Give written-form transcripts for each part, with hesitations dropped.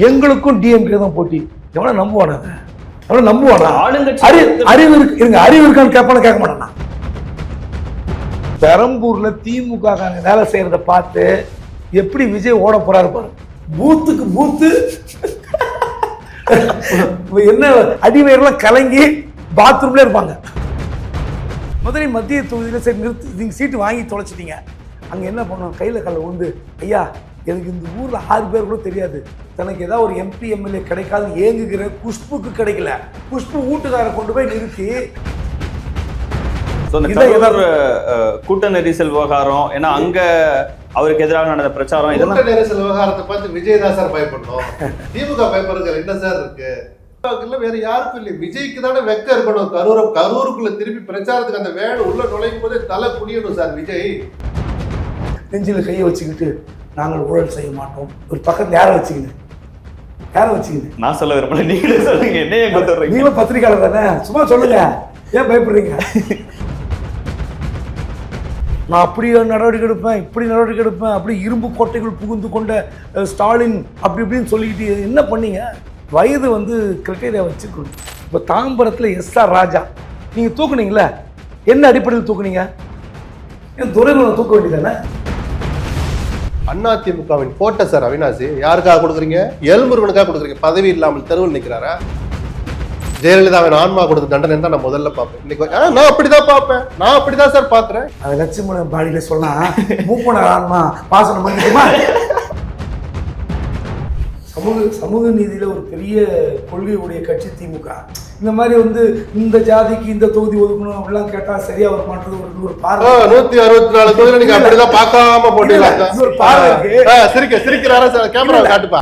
எங்களுக்கும் டிஎம்கே தான் போட்டி. எவ்வளவு நம்புவானா? எவ்வளவு நம்புவானா? அறிவு இருக்கான்னு கேட்பானு கேட்க மாட்டானா? பெரம்பூர்ல திமுக வேலை செய்யறத பார்த்து எப்படி விஜய் ஓட போறாரு பாரு. பூத்துக்கு பூத்து என்ன அடிவயர்லாம் கலங்கி பாத்ரூம்ல இருப்பாங்க. மதுரை மத்திய தொகுதியில் சரி நிறுத்தி, நீங்கள் சீட்டு வாங்கி தொலைச்சிட்டீங்க. அங்கே என்ன பண்ணணும்? கையில் கல்ல உண்டு, ஐயா எனக்கு இந்த ஊரில் 6 பேர் கூட தெரியாது, தனக்கு ஏதாவது ஒரு எம்பி எம்எல்ஏ கிடைக்காதுன்னு ஏங்குகிற குஷ்புக்கு கிடைக்கல. குஷ்பு வீட்டுக்காரை கொண்டு போய் நிறுத்தி கூட்ட நெரிசல் விவகாரம், ஏன்னா அங்க அவருக்கு எதிராக நடந்த பிரச்சாரம், இதெல்லாம் நெரிசல் விவகாரத்தை பார்த்து விஜய் தான் சார் பயப்படணும். திமுக பயப்படுறது என்ன சார் இருக்கு? வேற யாருக்கும் இல்லை, விஜய்க்கு தானே வெக்க இருக்கணும். கரூருக்குள்ள திருப்பி பிரச்சாரத்துக்கு அந்த வேலை உள்ள நுழையும் போதே தலை குனியணும் சார் விஜய். நெஞ்சில் கையை வச்சுக்கிட்டு நாங்கள் ஊழல் செய்ய மாட்டோம். ஒரு பக்கத்தில் யாரை வச்சுக்கிது நான் சொல்ல விரும்பல, நீங்களே சொல்லுங்க. என்ன நீங்களும் பத்திரிகையாளர் தானே, சும்மா சொல்லுங்க, ஏன் பயப்படுறீங்க? நான் அப்படி நடவடிக்கை எடுப்பேன், இப்படி நடவடிக்கை எடுப்பேன், அப்படி இரும்பு கோட்டைகள் புகுந்து கொண்ட ஸ்டாலின் அப்படி இப்படின்னு சொல்லிக்கிட்டு என்ன பண்ணீங்க? வயது கிரைட்டீரியா வச்சுக்கணும். இப்போ தாம்பரத்தில் எஸ்ஆர் ராஜா நீங்கள் தூக்குனீங்களே, என்ன அடிப்படையில் தூக்குனீங்க? ஏன் துரைமுருகனை தூக்க வேண்டியதானே? அதிமுகவின் கோட்டை சார் அவினாசி யாருக்காக கொடுக்குறீங்க? எல்முருகனுக்காக கொடுக்குறீங்க. பதவி இல்லாமல் தெருவில் நிற்கிறாரா? ஜெயலலிதாவின் ஆன்மா கொடுத்த தண்டனை தான் நான் முதல்ல பார்ப்பேன். இன்னைக்கு நான் அப்படிதான் பார்ப்பேன், நான் அப்படிதான் சார் பார்க்குறேன். அது லட்சுமண பாடியில சொன்னா மூப்பன ஆன்மா பாசனம் பண்ணிக்குமா? சமூக நீதியில ஒரு பெரிய கொள்கையுடைய கட்சி திமுக. இந்த மாதிரி இந்த ஜாதிக்கு இந்த தொகுதி ஒதுக்கணும் அப்படிலாம் கேட்டா சரியா வர மாட்டது. ஒரு பார்வை 164 தொகுதியில நீங்க அப்படிதான் பார்க்காம போட்டீங்க. ஒரு பார்வை சிரிக்கிறாரா சார்? கேமரா காட்டுப்பா.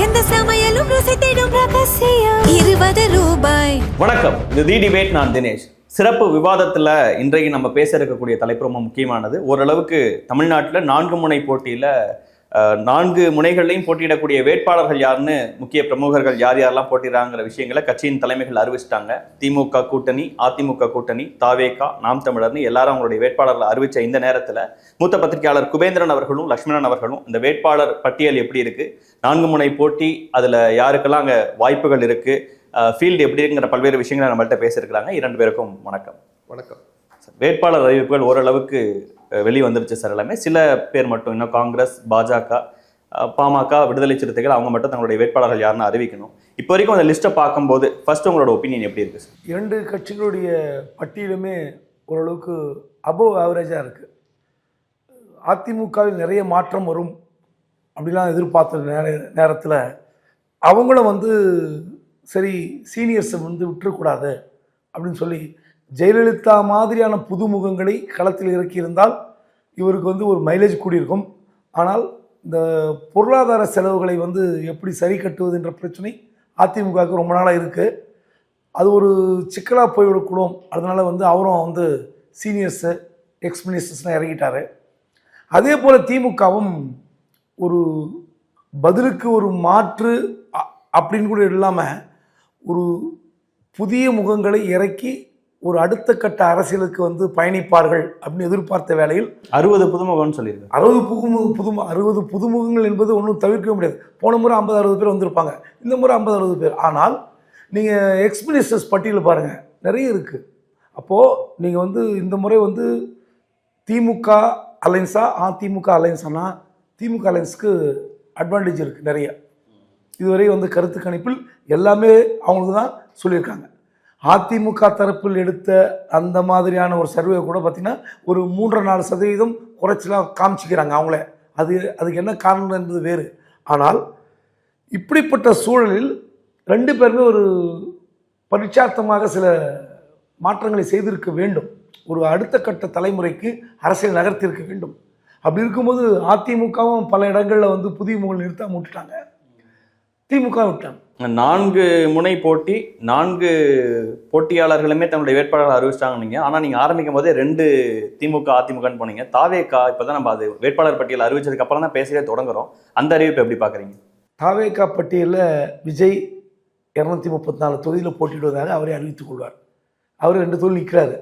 எந்த சமையலும் ருசி தேடும் ரகசியம் 20 ரூபாய். வணக்கம், இது தி டிபேட். நான் தினேஷ். சிறப்பு விவாதத்தில் இன்றைக்கு நம்ம பேச இருக்கக்கூடிய தலைப்பு ரொம்ப முக்கியமானது. ஓரளவுக்கு தமிழ்நாட்டில் 4 முனை போட்டியில் 4 முனைகள்லையும் போட்டியிடக்கூடிய வேட்பாளர்கள் யாருன்னு முக்கிய பிரமுகர்கள் யார் யாரெல்லாம் போட்டிடுறாங்கிற விஷயங்களை கட்சியின் தலைமைகள் அறிவிச்சிட்டாங்க. திமுக கூட்டணி, அதிமுக கூட்டணி, தாவேகா, நாம் தமிழர்னு எல்லாரும் அவங்களுடைய வேட்பாளர்களை அறிவித்த இந்த நேரத்தில் மூத்த பத்திரிகையாளர் குபேந்திரன் அவர்களும் லட்சுமணன் அவர்களும் இந்த வேட்பாளர் பட்டியல் எப்படி இருக்கு, 4 முனை போட்டி, அதில் யாருக்கெல்லாம் அங்கே வாய்ப்புகள் இருக்கு, ஃபீல்டு எப்படி இருக்குங்கிற பல்வேறு விஷயங்களை நம்மள்கிட்ட பேசியிருக்கிறாங்க. 2 பேருக்கும் வணக்கம். வணக்கம். வேட்பாளர் அறிவிப்புகள் ஓரளவுக்கு வெளியே வந்துருச்சு சார். எல்லாமே சில பேர் மட்டும், இன்னும் காங்கிரஸ், பாஜக, பாமக, விடுதலை சிறுத்தைகள் அவங்க மட்டும் தங்களுடைய வேட்பாளர்கள் யாருன்னு அறிவிக்கணும். இப்போ வரைக்கும் அந்த லிஸ்ட்டை பார்க்கும்போது ஃபர்ஸ்ட் உங்களோட ஒப்பீனியன் எப்படி இருக்கு சார்? 2 கட்சிகளுடைய பட்டியலுமே ஓரளவுக்கு அபோவ் ஆவரேஜாக இருக்குது. அதிமுகவில் நிறைய மாற்றம் வரும் அப்படிலாம் எதிர்பார்த்த நேரத்தில் அவங்களும் சரி சீனியர்ஸை விட்டுறக்கூடாது அப்படின்னு சொல்லி ஜெயலலிதா மாதிரியான புதுமுகங்களை களத்தில் இறக்கியிருந்தால் இவருக்கு ஒரு மைலேஜ் கூடியிருக்கும். ஆனால் இந்த பொருளாதார செலவுகளை எப்படி சரி கட்டுவதுன்ற பிரச்சனை அதிமுகவுக்கு ரொம்ப நாளாக இருக்குது. அது ஒரு சிக்கலாக போய்விடக்கூடும். அதனால் அவரும் சீனியர்ஸு எக்ஸ் மினிஸ்டர்ஸ்லாம் இறங்கிட்டார். அதே போல் திமுகவும் ஒரு பதிலுக்கு ஒரு மாற்று அப்படின்னு கூட இல்லாமல் ஒரு புதிய முகங்களை இறக்கி ஒரு அடுத்த கட்ட அரசியலுக்கு பயணிப்பார்கள் அப்படின்னு எதிர்பார்த்த வேளையில் 60 புதுமுகம்னு சொல்லியிருக்காங்க. 60 புதுமுகங்கள் என்பது ஒன்றும் தவிர்க்க முடியாது. போன முறை 50-60 பேர் வந்திருப்பாங்க, இந்த முறை 50-60 பேர். ஆனால் நீங்கள் எக்ஸ் மினிஸ்டர்ஸ் பட்டியலில் பாருங்கள், நிறைய இருக்குது. அப்போது நீங்கள் இந்த முறை திமுக அலைன்ஸா அதிமுக அலைன்ஸானா திமுக அலைன்ஸுக்கு அட்வான்டேஜ் இருக்குது நிறைய. இதுவரை கருத்து கணிப்பில் எல்லாமே அவங்களுக்கு தான் சொல்லியிருக்காங்க. அதிமுக தரப்பில் எடுத்த அந்த மாதிரியான ஒரு சர்வே கூட பார்த்திங்கன்னா ஒரு 3-4% குறைச்சலாம் காமிச்சிக்கிறாங்க அவங்களே. அதுக்கு என்ன காரணம் என்பது வேறு. ஆனால் இப்படிப்பட்ட சூழலில் 2 பேருமே ஒரு பரிட்சார்த்தமாக சில மாற்றங்களை செய்திருக்க வேண்டும். ஒரு அடுத்த கட்ட தலைமுறைக்கு அரசியல் நகர்த்தியிருக்க வேண்டும். அப்படி இருக்கும்போது அதிமுகவும் பல இடங்களில் புதிய முகங்கள் நிறுத்தாம விட்டுட்டாங்க, திமுக விட்டாங்க. 4 முனை போட்டி, 4 போட்டியாளர்களுமே தன்னுடைய வேட்பாளர்கள் அறிவிச்சிட்டாங்க நீங்கள். ஆனால் நீங்கள் ஆரம்பிக்கும் போதே 2 திமுக அதிமுகன்னு போனீங்க. தாவேகா இப்போ தான் நம்ம அது வேட்பாளர் பட்டியல் அறிவிச்சதுக்கு அப்புறம் தான் பேசவே தொடங்குறோம். அந்த அறிவிப்பு எப்படி பார்க்குறீங்க? தாவேகா பட்டியலில் விஜய் 234 தொகுதியில் போட்டியிடுவதாக அவரே அறிவித்துக் கொள்வார். அவர் 2 தொகுதியில் நிற்கிறாரு.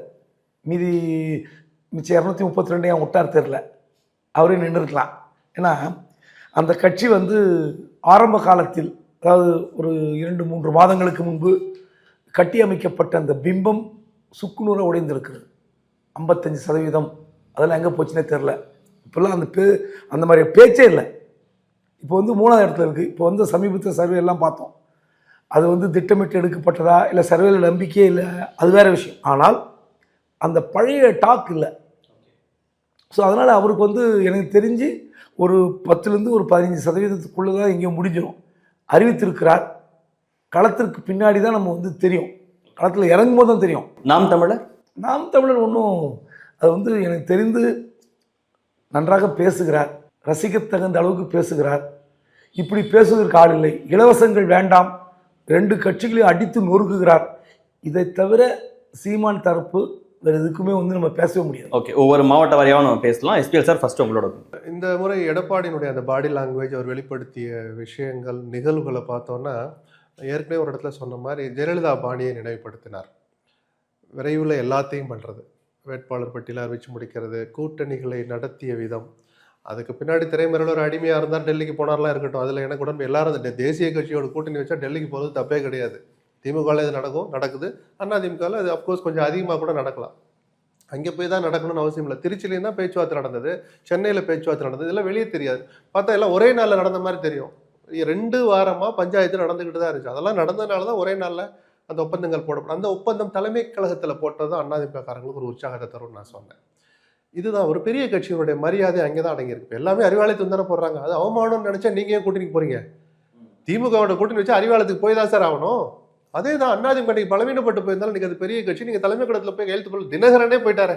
மிச்சம் 232 ஏன் விட்டார் தெரில, அவரே நின்றுருக்கலாம். ஏன்னா அந்த கட்சி வந்து ஆரம்ப காலத்தில், அதாவது ஒரு 2-3 மாதங்களுக்கு முன்பு கட்டியமைக்கப்பட்ட அந்த பிம்பம் சுக்குநூற உடைந்திருக்கிறது. 55% அதெல்லாம் எங்கே போச்சுன்னே தெரில. இப்போல்லாம் அந்த மாதிரி பேச்சே இல்லை. இப்போ வந்து 3ஆவது இடத்துல இருக்குது. இப்போ வந்து சமீபத்தில் சர்வே எல்லாம் பார்த்தோம். அது வந்து திட்டமிட்டு எடுக்கப்பட்டதா இல்லை சர்வேல நம்பிக்கையே இல்லை, அது வேறு விஷயம். ஆனால் அந்த பழைய டாக் இல்லை. ஸோ அதனால் அவருக்கு வந்து எனக்கு தெரிஞ்சு ஒரு 10லேருந்து ஒரு 15% தான் எங்கேயோ முடிஞ்சிடும். அறிவித்திருக்கிறார். களத்திற்கு பின்னாடி தான் நம்ம வந்து தெரியும், களத்தில் இறங்கும் போது தான் தெரியும். நாம் தமிழர் ஒன்றும் அது வந்து எனக்கு தெரிந்து நன்றாக பேசுகிறார், ரசிக்கத்தகுந்த அளவுக்கு பேசுகிறார். இப்படி பேசுவதற்கு ஆள் இல்லை. இலவசங்கள் வேண்டாம், 2 கட்சிகளையும் அடித்து நொறுக்குகிறார். இதை தவிர சீமான் தரப்பு வேறு எதுக்குமே வந்து நம்ம பேசவே முடியாது. ஓகே, ஒவ்வொரு மாவட்ட வாரியாக நம்ம பேசலாம். எஸ்பிஎல் சார், ஃபர்ஸ்ட் உங்களோட. இந்த முறை எடப்பாடியினுடைய அந்த பாடி லாங்குவேஜ், அவர் வெளிப்படுத்திய விஷயங்கள், நிகழ்வுகளை பார்த்தோன்னா ஏற்கனவே ஒரு இடத்துல சொன்ன மாதிரி ஜெயலலிதா பாணியை நினைவுபடுத்தினார். விரைவில் எல்லாத்தையும் பண்ணுறது, வேட்பாளர் பட்டியலை அறிவிச்சு முடிக்கிறது, கூட்டணிகளை நடத்திய விதம், அதுக்கு பின்னாடி திரைமறையில் ஒரு அடிமையாக இருந்தால் டெல்லிக்கு போனார்லாம் இருக்கட்டும். அதில் எனக்கு உடம்பு எல்லாரும் அந்த தேசிய கட்சியோட கூட்டணி வச்சா டெல்லிக்கு போகிறது தப்பே கிடையாது. திமுகவில் இது நடக்குது, அதிமுகவில் அது அஃப்கோர்ஸ் கொஞ்சம் அதிகமாக கூட நடக்கலாம். அங்கே போய் தான் நடக்கணும்னு அவசியம் இல்லை. திருச்சியிலையும் தான் பேச்சுவார்த்தை நடந்தது, சென்னையில் பேச்சுவார்த்தை நடந்தது. இதெல்லாம் வெளியே தெரியாது. பார்த்தா எல்லாம் ஒரே நாளில் நடந்த மாதிரி தெரியும். 2 வாரமாக பஞ்சாயத்து நடந்துக்கிட்டு தான் இருந்துச்சு. அதெல்லாம் நடந்ததுனால தான் ஒரே நாளில் அந்த ஒப்பந்தங்கள் போடப்படும். அந்த ஒப்பந்தம் தலைமை கழகத்தில் போட்டது தான் அதிமுககாரங்களுக்கு ஒரு உற்சாகத்தை தரும்னு நான் சொன்னேன். இதுதான் ஒரு பெரிய கட்சியினுடைய மரியாதை அங்கே தான் அடங்கியிருக்கு. எல்லாமே அறிவாலயத்துக்கு தானே போடுறாங்க. அது அவமானம்னு நினச்சா நீங்கள் ஏன் கூட்டணிக்கு போகிறீங்க? திமுகவோட கூட்டணி வச்சு அறிவாலயத்துக்கு போய் தான் சார் ஆகணும். அதே தான் அதிமுக பலவீனப்பட்டு போயிருந்தாலும் நீங்கள் அது பெரிய கட்சி, நீங்கள் தலைமை கழகத்தில் போய் கையெழுத்து போல தினகரனே போயிட்டாரு.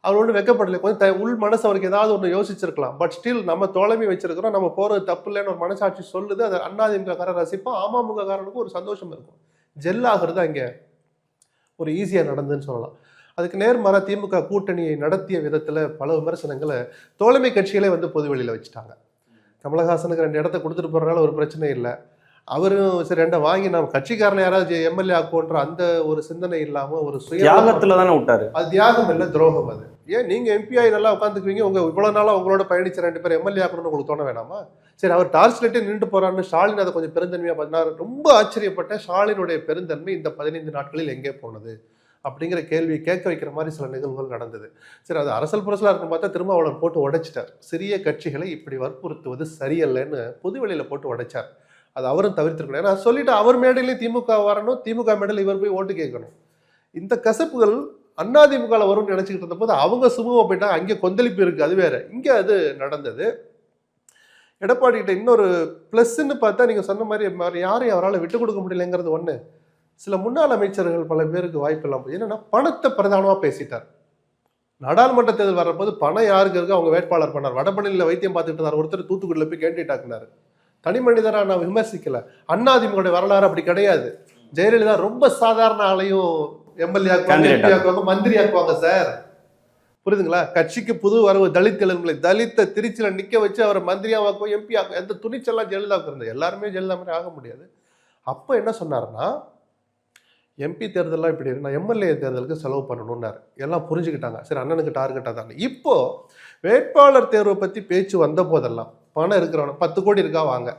அவர் ஒன்றும் வெக்கப்படலை. கொஞ்சம் உள் மனசு அவருக்கு ஏதாவது ஒன்று யோசிச்சிருக்கலாம். பட் ஸ்டில் நம்ம தோழமை வச்சிருக்கிறோம், நம்ம போகிறது தப்பு இல்லைன்னு ஒரு மனசாட்சி சொல்லுது. அது அதிமுக காரர் ரசிப்போம், அமமுக காரனுக்கும் ஒரு சந்தோஷம் இருக்கும். ஜெல்லாகிறது அங்கே ஒரு ஈஸியாக நடந்துன்னு சொல்லலாம். அதுக்கு நேர்மாறாக திமுக கூட்டணியை நடத்திய விதத்தில் பல விமர்சனங்களை தோழமை கட்சிகளே வந்து பொதுவெளியில் வச்சுட்டாங்க. கமலஹாசனுக்கு 2 இடத்த கொடுத்துட்டு போகிறனால ஒரு பிரச்சனை இல்லை, அவரும் சரி 2 வாங்கி நம்ம கட்சிக்காரனை யாராவது எம்எல்ஏ ஆக்குன்ற அந்த ஒரு சிந்தனை இல்லாமல் ஒரு தியாகத்தில் தானே விட்டாரு. அது தியாகம் இல்லை, துரோகம். அது ஏன் நீங்கள் எம்பிஐ நல்லா உட்காந்துக்குவீங்க, இவ்வளோ நாளாக உங்களோட பயணிச்ச 2 பேர் எம்எல்ஏ ஆக்கணும்னு உங்களுக்கு தோண வேணாமா? சரி, அவர் டார்ச் லைட்டே நின்று போறான்னு ஸ்டாலின் அதை கொஞ்சம் பெருந்தன்மையாக பார்த்தீங்கன்னா ரொம்ப ஆச்சரியப்பட்டேன். ஸ்டாலினுடைய பெருந்தன்மை இந்த 15 நாட்களில் எங்கே போனது அப்படிங்கிற கேள்வி கேட்க வைக்கிற மாதிரி சில நிகழ்வுகள் நடந்தது. சரி, அது அரசல் புரசலாக இருக்கும் பார்த்தா திருமாவளவன் போட்டு உடைச்சிட்டார். சிறிய கட்சிகளை இப்படி வற்புறுத்துவது சரியல்லைன்னு பொதுவெளியில் போட்டு உடைச்சார். அது அவரும் தவிர்த்திருக்கணும். ஏன்னா சொல்லிட்டு அவர் மேடையிலையும் திமுக வரணும், திமுக மேடையில் இவர் போய் ஓட்டு கேட்கணும். இந்த கசப்புகள் அதிமுகவில் வரும்னு நினச்சிக்கிட்டு இருந்தபோது அவங்க சுமூகமாக போயிட்டாங்க. அங்கே கொந்தளிப்பு இருக்குது, அது வேற. இங்கே அது நடந்தது. எடப்பாடி கிட்ட இன்னொரு ப்ளஸ்ன்னு பார்த்தா நீங்கள் சொன்ன மாதிரி யாரையும் அவரால் விட்டு கொடுக்க முடியலைங்கிறது ஒன்று. சில முன்னாள் அமைச்சர்கள் பல பேருக்கு வாய்ப்பு இல்லாமல் என்னன்னா பணத்தை பிரதானமாக பேசிட்டார். நாடாளுமன்ற தேர்தல் வர்றபோது பணம் யாருக்கு இருக்கு அவங்க வேட்பாளர் பண்ணார். வடபழனியில் வைத்தியம் பார்த்துட்டு இருந்தார் ஒருத்தர், தூத்துக்குடியில் போய் கேண்டிடேட் ஆக்குனார். தனி மனிதராக நான் விமர்சிக்கல. அதிமுக வரலாறு அப்படி கிடையாது. ஜெயலலிதா ரொம்ப சாதாரண ஆளையும் எம்எல்ஏ ஆக்குவாங்க, மந்திரி ஆக்குவாங்க சார். புரியுதுங்களா? கட்சிக்கு புது வரவு தலித் இளைஞர்களை தலித்த திருச்சியில் நிற்க வச்சு அவரை மந்திரியாவாக்குவோம், எம்பி ஆக்கும். எந்த துணிச்செல்லாம் ஜெயலலிதாவுக்கு இருந்தது. எல்லாருமே ஜெயலலிதா மாதிரி ஆக முடியாது. அப்போ என்ன சொன்னார்னா, எம்பி தேர்தலாம் இப்படி இருக்கு, நான் எம்எல்ஏ தேர்தலுக்கு செலவு பண்ணணும்னாரு. எல்லாம் புரிஞ்சுக்கிட்டாங்க. சரி, அண்ணனுக்கு டார்கெட்டாக தான். இப்போ வேட்பாளர் தேர்வை பற்றி பேச்சு வந்த போதெல்லாம் பணம் இருக்கிறவன 10 கோடி இருக்கா வாங்க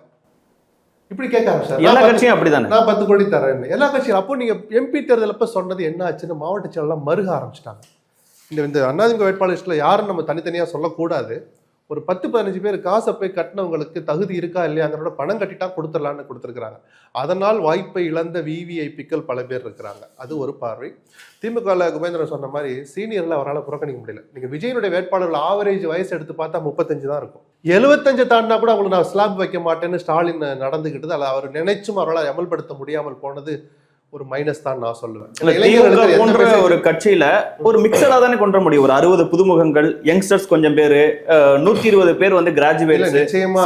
இப்படி கேட்க ஆரம்பிச்சார். எல்லா கட்சியும் அப்படிதானே, நான் 10 கோடி தரேன் எல்லா கட்சியும். அப்போ நீங்க எம்பி தேர்தல் அப்ப சொன்னது என்ன ஆச்சுன்னு மாவட்ட செயலாம் மருக ஆரம்பிச்சிட்டாங்க. இந்த அதிமுக வேட்பாளர் யாரும் நம்ம தனித்தனியா சொல்லக்கூடாது. ஒரு 10-15 பேர் காசை போய் கட்டினவங்களுக்கு தகுதி இருக்கா இல்லையாங்கிறோட பணம் கட்டிட்டா கொடுத்துடலான்னு கொடுத்துருக்குறாங்க. அதனால் வாய்ப்பை இழந்த விவிஐபிக்கள் பல பேர் இருக்கிறாங்க. அது ஒரு பார்வை. திமுக குபேந்திரன் சொன்ன மாதிரி சீனியர்ல அவரால் புறக்கணிக்க முடியல. நீங்க விஜயனுடைய வேட்பாளர்கள் ஆவரேஜ் வயசு எடுத்து பார்த்தா 35 தான் இருக்கும். 75 தாண்டினா கூட அவங்களுக்கு நான் ஸ்லாப் வைக்க மாட்டேன்னு ஸ்டாலின் நடந்துக்கிட்டது. அல்ல, அவர் நினைச்சும் அவரால் அமல்படுத்த முடியாமல் போனது ஒரு மைனஸ் தான் நான் சொல்லுவேன். ஒரு கட்சியில ஒரு மிக்சரா தானே கொண்டு முடியும். ஒரு 60 புதுமுகங்கள், யங்ஸ்டர்ஸ் கொஞ்சம் பேரு, 120 பேர் வந்து கிராஜுவேட்ஸ்,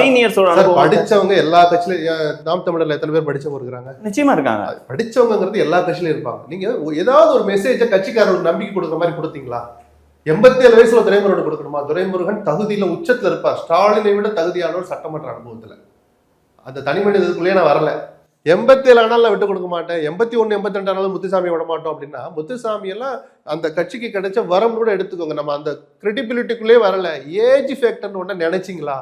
சீனியர்ஸோட படிச்சவங்க எல்லா கட்சியிலும். நாம் தமிழர்ல எத்தனை பேர் படிச்சவங்க இருக்கிறாங்க? நிச்சயமா இருக்காங்க. படிச்சவங்கிறது எல்லா கட்சியிலும் இருப்பாங்க. நீங்க ஏதாவது ஒரு மெசேஜை கட்சிக்காரர்களுக்கு நம்பிக்கை கொடுக்குற மாதிரி கொடுத்தீங்களா? 87 வயசுல துரைமுருகன் கொடுக்கணுமா? துரைமுருகன் தகுதியில உச்சத்துல இருப்பார். ஸ்டாலினை விட தகுதியானவர் சட்டமன்ற அனுபவத்துல. அந்த தனி மனிதனுக்குள்ளேயே நான் வரல. 87 ஆனாலும் விட்டு கொடுக்க மாட்டேன், 81 82 ஆனாலும் முத்துசாமி விட மாட்டோம் அப்படின்னா, முத்துசாமி எல்லாம் அந்த கட்சிக்கு கிடைச்ச வரம் கூட எடுத்துக்கோங்க. நம்ம அந்த கிரெடிபிலிட்டிக்குள்ளே வரல. ஏஜ் ஃபேக்டர்னு ஒண்ணு நினைச்சிங்களா?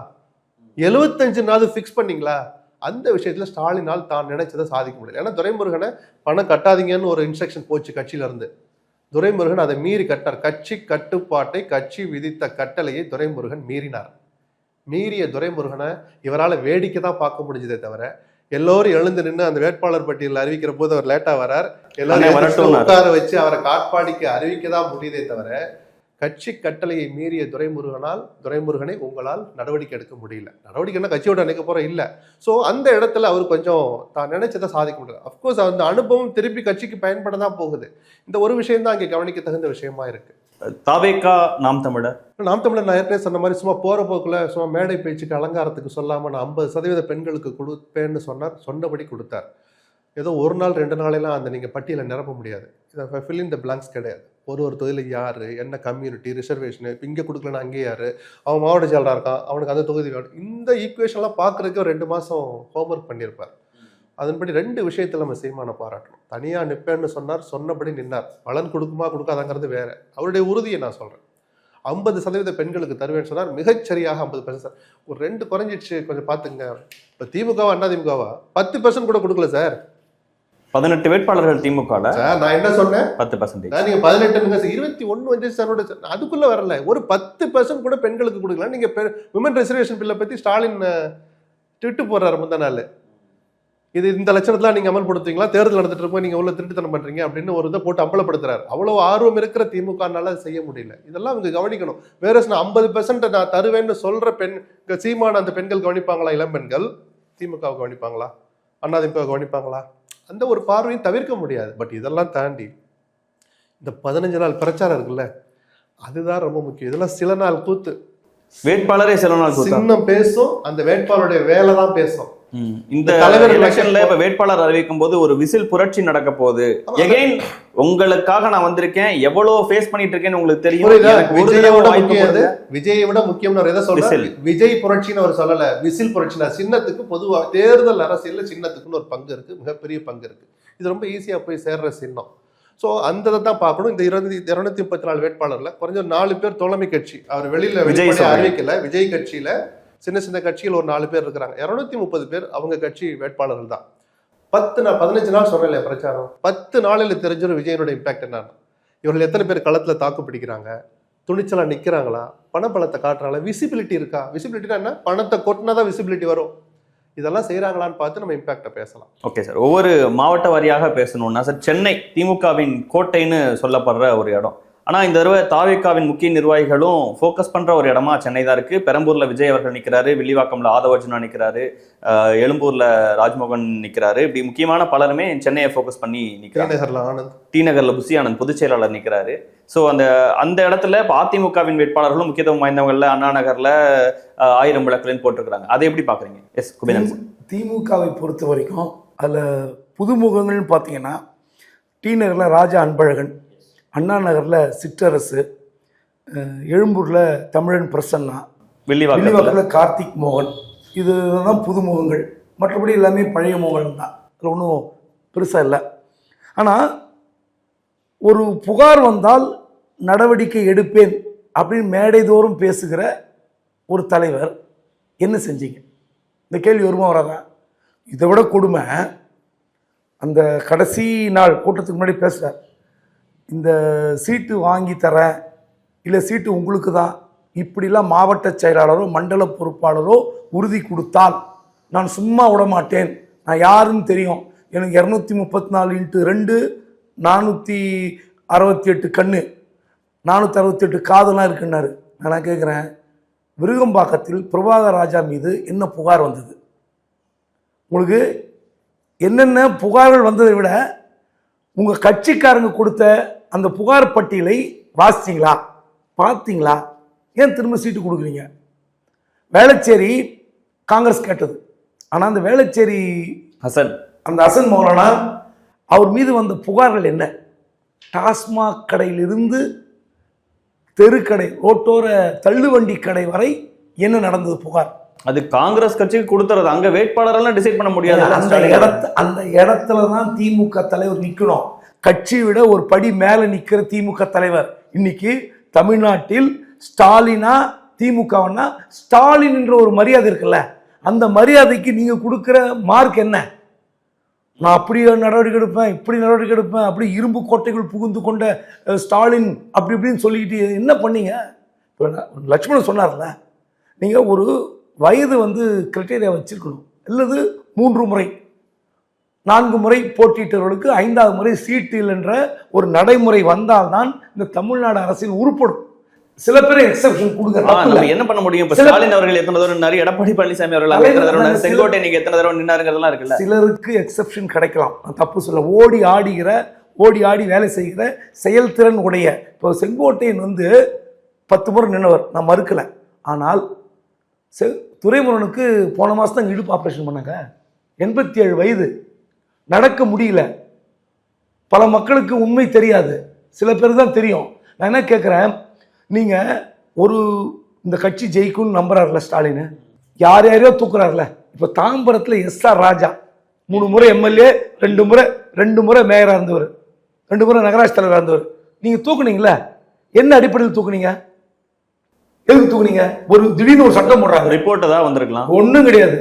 75 ஃபிக்ஸ் பண்ணீங்களா? அந்த விஷயத்துல ஸ்டாலினால் தான் நினைச்சதை சாதிக்க முடியல. ஏன்னா துரைமுருகனை பணம் கட்டாதீங்கன்னு ஒரு இன்ஸ்ட்ரக்ஷன் போச்சு கட்சியில இருந்து. துரைமுருகன் அதை மீறி கட்டார். கட்சி கட்டுப்பாட்டை, கட்சி விதித்த கட்டளையை துரைமுருகன் மீறினார். மீறிய துரைமுருகனை இவரால் வேடிக்கை தான் பார்க்க முடிஞ்சதே தவிர, எல்லோரும் எழுந்து நின்று அந்த வேட்பாளர் பட்டியலில் அறிவிக்கிற போது அவர் லேட்டா வரார். எல்லாரும் உட்கார வச்சு அவரை காட்பாடிக்கு அறிவிக்க தான் முடியுதே தவிர, கட்சி கட்டளையை மீறிய துரைமுருகனை உங்களால் நடவடிக்கை எடுக்க முடியல. நடவடிக்கைன்னா கட்சியோட நினைக்க போற இல்ல. ஸோ அந்த இடத்துல அவர் கொஞ்சம் தான் நினைச்சதை சாதிக்க முடியல. அப்கோர்ஸ் அந்த அனுபவம் திருப்பி கட்சிக்கு பயன்பட தான் போகுது. இந்த ஒரு விஷயம் தான் அங்கே கவனிக்க தகுந்த விஷயமா இருக்கு. தாவேகா நாம் தமிழர் நான் ஏற்கனவே சொன்ன மாதிரி சும்மா போற போக்குல சும்மா மேடை பேச்சுக்கு அலங்காரத்துக்கு சொல்லாம நான் 50% பெண்களுக்கு கொடுப்பேன்னு சொன்னார். சொன்னபடி கொடுத்தார். ஏதோ ஒரு நாள் 2 நாளெல்லாம் அந்த நீங்க பட்டியலை நிரப்ப முடியாது. இதை ஃபில் இன் த பிளாங்க்ஸ் கிடையாது. ஒரு தொகுதியில் யாரு, என்ன கம்யூனிட்டி, ரிசர்வேஷனு, இப்போ இங்கே கொடுக்கலன்னா அங்கே யாரு, அவன் மாவட்ட செயலராக இருக்கான், அவனுக்கு அந்த தொகுதி வேணும். இந்த ஈக்குவேஷன்லாம் பார்க்குறதுக்கு 2 மாதம் ஹோம்ஒர்க் பண்ணியிருப்பார். அதன்படி 2 விஷயத்தில் நம்ம சீமான பாராட்டணும். தனியாக நிற்பேன்னு சொன்னார், சொன்னபடி நின்னார். பலன் கொடுக்குமா கொடுக்காதாங்கிறது வேற. அவருடைய உறுதியை நான் சொல்கிறேன். 50% பெண்களுக்கு தருவேன்னு சொன்னார். மிகச்சரியாக 50%. ஒரு 2 குறைஞ்சிடுச்சு, கொஞ்சம் பார்த்துங்க. இப்போ திமுகவா அதிமுகவா 10% கூட கொடுக்கல சார். 18 வேட்பாளர்கள் திமுக. நான் என்ன சொன்னேன்? 10%. நீங்க 18 21 வந்து சார், அதுக்குள்ள வரல. ஒரு 10% கூட பெண்களுக்கு கொடுக்கலாம். நீங்க விமன் ரிசர்வேஷன் பில்லை பத்தி ஸ்டாலின் ட்விட்டு போடுறாரு முந்தா நாள். இது இந்த லட்சணத்துல நீங்க அமல்படுத்துவீங்களா, தேர்தல் நடந்துட்டு இருக்கும் நீங்க உள்ள திருட்டுத்தனம் பண்றீங்க அப்படின்னு ஒரு இதை போட்டு அம்பலப்படுத்துறாரு. அவ்வளவு ஆர்வம் இருக்கிற திமுகனால செய்ய முடியல. இதெல்லாம் அவங்க கவனிக்கணும். வேற 50% நான் தருவேன்னு சொல்ற சீமான அந்த பெண்கள் கவனிப்பாங்களா? இளம் பெண்கள் திமுக கவனிப்பாங்களா? அதிமுக கவனிப்பாங்களா? அந்த ஒரு பார்வையும் தவிர்க்க முடியாது. பட் இதெல்லாம் தாண்டி இந்த 15 நாள் பிரச்சாரம் இருக்குல்ல, அதுதான் ரொம்ப முக்கியம். இதெல்லாம் சில நாள் கூத்து. வேட்பாளரே சில நாள் சின்னம் பேசும், அந்த வேட்பாளருடைய வேலை தான் பேசும். இந்த எலெக்ஷன்ல இப்ப வேட்பாளர் அறிவிக்கும் போது ஒரு விசில் புரட்சி நடக்க போகுது. எகைன் உங்களுக்காக நான் வந்திருக்கேன், எவ்வளவு ஃபேஸ் பண்ணிட்டு இருக்கேன்னு உங்களுக்கு தெரியும். விஜயை விட முக்கியம் எதை சொல்றேன், விஜய் புரட்சின்னு அவர் சொல்லல, விசில் புரட்சினா. சின்னத்துக்கு பொதுவா தேர்தல் அரசியல்ல சின்னத்துக்குன்னு ஒரு பங்கு இருக்கு, மிகப்பெரிய பங்கு இருக்கு. இது ரொம்ப ஈஸியா போய் சேர்ற சின்னம். ஸோ அந்த தான் பார்க்கணும். இந்த 234 வேட்பாளர்ல குறைஞ்ச 4 பேர் தோழமை கட்சி. அவர் வெளியில அறிவிக்கல. விஜய் கட்சியில சின்ன சின்ன கட்சிகள் ஒரு 4 பேர் இருக்கிறாங்க. 230 பேர் அவங்க கட்சி வேட்பாளர்கள் தான். 15 நாள் சொன்னேன் பிரச்சாரம். 10 நாளில் தெரிஞ்சிடும் விஜயனுடைய இம்பாக்ட் என்னன்னா. இவர்கள் எத்தனை பேர் களத்துல தாக்கு பிடிக்கிறாங்க, துணிச்சலா நிக்கிறாங்களா, பணபலத்தை காட்டுறாங்களா, விசிபிலிட்டி இருக்கா. விசிபிலிட்டினா என்ன? பணத்தை கொட்டினாதான் விசிபிலிட்டி வரும். இதெல்லாம் செய்யறாங்களான்னு பார்த்து நம்ம இம்பாக்டை பேசலாம். ஓகே சார், ஒவ்வொரு மாவட்ட வாரியாக பேசணும்னா சார், சென்னை திமுகவின் கோட்டைன்னு சொல்லப்படுற ஒரு இடம். ஆனால் இந்த தடவை தாவேகாவின் முக்கிய நிர்வாகிகளும் ஃபோக்கஸ் பண்ணுற ஒரு இடமா சென்னை தான் இருக்குது. பெரம்பூரில் விஜய் அவர்கள் நிற்கிறாரு, வில்லிவாக்கம்ல ஆதவர்ஜுனா நிற்கிறாரு, எழும்பூரில் ராஜ்மோகன் நிற்கிறாரு. இப்படி முக்கியமான பலருமே சென்னையை ஃபோக்கஸ் பண்ணி நிற்கிறாங்க. டி நகரில் புசி ஆனந்த் பொதுச் செயலாளர் நிற்கிறாரு. ஸோ அந்த இடத்துல இப்போ அதிமுகவின் வேட்பாளர்களும் முக்கியத்துவம் வாய்ந்தவங்களில் அண்ணா நகரில் 1000 விளக்குலன்னு போட்டிருக்கிறாங்க. அதை எப்படி பார்க்குறீங்க? எஸ் குபேரன். திமுகவை பொறுத்த வரைக்கும் அதில் புதுமுகங்கள்னு பார்த்தீங்கன்னா, டி நகரில் ராஜா அன்பழகன், அண்ணா நகரில் சிற்றரசு, எழும்பூரில் தமிழன் பிரசன்னா, வில்லிவாக்கத்தில் கார்த்திக் மோகன். இதுதான் புதுமுகங்கள். மற்றபடி எல்லாமே பழைய முகங்கள் தான். அது ஒன்றும் பெருசாக இல்லை. ஆனால் ஒரு புகார் வந்தால் நடவடிக்கை எடுப்பேன் அப்படின்னு மேடைதோறும் பேசுகிற ஒரு தலைவர் என்ன செஞ்சீங்க? இந்த கேள்வி வருமா வராதா? இதை விட கொடுமை, அந்த கடைசி நாள் கூட்டத்துக்கு முன்னாடி பேசுகிறார், இந்த சீட்டு வாங்கி தரேன், இல்லை சீட்டு உங்களுக்கு தான், இப்படிலாம் மாவட்ட செயலாளரோ மண்டல பொறுப்பாளரோ உறுதி கொடுத்தால் நான் சும்மா விட மாட்டேன், நான் யாருன்னு தெரியும், எனக்கு 234x2 468 கண்ணு 468 காதெல்லாம் இருக்குன்னாரு. நான் கேட்குறேன், விருகம்பாக்கத்தில் பிரபாகர் ராஜா மீது என்ன புகார் வந்தது? உங்களுக்கு என்னென்ன புகார்கள் வந்ததை விட உங்கள் கட்சிக்காரங்க கொடுத்த அந்த புகார் பட்டியலை வாசிச்சிங்களா, பார்த்தீங்களா? ஏன் திரும்ப சீட்டு கொடுக்குறீங்க? வேளச்சேரி காங்கிரஸ் கேட்டது. ஆனால் அந்த வேளச்சேரி அந்த ஹசன் மௌலானா அவர் மீது வந்த புகார்கள் என்ன? டாஸ்மாக் கடையிலிருந்து தெருக்கடை, ரோட்டோர தள்ளுவண்டி கடை வரை என்ன நடந்தது புகார்? அது காங்கிரஸ் கட்சிக்கு கொடுத்துறது, அங்க வேட்பாளரெல்லாம் டிசைட் பண்ண முடியாது. அந்த இடத்துல தான் திமுக தலைவர் நிக்கணும். கட்சியை விட ஒரு படி மேல நிக்கிற திமுக தலைவர். இன்னைக்கு தமிழ்நாட்டில் ஸ்டாலினா திமுகவனா, ஸ்டாலின் என்ற ஒரு மரியாதை இருக்குல்ல, அந்த மரியாதைக்கு நீங்க கொடுக்கிற மார்க் என்ன? நான் அப்படி நடவடிக்கை எடுப்பேன், இப்படி நடவடிக்கை எடுப்பேன், அப்படி இரும்பு கோட்டைகள் புகுந்து கொண்ட ஸ்டாலின் அப்படி இப்படின்னு சொல்லிக்கிட்டு என்ன பண்ணீங்க? லட்சுமணன் சொன்னார்ல, நீங்கள் ஒரு வயது கிரைட்டீரியா வச்சிருக்கணும். அல்லது 3 முறை 4 முறை போட்டியிட்டவர்களுக்கு 5வது முறை சீட்டு இல்லைன்ற ஒரு நடைமுறை வந்தால்தான் இந்த தமிழ்நாடு அரசியல் உருப்படும். சில பேர் எக்ஸெப்ஷன் கொடுங்க. என்ன பண்ண முடியும்? ஸ்டாலின் அவர்கள் எத்தனை தடவை நின்னாரு, எடப்பாடி பழனிசாமி அவர்கள் செங்கோட்டை நீங்க எத்தனை தடவை நின்னாருங்கிறதெல்லாம் இருக்குல்ல. சிலருக்கு எக்ஸெப்ஷன் கிடைக்கலாம், தப்பு சொல்ல. ஓடி ஆடி வேலை செய்கிற செயல்திறன் உடைய இப்போ செங்கோட்டையன் 10 முறை நின்றவர், நான் மறுக்கல. ஆனால் துரைமுருகனுக்கு போன மாதம் தான் இடுப்பு ஆப்ரேஷன் பண்ணாங்க. 87 வயது, நடக்க முடியல. பல மக்களுக்கு உண்மை தெரியாது, சில பேர் தான் தெரியும். நான் என்ன கேட்குறேன், நீங்கள் இந்த கட்சி ஜெயிக்கும்னு நம்புறாருல ஸ்டாலின், யாரையோ தூக்குறாருல. இப்போ தாம்பரத்தில் SR ராஜா 3 முறை எம்எல்ஏ, 2 முறை மேயராக இருந்தவர், 2 முறை நகராட்சி தலைவராக இருந்தவர். நீங்கள் தூக்குனீங்களா? என்ன அடிப்படையில் தூக்குனீங்க? எதுக்கு தூக்குனீங்க? ஒரு திடீர்னு ஒரு சட்டம் போடுறாங்க, ரிப்போர்ட் தான் வந்திருக்கலாம். ஒன்றும் கிடையாது.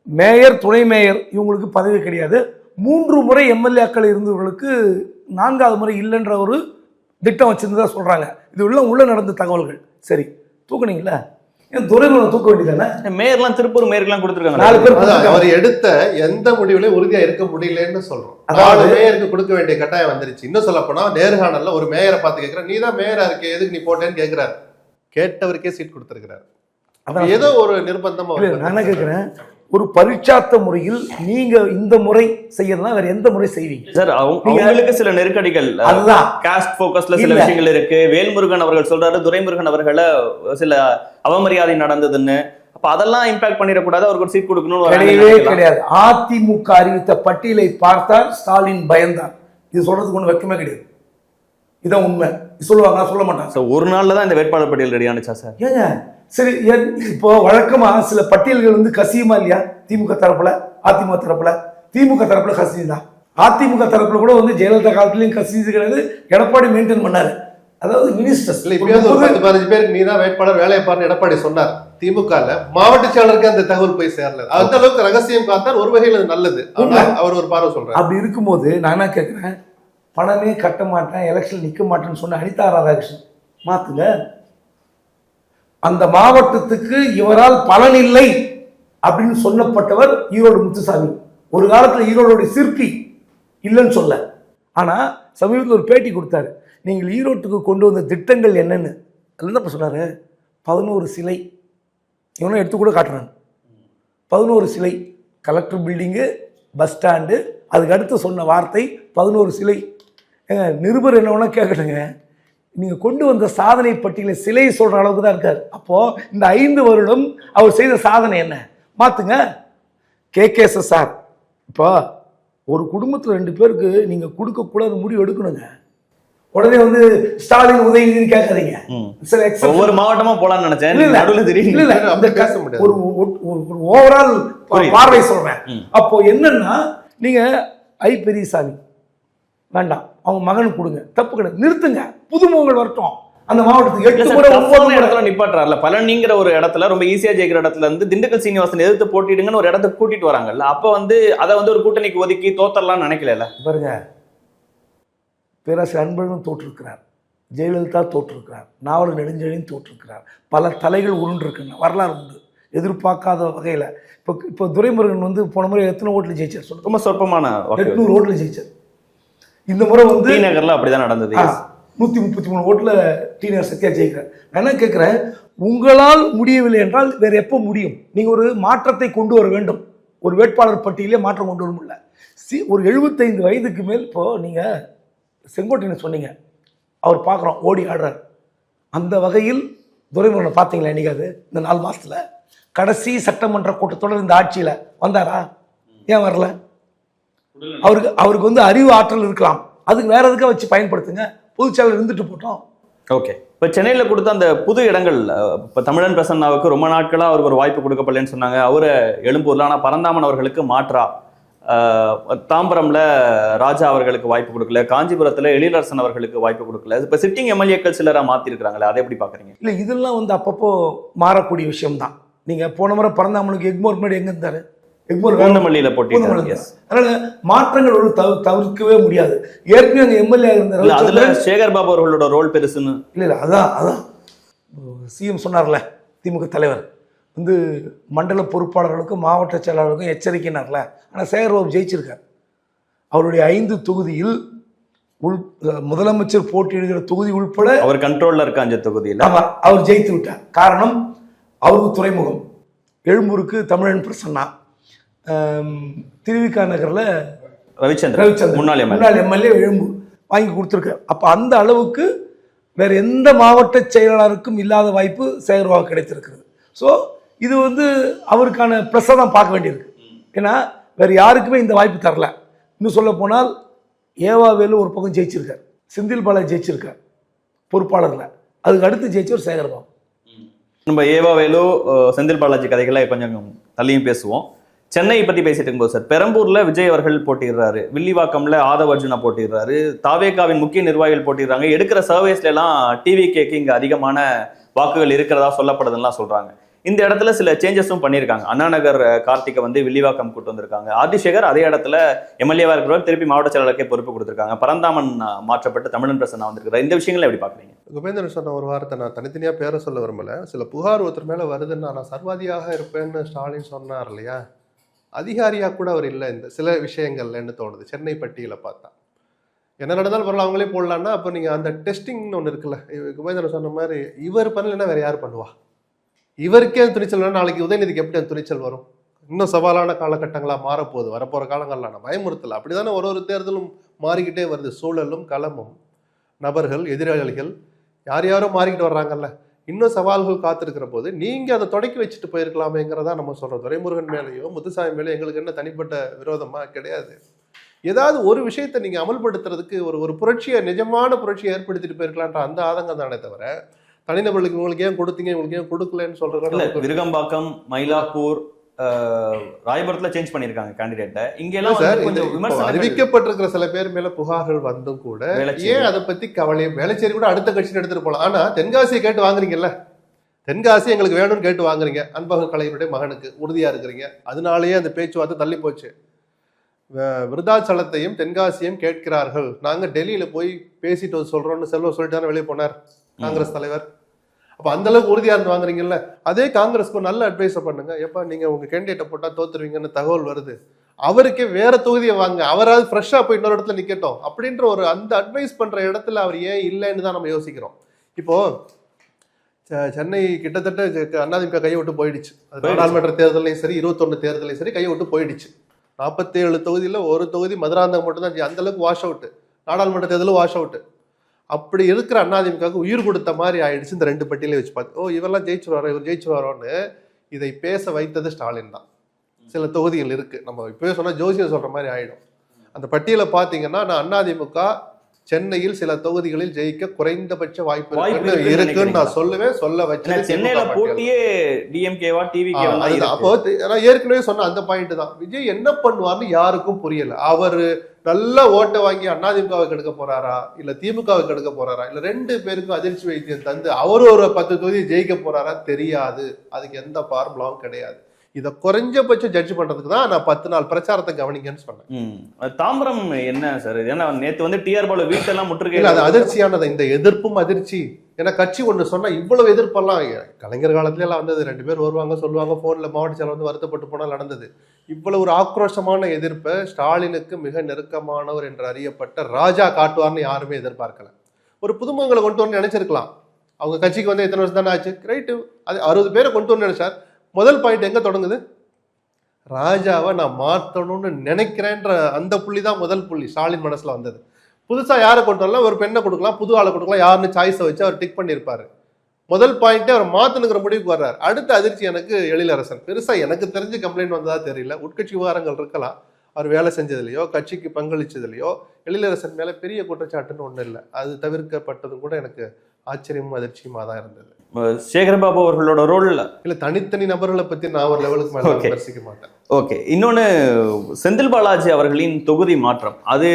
மேயர், துணை மேயர் இவங்களுக்கு பதவி கிடையாது. 3 முறை எம்எல்ஏக்கள் இருந்தவர்களுக்கு 4வது முறை இல்லைன்ற ஒரு திட்டம் வச்சிருந்ததா சொல்றாங்க. இது உள்ள நடந்த தகவல்கள். சரி, தூக்குனீங்களா? ஏன் துரைமுருகனை தூக்க வேண்டியதானே? மேயர்லாம் திருப்பூர் மேயர்லாம் கொடுத்துருக்காங்க. 4 பேர் அவர் எடுத்த எந்த முடிவுலையும் உறுதியா இருக்க முடியலன்னு சொல்றோம். அதாவது மேயருக்கு கொடுக்க வேண்டிய கட்டாயம் வந்துருச்சு. இன்னும் சொல்ல போனா நேர்காணல்ல ஒரு மேயரை பார்த்து கேட்கிறேன், நீ தான் மேயரா இருக்கே, எதுக்கு நீ போட்டேன்னு கேட்கிறாரு. கேட்டவருக்கே சீட் கொடுத்திருக்கிறாரு. ஏதோ ஒரு நிர்பந்தம். நான் என்ன கேட்கிறேன், ஒரு பரீட்சார்த்த முறையில் நீங்க இந்த முறை செய்யறதுனா வேற எந்த முறை செய்வீங்க சார்? அவங்களுக்கு சில நெருக்கடிகள், அதுதான் காஸ்ட் ஃபோக்கஸ்ல சில விஷயங்கள் இருக்கு. வேல்முருகன் அவர்கள் சொல்றாரு, துரைமுருகன் அவர்களை சில அவமரியாதை நடந்ததுன்னு. அப்ப அதெல்லாம் இம்பாக்ட் பண்ணிடக்கூடாது, அவருக்கு ஒரு சீட் கொடுக்கணும். கிடையாது. அதிமுக அறிவித்த பட்டியலை பார்த்தால் ஸ்டாலின் பயந்தார். இது சொல்றதுக்கு ஒண்ணு வெக்கமே கிடையாது. இதான் உண்மை. சொல்லுவாங்க, சொல்ல மாட்டாங்க. ஒரு நாள்ல தான் இந்த வேட்பாளர் பட்டியல் ரெடி ஆனிச்சா சார்? ஏங்க சரி, இப்போ வழக்கமா சில பட்டியல்கள் கசியுமா இல்லையா? திமுக தரப்புல, அதிமுக தரப்புல. திமுக தரப்புல கசிஞ்சு தான். அதிமுக தரப்புல கூட ஜெயலலிதா காலத்திலையும் கசிஞ்சு கிடையாது. எடப்பாடி மெயின்டைன் பண்ணாரு. அதாவது மினிஸ்டர்ஸ் 10-15 பேருக்கு நீ தான் வேட்பாளர், வேலையை பாருன்னு எடப்பாடி சொன்னார். திமுக மாவட்ட செயலருக்கு அந்த தகவல் போய் சேரல. அந்த அளவுக்கு ரகசியம் பார்த்தால் ஒரு வகையில் அது நல்லது. அவர் ஒரு பார்வை சொல்றாரு. அப்படி இருக்கும்போது நான் என்ன கேட்கிறேன், பணமே கட்ட மாட்டேன், எலெக்ஷன் நிற்க மாட்டேன்னு சொன்ன அனிதா ராதாகிருஷ்ணன் மாத்துங்க. அந்த மாவட்டத்துக்கு இவரால் பலன் இல்லை அப்படின்னு சொல்லப்பட்டவர் ஈரோடு முத்துசாமி. ஒரு காலத்தில் ஈரோடு சிற்பி இல்லைன்னு சொல்ல. ஆனா சமீபத்தில் ஒரு பேட்டி கொடுத்தாரு, நீங்கள் ஈரோட்டுக்கு கொண்டு வந்த திட்டங்கள் என்னன்னு. அதில் தான் சொன்னாரு, 11 சிலை இவனும் எடுத்து கூட காட்டுறாங்க. 11 சிலை, கலெக்டர் பில்டிங்கு, பஸ் ஸ்டாண்டு, அதுக்கு அடுத்து சொன்ன வார்த்தை 11 சிலை. நிருபர் என்ன வேணா கேட்கட்டுங்க, நீங்கள் கொண்டு வந்த சாதனை பட்டியலை சிலை சொல்கிற அளவுக்கு தான் இருக்கார். அப்போது இந்த 5 வருடம் அவர் செய்த சாதனை என்ன? மாற்றுங்க. KKSSR இப்போ ஒரு குடும்பத்தில் 2 பேருக்கு நீங்கள் கொடுக்கக்கூடாது முடிவு எடுக்கணுங்க. உடனே ஸ்டாலின் உதயநிதி கேட்காதீங்க. ஒவ்வொரு மாவட்டமா போலான்னு நினைச்சேன். ஒரு ஓவரால் பார்வை சொல்றேன். அப்போ என்னன்னா, நீங்க பெரியசாமி வேண்டாம், அவங்க மகனுக்கு கொடுங்க, தப்பு கிடையாது, நிறுத்துங்க, புதுமுகங்கள் வரட்டும். அந்த மாவட்டத்துக்கு 8 முறை 9 இடத்துல நிப்பாட்டுறாருல. பழனிங்கிற ஒரு இடத்துல ரொம்ப ஈஸியா ஜெயிக்கிற இடத்துல திண்டுக்கல் சீனிவாசன் எதிர்த்து போட்டிடுங்கன்னு ஒரு இடத்துக்கு கூட்டிட்டு வராங்கல்ல. அப்ப அதை ஒரு கூட்டணிக்கு ஒதுக்கி தோத்தரலாம் நினைக்கல. பாருங்க, பேராசிரியர் அன்பழகன் தோற்றிருக்கிறார், ஜெயலலிதா தோற்றிருக்கிறார், நாவலர் நெடுஞ்செழியன் தோற்றிருக்கிறார், பல தலைகள் உருண்டிருக்குங்க, வரலாறு உண்டு. எதிர்பார்க்காத வகையில் இப்போ துரைமுருகன் போன முறை எத்தனை ஓட்டில் ஜெயிச்சார் சொல்லுங்க? ரொம்ப சொற்பமான 800 ஓட்டில் ஜெயிச்சார். இந்த முறை டி நகர்ல அப்படிதான் நடந்தது. 133 ஓட்டில் டி நகர் சத்யா ஜெயிக்கிறார். நான் என்ன கேட்குறேன், உங்களால் முடியவில்லை என்றால் வேறு எப்போ முடியும்? நீங்கள் ஒரு மாற்றத்தை கொண்டு வர வேண்டும். ஒரு வேட்பாளர் பட்டியலே மாற்றம் கொண்டு வர முடியல. ஒரு 75 வயதுக்கு மேல் இப்போது நீங்கள் செங்கோட்டையனை சொன்னீங்க, அவர் பார்க்குறோம் ஓடி ஆடுறார். அந்த வகையில் துரைமுருகனை பார்த்தீங்களா என்னைக்காது? இந்த 4 மாதத்தில் கடைசி சட்டமன்ற கூட்டத்தோடு இந்த ஆட்சியில் வந்தாரா? ஏன் வரல? அவருக்கு அறிவு ஆற்றல் இருக்கலாம், அதுக்கு வேற எதுக்காக வச்சு பயன்படுத்துங்க. பொதுச்செயலர் இருந்துட்டு போட்டோம். ஓகே. இப்போ சென்னையில் கொடுத்த அந்த புது இடங்கள், இப்போ தமிழன் பிரசன்னாவுக்கு ரொம்ப நாட்களாக அவருக்கு ஒரு வாய்ப்பு கொடுக்கப்படலன்னு சொன்னாங்க. அவரை எழும்பூர்ல, ஆனால் பரந்தாமன் அவர்களுக்கு மாற்றா தாம்பரம்ல ராஜா அவர்களுக்கு வாய்ப்பு கொடுக்கல, காஞ்சிபுரத்துல எழிலரசன் அவர்களுக்கு வாய்ப்பு கொடுக்கல. இப்ப சிட்டிங் எம்எல்ஏக்கள் சிலரா மாத்திருக்காங்களே, அதை எப்படி பாக்குறீங்க? இல்லை, இதெல்லாம் வந்து அப்பப்போ மாறக்கூடிய விஷயம் தான். நீங்க போன முறை பரந்தாமனுக்கு எக்மோர் முன்னாடி எங்க இருந்தாரு? எக்மோர் பூந்தமல்லியில போட்டிட்டாரு. அதனால மாற்றங்கள் ஒரு தவிர்க்கவே முடியாது. ஏற்கனவே அங்கே எம்எல்ஏ இருந்தார், அதுல சேகர் பாபு அவர்களோட ரோல் பெருசுன்னு. இல்லை அதான் சிஎம் சொன்னார்ல, திமுக தலைவர் வந்து மண்டல பொறுப்பாளர்களுக்கும் மாவட்ட செயலாளர்களுக்கும் எச்சரிக்கைனார்ல. ஆனால் சேகர்பாபு ஜெயிச்சிருக்கார். அவருடைய 5 தொகுதியில் முதலமைச்சர் போட்டியிடுகிற தொகுதி உள்பட அவர் கண்ட்ரோல்ல இருக்க 5 தொகுதியில் அவர் ஜெயித்து விட்டார். காரணம், அவருக்கு துறைமுகம், எழும்பூருக்கு தமிழன் பிரசன்னா, திருவிக நகரில் ரவிச்சந்திரன் முன்னாள் எம்எல்ஏ எழும்பூர் வாங்கி கொடுத்துருக்கார். அப்போ அந்த அளவுக்கு வேற எந்த மாவட்ட செயலாளருக்கும் இல்லாத வாய்ப்பு சேகர்பாபு கிடைத்திருக்கிறது. ஸோ இது வந்து அவருக்கான ப்ளஸ்ஸாக தான் பார்க்க வேண்டியிருக்கு. ஏன்னா வேறு யாருக்குமே இந்த வாய்ப்பு தரல. இன்னும் சொல்ல போனால் ஏவாவேலு ஒரு பக்கம் ஜெயிச்சிருக்கார், செந்தில் பாலாஜி ஜெயிச்சிருக்கார் பொறுப்பாளரில். அதுக்கு அடுத்து ஜெயிச்சவர் சேகர்பாபு. நம்ம ஏவாவேலு செந்தில் பாலாஜி கதைகளை கொஞ்சம் தள்ளியும் பேசுவோம். சென்னையை பற்றி பேசிட்டு இருக்கும்போது சார், பெரம்பூர்ல விஜய் அவர்கள் போட்டிடுறாரு, வில்லிவாக்கம்ல ஆதவ அர்ஜுனா போட்டிடுறாரு, தாவேகாவின் முக்கிய நிர்வாகிகள் போட்டிடுறாங்க. எடுக்கிற சர்வேஸ்ல எல்லாம் டிவிகேக்கு இங்க அதிகமான வாக்குகள் இருக்கிறதா சொல்லப்படுதுலாம் சொல்றாங்க. இந்த இடத்துல சில சேஞ்சஸும் பண்ணியிருக்காங்க. அண்ணாநகர் கார்த்திகை வந்து வில்லிவாக்கம் கூட்டு வந்திருக்காங்க. ஆதிசேகர் அதே இடத்துல எம்எல்ஏவா இருக்கிறவர் திருப்பி மாவட்ட செயலாளருக்கே பொறுப்பு கொடுத்திருக்காங்க. பரந்தாமன் மாற்றப்பட்டு தமிழன் பிரசன்னா வந்திருக்கிறார். இந்த விஷயங்களை எப்படி பாக்குறீங்க? குபேந்திரன் சொன்ன ஒரு வார்த்தை நான் தனித்தனியா பேர சொல்ல விரும்பல. சில புகார் ஒருத்தர் மேல வருதுன்னா நான் சர்வாதியாக இருப்பேன்னு ஸ்டாலின் சொன்னார் இல்லையா, அதிகாரியா கூட அவர் இல்லை இந்த சில விஷயங்கள்லன்னு தோணுது. சென்னை பட்டியலை பார்த்தா என்ன நடந்தாலும் பரவாயில்ல, அவங்களே போடலான்னா அப்போ நீங்கள் அந்த டெஸ்டிங்னு ஒன்று இருக்குல்ல, குபேந்திரன் சொன்ன மாதிரி இவர் பண்ணலைன்னா வேற யார் பண்ணுவா? இவருக்கே துணிச்சல் வேணும், நாளைக்கு உதயநிதிக்கு எப்படி அந்த துணிச்சல் வரும்? இன்னும் சவாலான காலகட்டங்களாக மாறப்போகுது, வரப்போகிற காலங்கள்லாம் நான் பயமுறுத்தலை. அப்படி தானே ஒரு தேர்தலும் மாறிக்கிட்டே வருது. சூழலும் களமும் நபர்கள் எதிராளிகள் யார் யாரோ மாறிக்கிட்டு வர்றாங்கல்ல. இன்னும் சவால்கள் காத்திருக்கிற போது நீங்கள் அதை தொடக்கி வச்சுட்டு போயிருக்கலாமேங்கிறதா நம்ம சொல்கிறோம். துரைமுருகன் மேலேயோ முத்துசாமி மேலேயோ எங்களுக்கு என்ன தனிப்பட்ட விரோதமாக கிடையாது. ஏதாவது ஒரு விஷயத்தை நீங்கள் அமல்படுத்துறதுக்கு ஒரு புரட்சியை, நிஜமான புரட்சியை ஏற்படுத்திட்டு போயிருக்கலான்ற அந்த ஆதங்கம் தானே தவிர தனிநபர்களுக்கு உங்களுக்கு ஏன் கொடுத்தீங்க உங்களுக்கு ஏன் கொடுக்கலன்னு சொல்றது. விருகம்பாக்கம், மயிலாப்பூர், ராயபுரத்துல சேஞ்ச் பண்ணிருக்காங்க கேண்டிடேட்டை. இங்க எல்லாம் அறிவிக்கப்பட்டிருக்கிற சில பேர் மேல புகார்கள் வந்தும் கூட ஏன் அதை பத்தி கவலை? வேலைச்சேரி கூட அடுத்த கட்சின்னு எடுத்துட்டு போலாம். ஆனா தென்காசியை கேட்டு வாங்குறீங்கல்ல, தென்காசி எங்களுக்கு வேணும்னு கேட்டு வாங்குறீங்க. அன்பகம் கலைஞருடைய மகனுக்கு உறுதியா இருக்கிறீங்க. அதனாலேயே அந்த பேச்சுவார்த்தை தள்ளி போச்சு. விருதாச்சலத்தையும் தென்காசியும் கேட்கிறார்கள், நாங்க டெல்லியில போய் பேசிட்டு சொல்றோம்னு செல்வம் சொல்லிட்டு வெளியே போனார் காங்கிரஸ் தலைவர். அப்ப அந்த அளவுக்கு உறுதியா இருந்து வாங்குறீங்கல்ல. அதே காங்கிரஸ்க்கு நல்ல அட்வைஸை பண்ணுங்க. எப்ப நீங்க உங்க கேண்டிடேட்டை போட்டா தோத்துருவீங்கன்னு தகவல் வருது, அவருக்கே வேற தொகுதியை வாங்க, அவராது ஃப்ரெஷ்ஷா போய் இன்னொரு இடத்துல நிக்கட்டும் அப்படின்ற ஒரு அந்த அட்வைஸ் பண்ற இடத்துல அவர் ஏன் இல்லைன்னு தான் நம்ம யோசிக்கிறோம். இப்போ சென்னை கிட்டத்தட்ட அதிமுக கையை விட்டு போயிடுச்சு. நாடாளுமன்ற தேர்தலையும் சரி 21 தேர்தலையும் சரி கையை விட்டு போயிடுச்சு. 47 தொகுதியில ஒரு தொகுதி மதுராந்தகம் மட்டும் தான் அந்த அளவுக்கு வாஷ் அவுட். நாடாளுமன்ற தேர்தலும் வாஷ் அவுட். அப்படி இருக்கிற அதிமுகவுக்கு உயிர் கொடுத்த மாதிரி ஆயிடுச்சு. இந்த 2 பட்டியலே வச்சு பார்த்து இவரெல்லாம் ஜெயிச்சுருவாரோ இவர் ஜெயிச்சுருவாரோன்னு இதை பேச வைத்தது ஸ்டாலின் தான். சில தொகுதிகள் இருக்கு, நம்ம இப்பவே சொன்னா ஜோசியம் சொல்ற மாதிரி ஆயிடும். அந்த பட்டியலை பார்த்தீங்கன்னா நான் அதிமுக சென்னையில் சில தொகுதிகளில் ஜெயிக்க குறைந்தபட்ச வாய்ப்பு இருக்குன்னு நான் சொல்லுவேன். சொல்ல வச்சு சென்னையில போட்டியே டிஎம்கேவா டிவிகேவா. அப்போ நான் ஏற்கனவே சொன்ன அந்த பாயிண்ட் தான். விஜய் என்ன பண்ணுவார்னு யாருக்கும் புரியல. அவரு நல்லா ஓட்டை வாங்கி அதிமுகவை கெடுக்க போறாரா, இல்ல திமுகவை கெடுக்க போறாரா, இல்ல 2 பேருக்கும் அதிர்ச்சி வைத்தியம் தந்து அவரு ஒரு 10 தொகுதி ஜெயிக்க போறாரா தெரியாது. அதுக்கு எந்த ஃபார்முலாவும் கிடையாது. இதை குறைஞ்சபட்சம் ஜட்ஜ் பண்றதுக்கு தான் நான் 10 நாள் பிரச்சாரத்தை கவனிங்கன்னு சொன்னேன். தாம்பரம் என்ன சார், ஏன்னா நேத்து வந்து டிஆர் பாலு வீட்டெல்லாம் முற்றுகை. அது அதிர்ச்சியானது. இந்த எதிர்ப்பும் அதிர்ச்சி. ஏன்னா கட்சி ஒன்று சொன்னா இவ்வளவு எதிர்ப்பெல்லாம் கலைஞர் காலத்துல எல்லாம் வந்தது. 2 பேர் வருவாங்க சொல்லுவாங்க, போன்ல மாவட்ட செயலர் வந்து வருத்தப்பட்டு போனால் நடந்தது. இவ்வளவு ஒரு ஆக்ரோஷமான எதிர்ப்பை ஸ்டாலினுக்கு மிக நெருக்கமானவர் என்று அறியப்பட்ட ராஜா காட்டுவார்னு யாருமே எதிர்பார்க்கல. ஒரு புதுமுகங்களை கொண்டு வரணும்னு நினைச்சிருக்கலாம். அவங்க கட்சிக்கு வந்து எத்தனை வருஷம் தானே ஆச்சு, ரைட்டு. அது 60 பேரை கொண்டு வரணும்னு நினைச்சார். முதல் பாயிண்ட் எங்க தொடங்குது? ராஜாவை நான் மாற்றணும்னு நினைக்கிறேன்ற அந்த புள்ளி தான் முதல் புள்ளி ஸ்டாலின் மனசுல வந்தது. புதுசா யாரை கொண்டு வரலாம், ஒரு பெண்ணை கொடுக்கலாம், புது ஆளை கொடுக்கலாம், யாருன்னு சாய்ஸை வச்சு அவர் டிக் பண்ணியிருப்பாரு. முதல் பாயிண்டே அவர் மாத்தணுங்கிற முடிவுக்கு வர்றாரு. அடுத்த அதிர்ச்சி எனக்கு எழிலரசன். பெருசா எனக்கு தெரிஞ்சு கம்ப்ளைண்ட் வந்ததா தெரியல. உட்கட்சி விவகாரங்கள் இருக்கலாம். அவர் வேலை செஞ்சதுலையோ கட்சிக்கு பங்களிச்சதுலையோ எழிலரசன் மேல பெரிய குற்றச்சாட்டுன்னு ஒன்றும் இல்லை. அது தவிர்க்கப்பட்டதும் கூட எனக்கு ஆச்சரியமும் அதிர்ச்சியுமா தான் இருந்தது. சேகர்பாபு அவர்களோட ரோல் இல்ல தனித்தனி நபர்களை பத்தி நான் ஒரு லெவலுக்கு மேல விமர்சிக்க மாட்டேன். ஓகே. இன்னொன்னு, செந்தில் பாலாஜி அவர்களின் தொகுதி மாற்றம் அது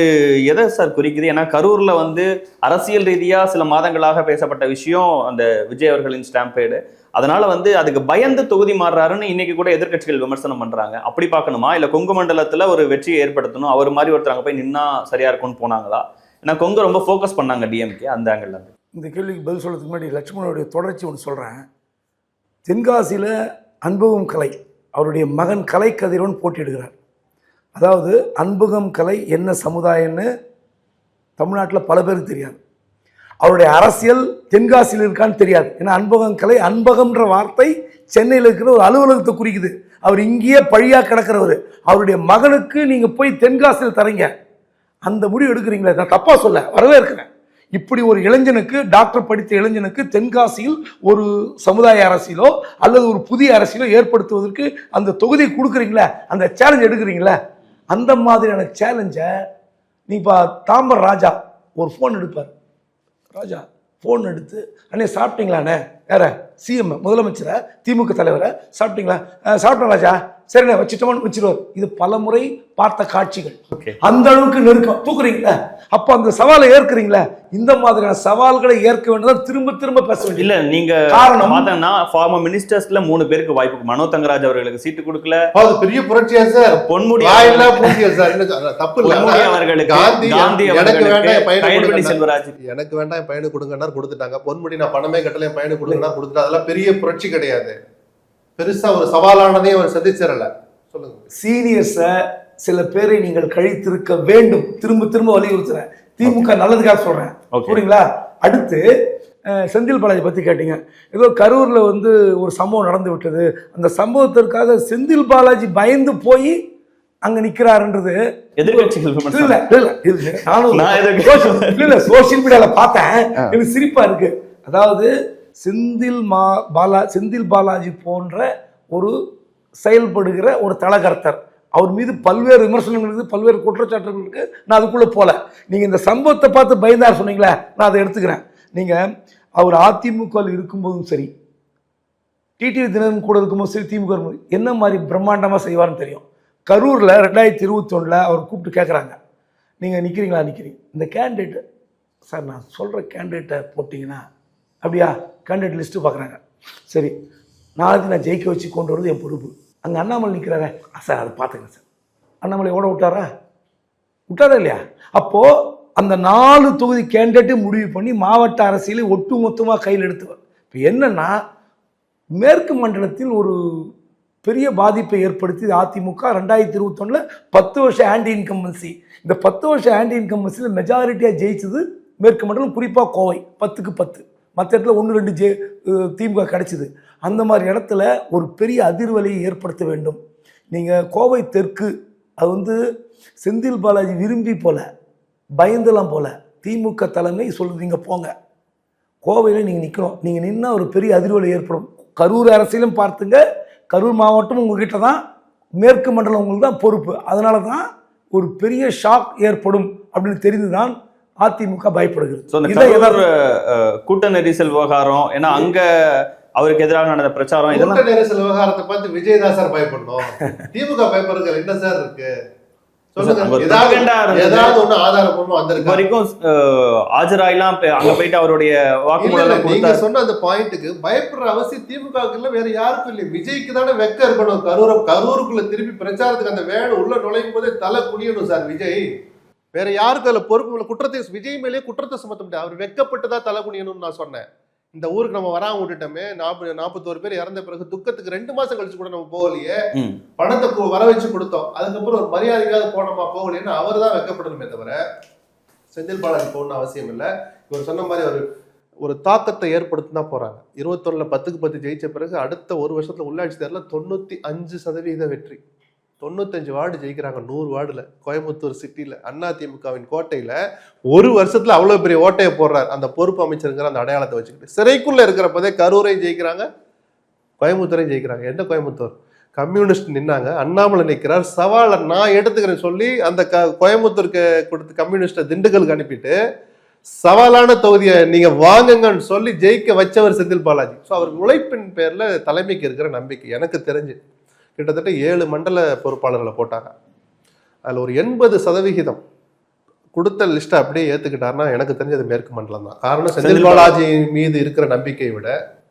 எதை சார் குறிக்குது? ஏன்னா கரூர்ல வந்து அரசியல் ரீதியா சில மாதங்களாக பேசப்பட்ட விஷயம் அந்த விஜய் அவர்களின் ஸ்டாம்பேடு. அதனால வந்து அதுக்கு பயந்து தொகுதி மாறுறாருன்னு இன்னைக்கு கூட எதிர்க்கட்சிகள் விமர்சனம் பண்றாங்க. அப்படி பார்க்கணுமா, இல்ல கொங்கு மண்டலத்துல ஒரு வெற்றியை ஏற்படுத்தணும், அவர் மாதிரி ஒருத்தர் அங்க போய் நின்னா சரியா இருக்கும்னு போனாங்களா? ஏன்னா கொங்கு ரொம்ப ஃபோக்கஸ் பண்ணாங்க டிஎம்கே அந்த ஆங்கிள். இந்த கேள்விக்கு பதில் சொல்றதுக்கு முன்னாடி லட்சுமணனுடைய தொடர்ச்சி ஒன்று சொல்கிறேன். தென்காசியில் அன்பகம் கலை அவருடைய மகன் கலை கதிரவன் போட்டியிடுகிறார். அதாவது அன்பகம் கலை என்ன சமுதாயம்னு தமிழ்நாட்டில் பல பேருக்கு தெரியாது. அவருடைய அரசியல் தென்காசியில் இருக்கான்னு தெரியாது. ஏன்னா அன்பகம் கலை, அன்பகம்ன்ற வார்த்தை சென்னையில் இருக்கிற ஒரு அலுவலகத்தை குறிக்குது. அவர் இங்கேயே பழியாக கிடக்கிறவர். அவருடைய மகனுக்கு நீங்கள் போய் தென்காசியில் தரீங்க, அந்த முடிவு எடுக்கிறீங்களே, நான் தப்பாக சொல்ல வரவே இருக்கிறேன். இப்படி ஒரு இளைஞனுக்கு, டாக்டர் படித்த இளைஞனுக்கு தென்காசியில் ஒரு சமுதாய அரசியலோ அல்லது ஒரு புதிய அரசியலோ ஏற்படுத்துவதற்கு அந்த தொகுதி கொடுக்குறீங்களே, அந்த சேலஞ்ச் எடுக்கிறீங்களே, அந்த மாதிரியான சேலஞ்சை நீ இப்போ தாம்பரம் ராஜா ஒரு ஃபோன் எடுப்பார். ராஜா ஃபோன் எடுத்து, அண்ணே சாப்பிட்டீங்களாண்ணே, யார சிஎம் முதலமைச்சரை திமுக தலைவரை சாப்பிட்டீங்களா? சாப்பிட்டேன் ராஜா, சரிண்ணே வச்சுட்டோம்னு வச்சிருவார். இது பல முறை பார்த்த காட்சிகள். அந்த அளவுக்கு நெருக்கம் தூக்குறீங்களா? அப்போ அந்த சவாலை ஏற்கிறீங்களா? இந்த மாதிரியான சவால்களை ஏற்க வேண்டியதான் திரும்ப திரும்ப பேச வேண்டிய. இல்ல நீங்க காரணம் பார்த்தா ஃபார்மர் மினிஸ்டர்ஸ்ல 3 பேருக்கு வாய்ப்பு, மனோ தங்கராஜ் அவர்களுக்கு சீட்டு கொடுக்கல. அது பெரிய புரட்சியா சார்? பொன்முடி தப்பு இல்ல. அவர்களுக்கு காந்தி செல்வராஜ் எனக்கு வேண்டாம் என் பையனுக்கு கொடுங்கன்னா கொடுத்துட்டாங்க. பொன்முடி நான் பணமே கட்டல, என் பையனுக்கு கொடுங்கன்னா கொடுத்துட்டா. அதெல்லாம் பெரிய புரட்சி கிடையாது. பெருசா ஒரு சவாலானதையும் அவர் சந்திச்சிடல. சொல்லுங்க. சீனியர்ஸை சில பேரை நீங்கள் கழித்திருக்க வேண்டும். திரும்ப திரும்ப வலியுறுத்துறேன். திமுக நல்லதுக்காக சொல்றேன், புரியுங்களா? அடுத்து செந்தில் பாலாஜி பத்தி கேட்டீங்க. ஏதோ கரூர்ல வந்து ஒரு சம்பவம் நடந்து விட்டது, அந்த சம்பவத்திற்காக செந்தில் பாலாஜி பயந்து போய் அங்க நிக்கிறாருன்றது எதிர்க்கட்சிகள் சோசியல் மீடியால பார்த்தேன், எனக்கு சிரிப்பா இருக்கு. அதாவது செந்தில் பாலாஜி போன்ற ஒரு செயல்படுகிற ஒரு தலகர்த்தர், அவர் மீது பல்வேறு விமர்சனங்கள் இருக்குது, பல்வேறு குற்றச்சாட்டுகள் இருக்கு. நான் அதுக்குள்ள போல. நீங்க இந்த சம்பவத்தை பார்த்து பயந்தார் சொன்னீங்களே, நான் அதை எடுத்துக்கிறேன். நீங்க அவர் அதிமுக இருக்கும்போதும் சரி, டிடிவி தினகரன் கூட இருக்கும்போது சரி, திமுக என்ன மாதிரி பிரம்மாண்டமா செய்வார்னு தெரியும். கரூர்ல 2021 அவர் கூப்பிட்டு கேட்குறாங்க, நீங்க நிக்கிறீங்களா? நிக்கிறீங்க. இந்த கேண்டிடேட் சார், நான் சொல்ற கேண்டிடேட்டை போட்டிங்கன்னா, அப்படியா கேண்டிடேட் லிஸ்ட்டு பார்க்குறாங்க. சரி, நாளைக்கு நான் ஜெயிக்க வச்சு கொண்டு வரது என் பொறுப்பு. அங்கே அண்ணாமலை நிற்கிறாரே சார், அதை பார்த்துங்க சார். அண்ணாமலை ஓட விட்டாரா இல்லையா? அப்போது அந்த 4 தொகுதி கேண்டிடேட்டு முடிவு பண்ணி மாவட்ட அரசியலை ஒட்டு மொத்தமாக கையில் எடுத்துவார். இப்போ என்னன்னா, மேற்கு மண்டலத்தில் ஒரு பெரிய பாதிப்பை ஏற்படுத்தி அதிமுக 2021 10 வருஷம் ஆன்டி இன்கம்பன்சி. இந்த 10 வருஷம் ஆன்டி இன்கம்பன்சியில் மெஜாரிட்டியாக ஜெயிச்சது மேற்கு மண்டலம், குறிப்பாக கோவை 10க்கு 10. மற்ற இடத்துல 1-2 திமுக கிடைச்சிது. அந்த மாதிரி இடத்துல ஒரு பெரிய அதிர்வலையை ஏற்படுத்த வேண்டும். நீங்கள் கோவை தெற்கு, அது வந்து செந்தில் பாலாஜி விரும்பி போல, பயந்தெல்லாம் போல, திமுக தலைமை சொல்லுது நீங்கள் போங்க, கோவையில் நீங்கள் நிற்கணும், நீங்கள் நின்னா ஒரு பெரிய அதிர்வலை ஏற்படும். கரூர் அரசியலும் பார்த்துங்க, கரூர் மாவட்டம் உங்ககிட்ட தான், மேற்கு மண்டலம் உங்களுக்கு தான் பொறுப்பு. அதனால தான் ஒரு பெரிய ஷாக் ஏற்படும் அப்படின்னு தெரிந்துதான் அதிமுக பயப்படுகிறது. கூட்ட நெரிசல் விவகாரம், ஏன்னா அங்க அவருக்கு எதிராக நடந்த பிரச்சாரம், கூட்ட நெரிசல் விவகாரத்தை பார்த்து விஜயதாசர் பயப்படணும், திமுக பயப்படுறது என்ன சார் இருக்கு? நீங்க சொன்ன அந்த பாயிண்ட்டுக்கு பயப்படுற அவசியம் திமுக வேற யாருக்கும் இல்லை. விஜய்க்கு தானே வெக்க இருக்கணும். கரூருக்குள்ள திருப்பி பிரச்சாரத்துக்கு அந்த வேன் உள்ள நுழையும் போதே தலை குனியணும் சார் விஜய். வேற யாருக்கும் அதுல பொறுப்பு குற்றத்தை விஜய் மேலேயே குற்றத்தை சுமத்த முடியாது. அவர் வெக்கப்பட்டுதான் தலை குனியணும்னு நான் சொன்னேன். இந்த ஊருக்கு நம்ம வராம விட்டுட்டோமே, 41 பேர் இறந்த பிறகு துக்கத்துக்கு 2 மாசம் கழிச்சு கூட நம்ம போகலையே, பணத்தை வர வச்சு கொடுத்தோம், அதுக்கப்புறம் ஒரு மரியாதைக்காக போனோமா போகலைன்னு அவர் தான் வெக்கப்படணுமே தவிர செந்தில் பாலாஜி போகணும்னு அவசியம் இல்லை. இவர் சொன்ன மாதிரி ஒரு தாக்கத்தை ஏற்படுத்தினா போறாங்க. 21 10க்கு 10 ஜெயிச்ச பிறகு அடுத்த ஒரு வருஷத்துல உள்ளாட்சி தேர்தலில் 95% வெற்றி, 95 வார்டு ஜெயிக்கிறாங்க 100 வார்டுல. கோயம்புத்தூர் சிட்டியில அதிமுகவின் கோட்டையில ஒரு வருஷத்துல அவ்வளவு பெரிய ஓட்டையை போடுறாரு அந்த பொறுப்பு அமைச்சருங்கிற அந்த அடையாளத்தை வச்சுக்கிட்டு. சிறைக்குள்ள இருக்கிறப்பதே கரூரையும் ஜெயிக்கிறாங்க, கோயம்புத்தூரையும் ஜெயிக்கிறாங்க. எந்த கோயம்புத்தூர்? கம்யூனிஸ்ட் நின்னாங்க, அண்ணாமலை நிற்கிறார், சவாலை நான் எடுத்துக்கிறேன்னு சொல்லி அந்த கோயம்புத்தூருக்கு கொடுத்து கம்யூனிஸ்ட திண்டுக்கலுக்கு அனுப்பிட்டு சவாலான தொகுதியை நீங்க வாங்குங்கன்னு சொல்லி ஜெயிக்க வச்சவர் செந்தில் பாலாஜி. ஸோ அவர் உழைப்பின் பேர்ல தலைமைக்கு இருக்கிற நம்பிக்கை எனக்கு தெரிஞ்சு கிட்டத்தட்ட 7 மண்டல பொறுப்பாளர்களை போட்டாங்க. அதில் ஒரு 80% கொடுத்த லிஸ்ட்டை அப்படியே ஏத்துக்கிட்டாருன்னா எனக்கு தெரிஞ்சது மேற்கு மண்டலம் தான். காரணம் செந்தில் பாலாஜி மீது இருக்கிற நம்பிக்கையை விட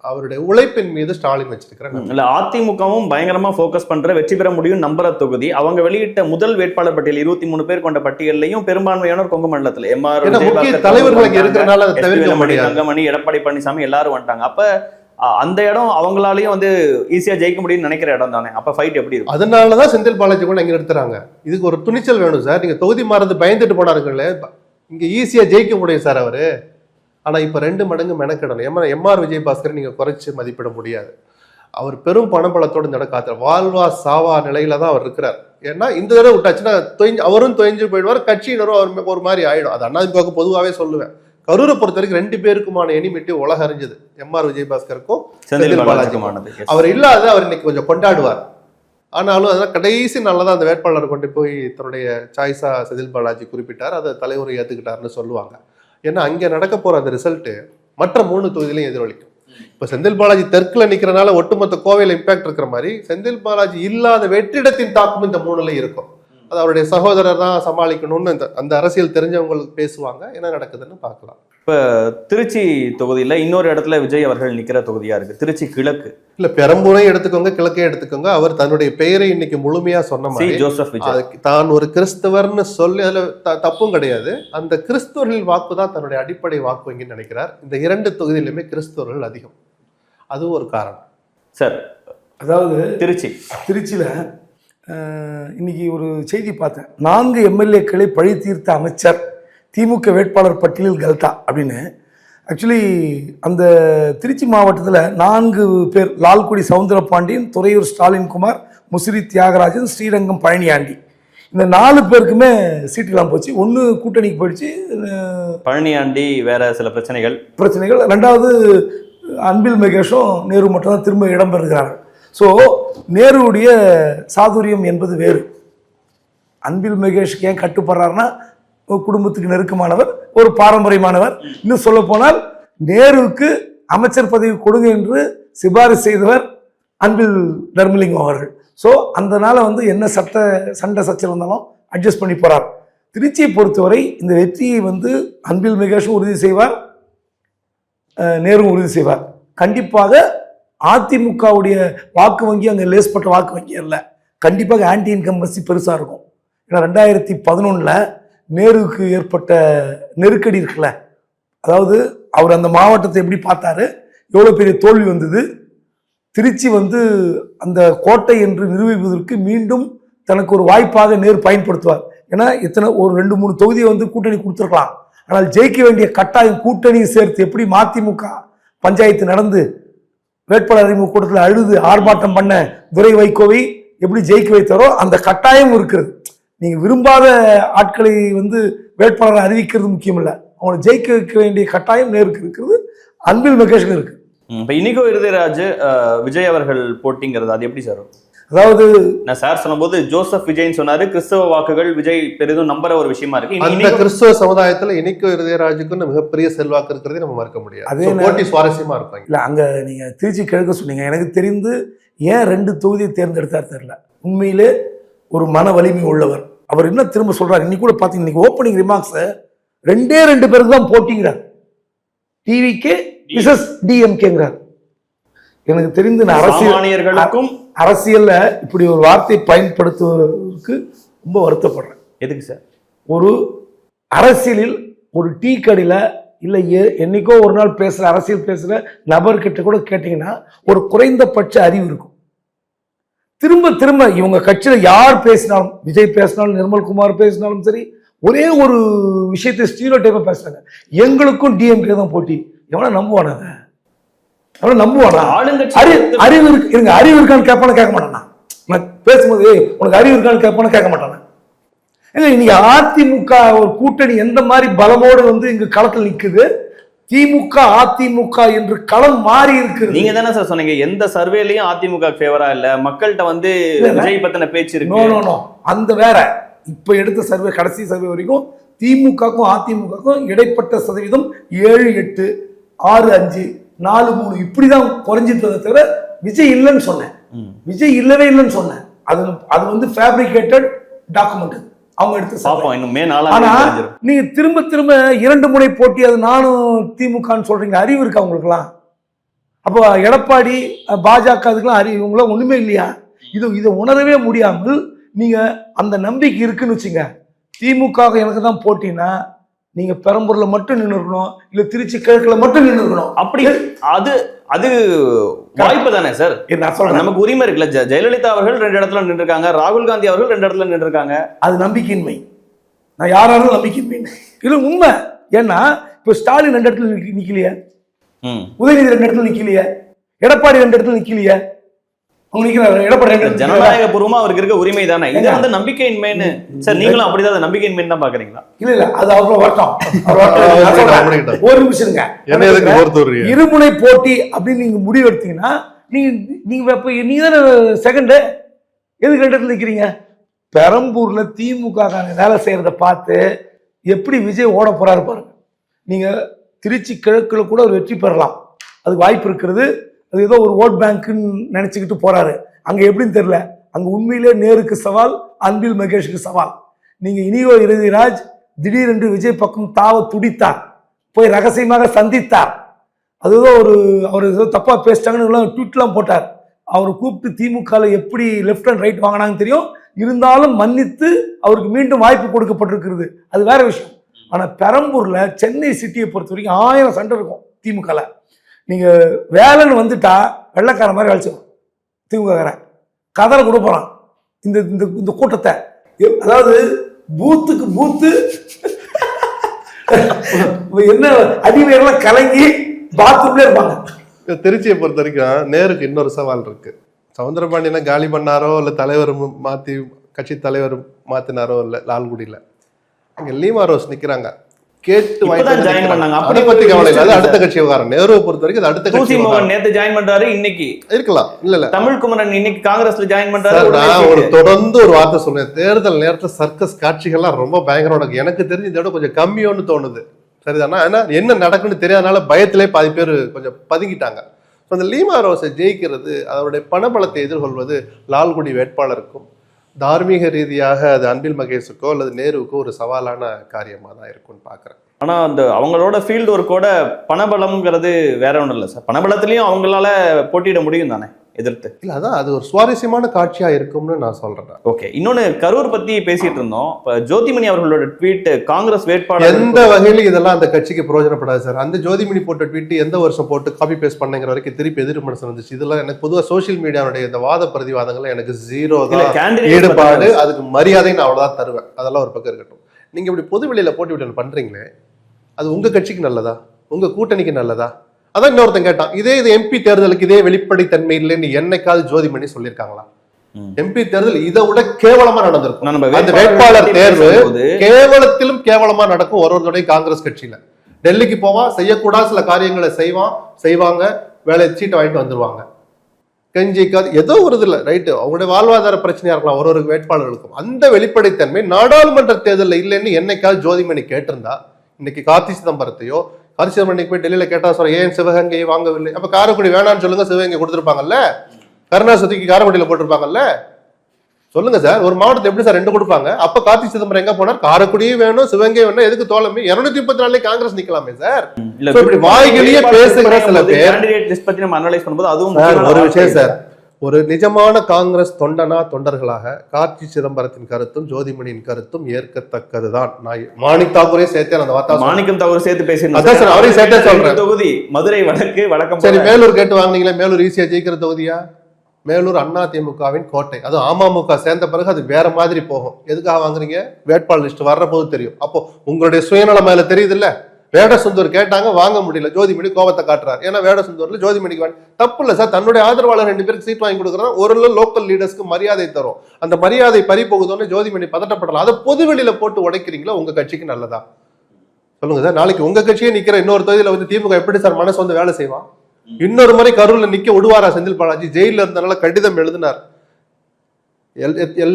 அவருடைய உழைப்பின் மீது ஸ்டாலின் வச்சிருக்கிற இல்ல அதிமுகவும் பயங்கரமா போக்கஸ் பண்ற வெற்றி பெற முடியும் நம்புற தொகுதி. அவங்க வெளியிட்ட முதல் வேட்பாளர் பட்டியல் 23 பேர் கொண்ட பட்டியலையும் பெரும்பான்மையானவர் கொங்கு மண்டலத்துல எம்ஆர் முக்கிய தலைவர்கள் இருக்கிறனால அதை தவிர்க்க முடியாது. தங்கமணி, எடப்பாடி பழனிசாமி எல்லாரும் வந்துட்டாங்க. அப்ப அந்த இடம் அவங்களாலையும் வந்து ஈஸியா ஜெயிக்க முடியும்னு நினைக்கிற இடம் தானே. அப்ப ஃபைட் எப்படி இருக்கும்? அதனாலதான் செந்தில் பாலாஜி கூட இங்க எடுத்துறாங்க. இதுக்கு ஒரு துணிச்சல் வேணும் சார். நீங்க தொகுதி மாறது பயந்துட்டு போனாருங்களே, இங்க ஈஸியா ஜெயிக்க முடியும் சார் அவரு. ஆனா இப்ப 2 மடங்கு மெனக்கிடணும். எம்ஆர் விஜயபாஸ்கர் நீங்க குறைச்சு மதிப்பிட முடியாது. அவர் பெரும் பணபலத்தோடு இந்த காத்து வாழ்வா சாவா நிலையில தான் அவர் இருக்கிறார். ஏன்னா இந்த தடவை விட்டாச்சுன்னா அவரும் தொய்ஞ்சு போயிடுவார், கட்சியினரும் அவர் ஒரு மாதிரி ஆயிடும். அது அண்ணாதிமுக பொதுவாகவே சொல்லுவேன். கரூரை பொறுத்த வரைக்கும் 2 பேருக்குமான எனிமிட்டி உலக அறிஞ்சது, எம்ஆர் விஜயபாஸ்கருக்கும் செந்தில் பாலாஜிக்குமானது. அவர் இல்லாத அவர் இன்னைக்கு கொஞ்சம் கொண்டாடுவார். ஆனாலும் அதெல்லாம் கடைசி நல்லதான் அந்த வேட்பாளர் கொண்டு போய் தன்னுடைய சாய்ஸா செந்தில் பாலாஜி குறிப்பிட்டார். அதை தலைவர் ஏத்துக்கிட்டாருன்னு சொல்லுவாங்க. ஏன்னா அங்கே நடக்க போற அந்த ரிசல்ட் மற்ற 3 தொகுதியிலையும் எதிரொலிக்கும். இப்ப செந்தில் பாலாஜி தெற்குல நிக்கிறனால ஒட்டுமொத்த கோவையில இம்பாக்ட் இருக்கிற மாதிரி செந்தில் பாலாஜி இல்லாத வெற்றிடத்தின் தாக்கம் இந்த 3ல இருக்கும். அது அவருடைய சகோதரர் தான் சமாளிக்கணும்னு அந்த அரசியல் தெரிஞ்சவங்களுக்கு பேசுவாங்க. என்ன நடக்குதுன்னு பார்க்கலாம். இப்ப திருச்சி தொகுதியில இன்னொரு இடத்துல விஜய் அவர்கள் நிக்கிற தொகுதியா இருக்கு, திருச்சி கிழக்கு. இல்ல பெரம்பூரையும் எடுத்துக்கோங்க, கிழக்கே எடுத்துக்கோங்க. அவர் தன்னுடைய பெயரை இன்னைக்கு முழுமையா சொன்ன மாதிரி ஜோசப் விஜய் தான் ஒரு கிறிஸ்தவர்னு சொல்லி அதுல தப்பும் கிடையாது. அந்த கிறிஸ்தவர்களின் வாக்கு தான் தன்னுடைய அடிப்படை வாக்கு வங்கின்னு நினைக்கிறார். இந்த 2 தொகுதியிலுமே கிறிஸ்தவர்கள் அதிகம். அதுவும் ஒரு காரணம் சார். அதாவது திருச்சியில இன்னைக்கு ஒரு செய்தி பார்த்தேன். 4 எம்எல்ஏக்களை பழி தீர்த்த அமைச்சர் திமுக வேட்பாளர் பட்டியலில் கல்தா அப்படின்னு. ஆக்சுவலி அந்த திருச்சி மாவட்டத்தில் 4 பேர், லால்குடி சவுந்தரபாண்டியன், துறையூர் ஸ்டாலின் குமார், முசிறி தியாகராஜன், ஸ்ரீரங்கம் பழனியாண்டி, இந்த 4 பேருக்குமே சீட்டுலாம் போச்சு. ஒன்று கூட்டணிக்கு போயிடுச்சு, பழனியாண்டி வேற சில பிரச்சனைகள். 2வது அன்பில் மகேஷும் நேரு மட்டும் தான் திரும்ப இடம்பெறுகிறார்கள். ஸோ நேருடைய சாதுரியம் என்பது வேறு. அன்பில் மகேஷுக்கு ஏன் கட்டுப்படுறாருன்னா குடும்பத்துக்கு நெருக்கமானவர், ஒரு பாரம்பரியமானவர். இன்னும் சொல்ல போனால் நேருவுக்கு அமைச்சர் பதவி கொடுங்க என்று சிபாரிசு செய்தவர் அன்பில் தர்மலிங்கம் அவர்கள். ஸோ அதனால வந்து என்ன சண்டை சச்சரவு இருந்தாலும் அட்ஜஸ்ட் பண்ணி போறார். திருச்சியை பொறுத்தவரை இந்த வெற்றியை வந்து அன்பில் மகேஷும் உறுதி செய்வார், நேரும் உறுதி செய்வார். கண்டிப்பாக அதிமுகவுடைய வாக்கு வங்கி அங்கே லேஸ்பட்ட வாக்கு வங்கி அல்ல, கண்டிப்பாக ஆன்டி இன்கம்பன்சி பெருசாக இருக்கும். ஏன்னா 2011 நேருவுக்கு ஏற்பட்ட நெருக்கடி இருக்குல்ல, அதாவது அவர் அந்த மாவட்டத்தை எப்படி பார்த்தாரு, எவ்வளோ பெரிய தோல்வி வந்தது. திருச்சி வந்து அந்த கோட்டை என்று நிரூபிப்பதற்கு மீண்டும் தனக்கு ஒரு வாய்ப்பாக நேரு பயன்படுத்துவார். ஏன்னா ஒரு 2-3 தொகுதியை வந்து கூட்டணி கொடுத்துருக்கலாம், ஆனால் ஜெயிக்க வேண்டிய கட்டாயம் கூட்டணியை சேர்த்து எப்படி மதிமுக பஞ்சாயத்து நடந்து வேட்பாளர் அறிமுக கூட்டத்தில் அழுது ஆர்ப்பாட்டம் பண்ண துரை வைகோவை எப்படி ஜெயிக்க வைத்தாரோ அந்த கட்டாயம் இருக்கிறது. நீங்க விரும்பாத ஆட்களை வந்து வேட்பாளரை அறிவிக்கிறது முக்கியம் இல்லை, அவங்களை ஜெயிக்க வைக்க வேண்டிய கட்டாயம் நேருக்கு இருக்கிறது, அன்பில் மகேஷுக்கு இருக்கு. இப்போ இனிகோ இருதயராஜ் விஜய் அவர்கள் போட்டிங்கிறது அது எப்படி சார்? அதாவது நான் சார் சொல்லும்போது ஜோசப் விஜய்னு சொன்னாரு, கிறிஸ்தவ வாக்குகள் விஜய் பெரிதும் நம்புற ஒரு விஷயமா இருக்கு. அந்த கிறிஸ்தவ சமுதாயத்துல இனிகோ இருதயராஜுக்கு மிகப்பெரிய செல்வாக்கு இருக்கிறதே நம்ம மறக்க முடியாது. அதே போட்டி சுவாரஸ்யமா இருப்பாங்க. இல்ல அங்க நீங்க திருச்சி கிழக்கு சொன்னீங்க, எனக்கு தெரிந்து ஏன் 2 தொகுதியை தேர்ந்தெடுத்தார் தெரியல. உண்மையிலே ஒரு மன வலிமை உள்ளவர். அவர் என்ன திரும்ப சொல்றாரு, இன்னைக்கு கூட பாத்தீங்க, இன்னைக்கு ஓப்பனிங் ரிமார்க்ஸ் 2 பேருக்கு தான் போட்டிங்கிறார், டிவிக்கு டிஎம்கேங்கிறார். எனக்கு தெரிந்து அரசியல்ல இப்படி ஒரு வார்த்தையை பயன்படுத்துவதற்கு ரொம்ப வருத்தப்படுறேன். எதுக்கு சார்? ஒரு அரசியலில் ஒரு டீ கடையில இல்ல என்னைக்கோ ஒரு நாள் பேசுற அரசியல் பேசுற நபர்கிட்ட கூட கேட்டீங்கன்னா ஒரு குறைந்தபட்ச அறிவு இருக்கும். திரும்ப திரும்ப இவங்க கட்சியில யார் பேசினாலும், விஜய் பேசினாலும், நிர்மல்குமார் பேசினாலும் சரி, ஒரே ஒரு விஷயத்தை ஸ்டீரியோ டைப்பா பேசுறாங்க, எங்களுக்கும் டிஎம்கே தான் போட்டி. எவனா நம்புவானாங்க? நம்புவானா? அறிவு இருக்கு, அறிவு இருக்கான்னு கேட்பான கேட்க மாட்டானா? நான் பேசும்போது உனக்கு அறிவு இருக்கான்னு கேட்பான கேட்க மாட்டானா? இன்னைக்கு அதிமுக ஒரு கூட்டணி எந்த மாதிரி பலமோடு வந்து இங்க களத்தில் நிக்குது, திமுக அதிமுக என்று களம் மாறி இருக்கு. நீங்க தானே சார் சொன்னீங்க எந்த சர்வேலையும் அதிமுக ஃபேவரா இல்ல, மக்கள்கிட்ட வந்து விஜய் பத்தின பேச்சு இருக்கு. அந்த வேற இப்ப எடுத்த சர்வே, கடைசி சர்வே வரைக்கும் திமுகக்கும் அதிமுகக்கும் இடைப்பட்ட சதவீதம் 7-8, 6-5, 4-3 இப்படிதான் குறைஞ்சிட்டு தவிர விஜய் இல்லைன்னு சொன்னேன். விஜய் இல்லவே இல்லைன்னு சொன்னேன். அது வந்து ஃபேப்ரிகேட்டட் டாக்குமெண்ட் அவங்க எடுத்து பாப்போம் இன்னும் மே 4 ஆனா நீங்க திரும்ப திரும்ப 2 முனை போட்டி அது நானும் திமுகன்னு சொல்றீங்க. அறிவு இருக்கா உங்களுக்குலாம்? அப்போ எடப்பாடி பாஜக அதுக்கெல்லாம் அறிவு இவங்களாம் ஒண்ணுமே இல்லையா? இதை உணரவே முடியாமல் நீங்க அந்த நம்பிக்கை இருக்குன்னு வச்சுங்க. திமுக எனக்கு தான் போட்டினா நீங்க பெரம்பூர்ல மட்டும் நின்று இருக்கணும், இல்ல திருச்சி கிழக்குல மட்டும் நின்று இருக்கணும். அப்படி அது வாய்ப்பு தானே சார்? நான் சொல்றேன், நமக்கு உரிமை இருக்குல்ல. ஜெயலலிதா அவர்கள் 2 இடத்துல நின்று இருக்காங்க, ராகுல் காந்தி அவர்கள் 2 இடத்துல நின்று இருக்காங்க. அது நம்பிக்கையின்மை. நான் யாராலும் நம்பிக்கையின்மை இது உண்மை. ஏன்னா இப்ப ஸ்டாலின் 2 இடத்துல நிக்கலையே, உதயநிதி 2 இடத்துல நிக்கலையே, எடப்பாடி 2 இடத்துல நிக்கலையே. ஜனநாயக பூர்வமா அவருக்கு இருக்க உரிமை தானே. இது வந்து நம்பிக்கையின்மைன்னு சார் நீங்களும் அப்படிதான் நம்பிக்கையின்மைன்னு தான் பாக்குறீங்களா? இல்ல அது அவ்வளவு வட்டம். ஒரு நிமிஷம்ங்க, இருமுனை போட்டி அப்படின்னு நீங்க முடிவு எடுத்தீங்கன்னா நீங்க தானே செகண்ட் எதுக்கு 2 இடத்துல நிக்கிறீங்க? பெரம்பூர்ல திமுக வேலை செய்யறத பார்த்து எப்படி விஜய் ஓட போறாரு பாருங்க. நீங்க திருச்சி கிழக்குல கூட ஒரு வெற்றி பெறலாம், அதுக்கு வாய்ப்பு இருக்கிறது. அது ஏதோ ஒரு ஓட் பேங்க்னு நினைச்சுக்கிட்டு போறாரு. அங்க எப்படின்னு தெரியல. அங்க உண்மையிலே நேருக்கு சவால், அன்பில் மகேஷுக்கு சவால். நீங்க இனியோ இறுதிராஜ் திடீரென்று விஜய் பக்கம் தாவ துடித்தார், போய் ரகசியமாக சந்தித்தார். அதுதான் அவர் ஏதோ தப்பா பேசிட்டாங்கன்னு ட்வீட்லாம் போட்டார். அவரை கூப்பிட்டு திமுக எப்படி லெஃப்ட் அண்ட் ரைட் வாங்கினாங்கன்னு தெரியும். இருந்தாலும் மன்னித்து அவருக்கு மீண்டும் வாய்ப்பு கொடுக்கப்பட்டிருக்கிறது, அது வேற விஷயம். ஆனா பெரம்பூர்ல சென்னை சிட்டியை பொறுத்த வரைக்கும் 1000 சண்டை இருக்கும் திமுகல. நீங்க வேலைன்னு வந்துட்டா வெள்ளக்கார மாதிரி அழைச்சிடும் திமுககாரன், கதரை கொடுப்பான் இந்த கூட்டத்தை. அதாவது பூத்துக்கு பூத்து என்ன அடிமையெல்லாம் கலங்கி பாத்ரூம்ல இருப்பாங்க. திருச்சியை பொறுத்த வரைக்கும் நேருக்கு இன்னொரு சவால் இருக்கு. சவுந்தரபாண்டியனை காலி பண்ணாரோ இல்ல தலைவர் மாத்தி கட்சி தலைவர் மாத்தினாரோ இல்ல லால்குடியில அங்க லீமா ரோஸ் நிக்கிறாங்க. கேட்டு அடுத்த கட்சி விவகாரம். நேருவை பொறுத்த வரைக்கும் அடுத்த கட்சி நேத்து ஜாயின் பண்றாரு, இன்னைக்கு இருக்கலாம். இல்ல தமிழ்குமரன் இன்னைக்கு காங்கிரஸ்ல ஜாயின் பண்றாரு. நான் தொடர்ந்து ஒரு வார்த்தை சொல்றேன், தேர்தல் நேரத்துல சர்க்கஸ் காட்சிகள்லாம் ரொம்ப பயங்கரம். எனக்கு தெரிஞ்சு இதோட கொஞ்சம் கம்மியோன்னு தோணுது. சரிதானா? ஏன்னா என்ன நடக்குன்னு தெரியாதனால பயத்திலே பாதி பேர் கொஞ்சம் பதுங்கிட்டாங்க. அந்த லீமா ரோஸை ஜெயிக்கிறது, அவருடைய பணபலத்தை எதிர்கொள்வது லால்குடி வேட்பாளருக்கும் தார்மீக ரீதியாக அது அன்பில் மகேஷுக்கோ அல்லது நேருவுக்கோ ஒரு சவாலான காரியமாக தான் இருக்கும்னு பார்க்குறேன். ஆனால் அந்த அவங்களோட ஃபீல்டு ஒர்க்கோட பணபலம்ங்கிறது வேற ஒன்றும் இல்லை சார். பணபலத்திலையும் அவங்களால போட்டியிட முடியும் தானே எதிர்த்து? இல்லை, அதான் அது ஒரு சுவாரஸ்யமான காட்சியாக இருக்கும்னு நான் சொல்கிறேன். ஓகே, இன்னொன்று கரூர் பற்றி பேசிட்டு இருந்தோம். இப்போ ஜோதிமணி அவர்களோட ட்வீட் காங்கிரஸ் வேட்பாளர் எந்த வகையிலும் இதெல்லாம் அந்த கட்சிக்கு பிரயோஜனப்படாது சார். அந்த ஜோதிமணி போட்ட ட்வீட் எந்த வருஷம் போட்டு காப்பி பேஸ்ட் பண்ணுங்கிற வரைக்கும் திருப்பி எதிர் விமர்சனம் வந்துச்சு. இதெல்லாம் எனக்கு பொதுவாக சோசியல் மீடியாவுடைய இந்த வாத பிரதிவாதங்கள் எனக்கு 0 தான் ஈடுபாடு. அதுக்கு மரியாதை நான் அவ்வளோதான் தருவேன். அதெல்லாம் ஒரு பக்கம் இருக்கட்டும். நீங்கள் இப்படி பொது வெளியில் போட்டி விட்டு பண்ணுறீங்களே, அது உங்கள் கட்சிக்கு நல்லதா, உங்கள் கூட்டணிக்கு நல்லதா? அதான் இன்னொருத்தன் கேட்டான், இதே எம்பி தேர்தலுக்கு இதே வெளிப்படைத்தன்மை இல்லைன்னு என்னைக்காவது ஜோதிமணி சொல்லியிருக்காங்களா? எம்பி தேர்தல் இதை விட கேவலமா நடந்திருக்கும். அந்த வேட்பாளர் தேர்வு கேவலத்திலும் கேவலமா நடக்கும் ஒரு காங்கிரஸ் கட்சியில. டெல்லிக்கு போவான், செய்யக்கூடாத சில காரியங்களை செய்வாங்க, வேலை சீட்டை வாங்கிட்டு வந்துருவாங்க. கெஞ்சிக்காது ஏதோ ஒரு இதுல ரைட்டு, அவங்களுடைய வாழ்வாதார பிரச்சனையா இருக்கலாம் ஒரு வேட்பாளர்களுக்கும். அந்த வெளிப்படைத்தன்மை நாடாளுமன்ற தேர்தலில் இல்லைன்னு என்னைக்காவது ஜோதிமணி கேட்டிருந்தா, இன்னைக்கு கார்த்தி சிதம்பரத்தையோ சிதம்பரம் போய் டெல்லியில கேட்டா சொல்ற ஏன் சிவகங்கையை வாங்கவில்லை, அப்ப காரைக்குடி வேணான்னு சொல்லுங்க, சிவகங்கை கொடுத்துருப்பாங்கல்ல. கருணாநிதிக்கு காரைக்குடியில போட்டிருப்பாங்கல்ல. சொல்லுங்க சார், ஒரு மாவட்டத்தை எப்படி சார் 2 கொடுப்பாங்க? அப்ப கார்த்தி சிதம்பரம் எங்க போனார்? காரைக்குடியும் வேணும் சிவகங்கை வேணும், எதுக்கு தோழமை 234 காங்கிரஸ் நிக்கலாமே சார். வாய்களியே பேசுகிற சில பேர் ஒரு விஷயம் சார், ஒரு நிஜமான காங்கிரஸ் தொண்டர்களாக கார்த்தி சிதம்பரத்தின் கருத்தும் ஜோதிமணியின் கருத்தும் ஏற்கத்தக்கதுதான். நான் மாணிக் தாக்கூரே சேர்த்தேன் அந்த வார்த்தை. மாணிக்கம் தாக்கூர் சேர்த்து பேசினேன். அவரையும் சேர்த்தே சொல்றேன். தொகுதி மதுரை வடக்கு வழக்கம். சரி, மேலூர் கேட்டு வாங்கினீங்களே, மேலூர் ஈஸியா ஜெயிக்கிற தொகுதியா? மேலூர் அதிமுகவின் கோட்டை. அது அமமுக சேர்ந்த பிறகு அது வேற மாதிரி போகும். எதுக்காக வாங்குறீங்க? வேட்பாளர் லிஸ்ட் வர்ற போது தெரியும். அப்போ உங்களுடைய சுயநலம் மேல தெரியுது இல்ல. வேடசுந்தூர் கேட்டாங்க, வாங்க முடியல, ஜோதிமணி கோபத்தை காட்டுறாரு. ஏன்னா வேடசுந்தூர்ல ஜோதிமணிக்கு தப்பு இல்லை சார், தன்னுடைய ஆதரவாளர் 2 பேருக்கு சீட் வாங்கி கொடுக்குறா, ஒரு லோக்கல் லீடர்ஸ்க்கு மரியாதை தரும். அந்த மரியாதை பறி போகுதோன்னு ஜோதிமணி பதட்டப்படலாம். அதை பொது வெளியில போட்டு உடைக்கிறீங்களா? உங்க கட்சிக்கு நல்லதா? சொல்லுங்க சார். நாளைக்கு உங்க கட்சியே நிக்கிற இன்னொரு தொகுதியில திமுக எப்படி சார் மனசு வேலை செய்வான்? இன்னொரு முறை கரூர்ல நிக்க விடுவாரா செந்தில் பாலாஜி? ஜெயில இருந்தனால கடிதம் எழுதினார்,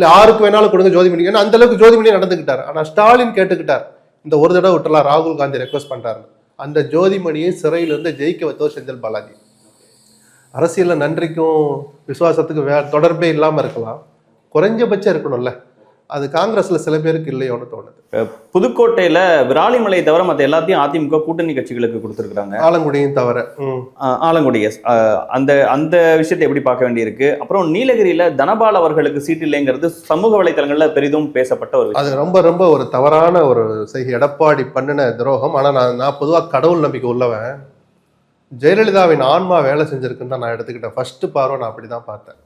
யாருக்கு வேணாலும் கொடுங்க ஜோதிமணி. ஏன்னா அந்த அளவுக்கு ஜோதிமணி நடந்துகிட்டார். ஆனா ஸ்டாலின் கேட்டுக்கிட்டார், இந்த ஒரு தடவை விட்டுலாம் ராகுல் காந்தி ரெக்வஸ்ட் பண்றாரு. அந்த ஜோதிமணியை சிறையிலிருந்து ஜெயிக்க வைத்தவர் செந்தில் பாலாஜி. அரசியல்ல நன்றிக்கும் விசுவாசத்துக்கும் தொடர்பே இல்லாம இருக்கலாம், குறைஞ்சபட்சம் இருக்கணும்ல. அது காங்கிரஸ்ல சில பேருக்கு இல்லையோன்னு தோணுது. புதுக்கோட்டையில விராலிமலை தவிர மற்ற எல்லாத்தையும் அதிமுக கூட்டணி கட்சிகளுக்கு கொடுத்துருக்காங்க. ஆலங்குடியும் தவிர. ஆலங்குடி அந்த அந்த விஷயத்தை எப்படி பார்க்க வேண்டியிருக்கு. அப்புறம் நீலகிரியில தனபால் அவர்களுக்கு சீட் இல்லைங்கிறது சமூக வலைதளங்கள்ல பெரிதும் பேசப்பட்ட ஒரு அது ரொம்ப ரொம்ப ஒரு தவறான ஒரு செய்கை. எடப்பாடி பண்ணின துரோகம். ஆனா நான் பொதுவாக கடவுள் நம்பிக்கை உள்ளவன். ஜெயலலிதாவின் ஆன்மா வேலை செஞ்சிருக்குன்னு தான் நான் எடுத்துக்கிட்டேன். ஃபர்ஸ்ட் பார்வை நான் அப்படிதான் பார்த்தேன்.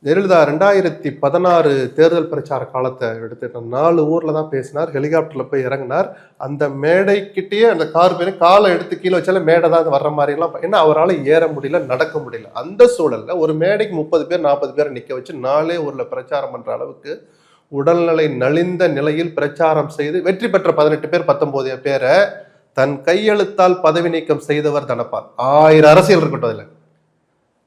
ஜெயலலிதா 2016 தேர்தல் பிரச்சார காலத்தை எடுத்துட்டு 4 ஊர்ல தான் பேசினார். ஹெலிகாப்டர்ல போய் இறங்கினார். அந்த மேடைக்கிட்டேயே அந்த கார் பேரு காலை எடுத்து கீழே வச்சாலும் மேடை தான் வர்ற மாதிரி எல்லாம். ஏன்னா அவரால் ஏற முடியல, நடக்க முடியல. அந்த சூழல்ல ஒரு மேடைக்கு 30 பேர் 40 பேரை நிக்க வச்சு 4 ஊர்ல பிரச்சாரம் பண்ற அளவுக்கு உடல்நிலை நலிந்த நிலையில் பிரச்சாரம் செய்து வெற்றி பெற்ற 18 பேர் 19 பேரை தன் கையெழுத்தால் பதவி நீக்கம் செய்தவர் தனபால். 1000 அரசியல் இருக்கட்டும். அதுல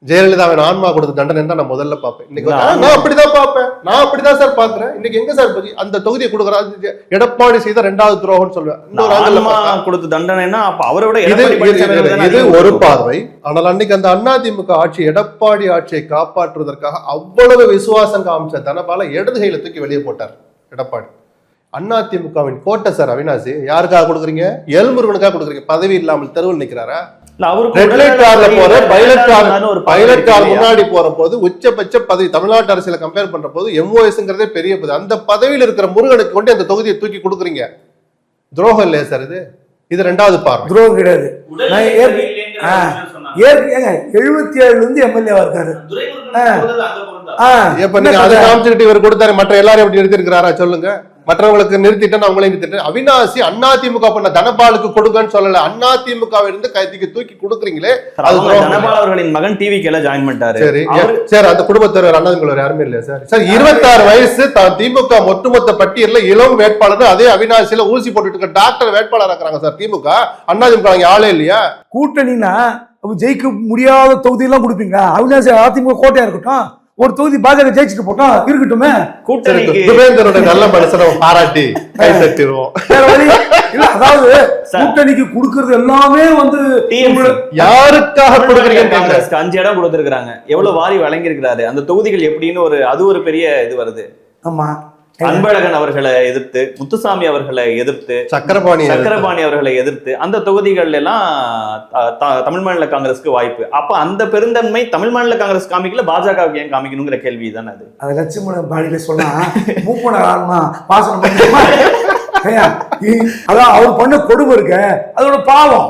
ஜெயலலிதாவின் ஆன்மா கொடுத்த தண்டனை தான் நான் முதல்ல பார்ப்பேன். இன்னைக்கு நான் அப்படிதான் பார்ப்பேன். நான் அப்படிதான் சார் பாக்குறேன். இன்னைக்கு எங்க சார் அந்த தொகுதியை கொடுக்குறாரு எடப்பாடி செய்த 2வது துரோகம்னு சொல்லுவேன். கொடுத்த தண்டனைன்னா அப்ப அவரோட இது ஒரு பார்வை. ஆனால் அன்னைக்கு அந்த அதிமுக ஆட்சி எடப்பாடி ஆட்சியை காப்பாற்றுவதற்காக அவ்வளவு விசுவாசம் காமிச்ச தனபால இடது கையில தூக்கி வெளியே போட்டார் எடப்பாடி. அதிமுகவின் கோட்டை சார் அவினாசி. யாருக்காக கொடுக்குறீங்க? எல்முருகனுக்காக கொடுக்குறீங்க. பதவி இல்லாமல் தெருவில் நிக்கிறாரா? முன்னாடி போற போது உச்சபட்ச பதவி தமிழ்நாட்டு அரசியல கம்பேர் பண்ற போது எம்ஓஎஸ்ங்கிறதே பெரிய பதவி. அந்த பதவியில் இருக்கிற முருகனுக்கு கொண்டு அந்த தொகுதியை தூக்கி கொடுக்குறீங்க. துரோகம் இல்லையா சார் இது? இது 2வது பார்வை. துரோகம் கிடையாது. 77 எம்எல்ஏவா இருக்காரு. இப்ப நீங்க அதை காமிச்சுக்கிட்டு இவர் கொடுத்தாரு, மற்ற எல்லாரும் எப்படி நிறுத்திருக்கிறாரா சொல்லுங்க? மற்றவங்களுக்கு நிறுத்திட்டேன், அவங்களே நிறுத்திட்டேன். அவினாசி அதிமுக பண்ண தனபாலுக்கு கொடுங்கன்னு சொல்லல. அதிமுக இருந்து கைதிக்கு தூக்கி கொடுக்குறீங்களே, அது தனபால் அவர்களின் மகன் டிவிக்கு ஜாயின் பண்ணிட்டாரு. சரி சார், அந்த குடும்பத்தவர் அண்ணாதுங்களவர் யாருமே இல்லையா சார்? சார் 26 வயசு திமுக ஒட்டுமொத்த பட்டியல்ல இளம் வேட்பாளர். அதே அவினாசியில ஊசி போட்டுட்டு இருக்க டாக்டர் வேட்பாளர் இருக்கிறாங்க சார் திமுக. அதிமுக ஆளே இல்லையா? கூட்டணினா ஜெயிக்க முடியாத தொகுதி எல்லாம் கொடுப்பீங்க. அவினாசி அதிமுக கோட்டையா இருக்கட்டும், ஒரு தொகுதி பாஜக ஜெயிச்சுட்டு போட்டோம் இருக்கட்டுமே. கூட்டணிக்கு நல்ல மனுஷனை பாராட்டி கை தட்டிடுவோம். அதாவது கூட்டணிக்கு கொடுக்கறது எல்லாமே யாருக்காக கொடுக்குறீங்க? காங்கிரஸ்க்கு 5 இடம் கொடுத்திருக்காங்க. எவ்வளவு வாரி வழங்கி இருக்கிறாரு அந்த தொகுதிகள் எப்படின்னு அது ஒரு பெரிய இது வருது. ஆமா, அன்பழகன் அவர்களை எதிர்த்து, முத்துசாமி அவர்களை எதிர்த்து, சக்கரபாணி அவர்களை எதிர்த்து அந்த தொகுதிகள் எல்லாம் தமிழ் மாநில காங்கிரஸ்க்கு வாய்ப்பு. அப்ப அந்த பெருந்தன்மை தமிழ் மாநில காங்கிரஸ் காமிக்கல, பாஜகவுக்கு ஏன் காமிக்கணுங்கிற கேள்வி தானே அது. அது லட்சுமண பாணியில சொன்னா மூப்பன பாசனம் அதான் அவர் பண்ண கொடுமை இருக்க, அதோட பாவம்.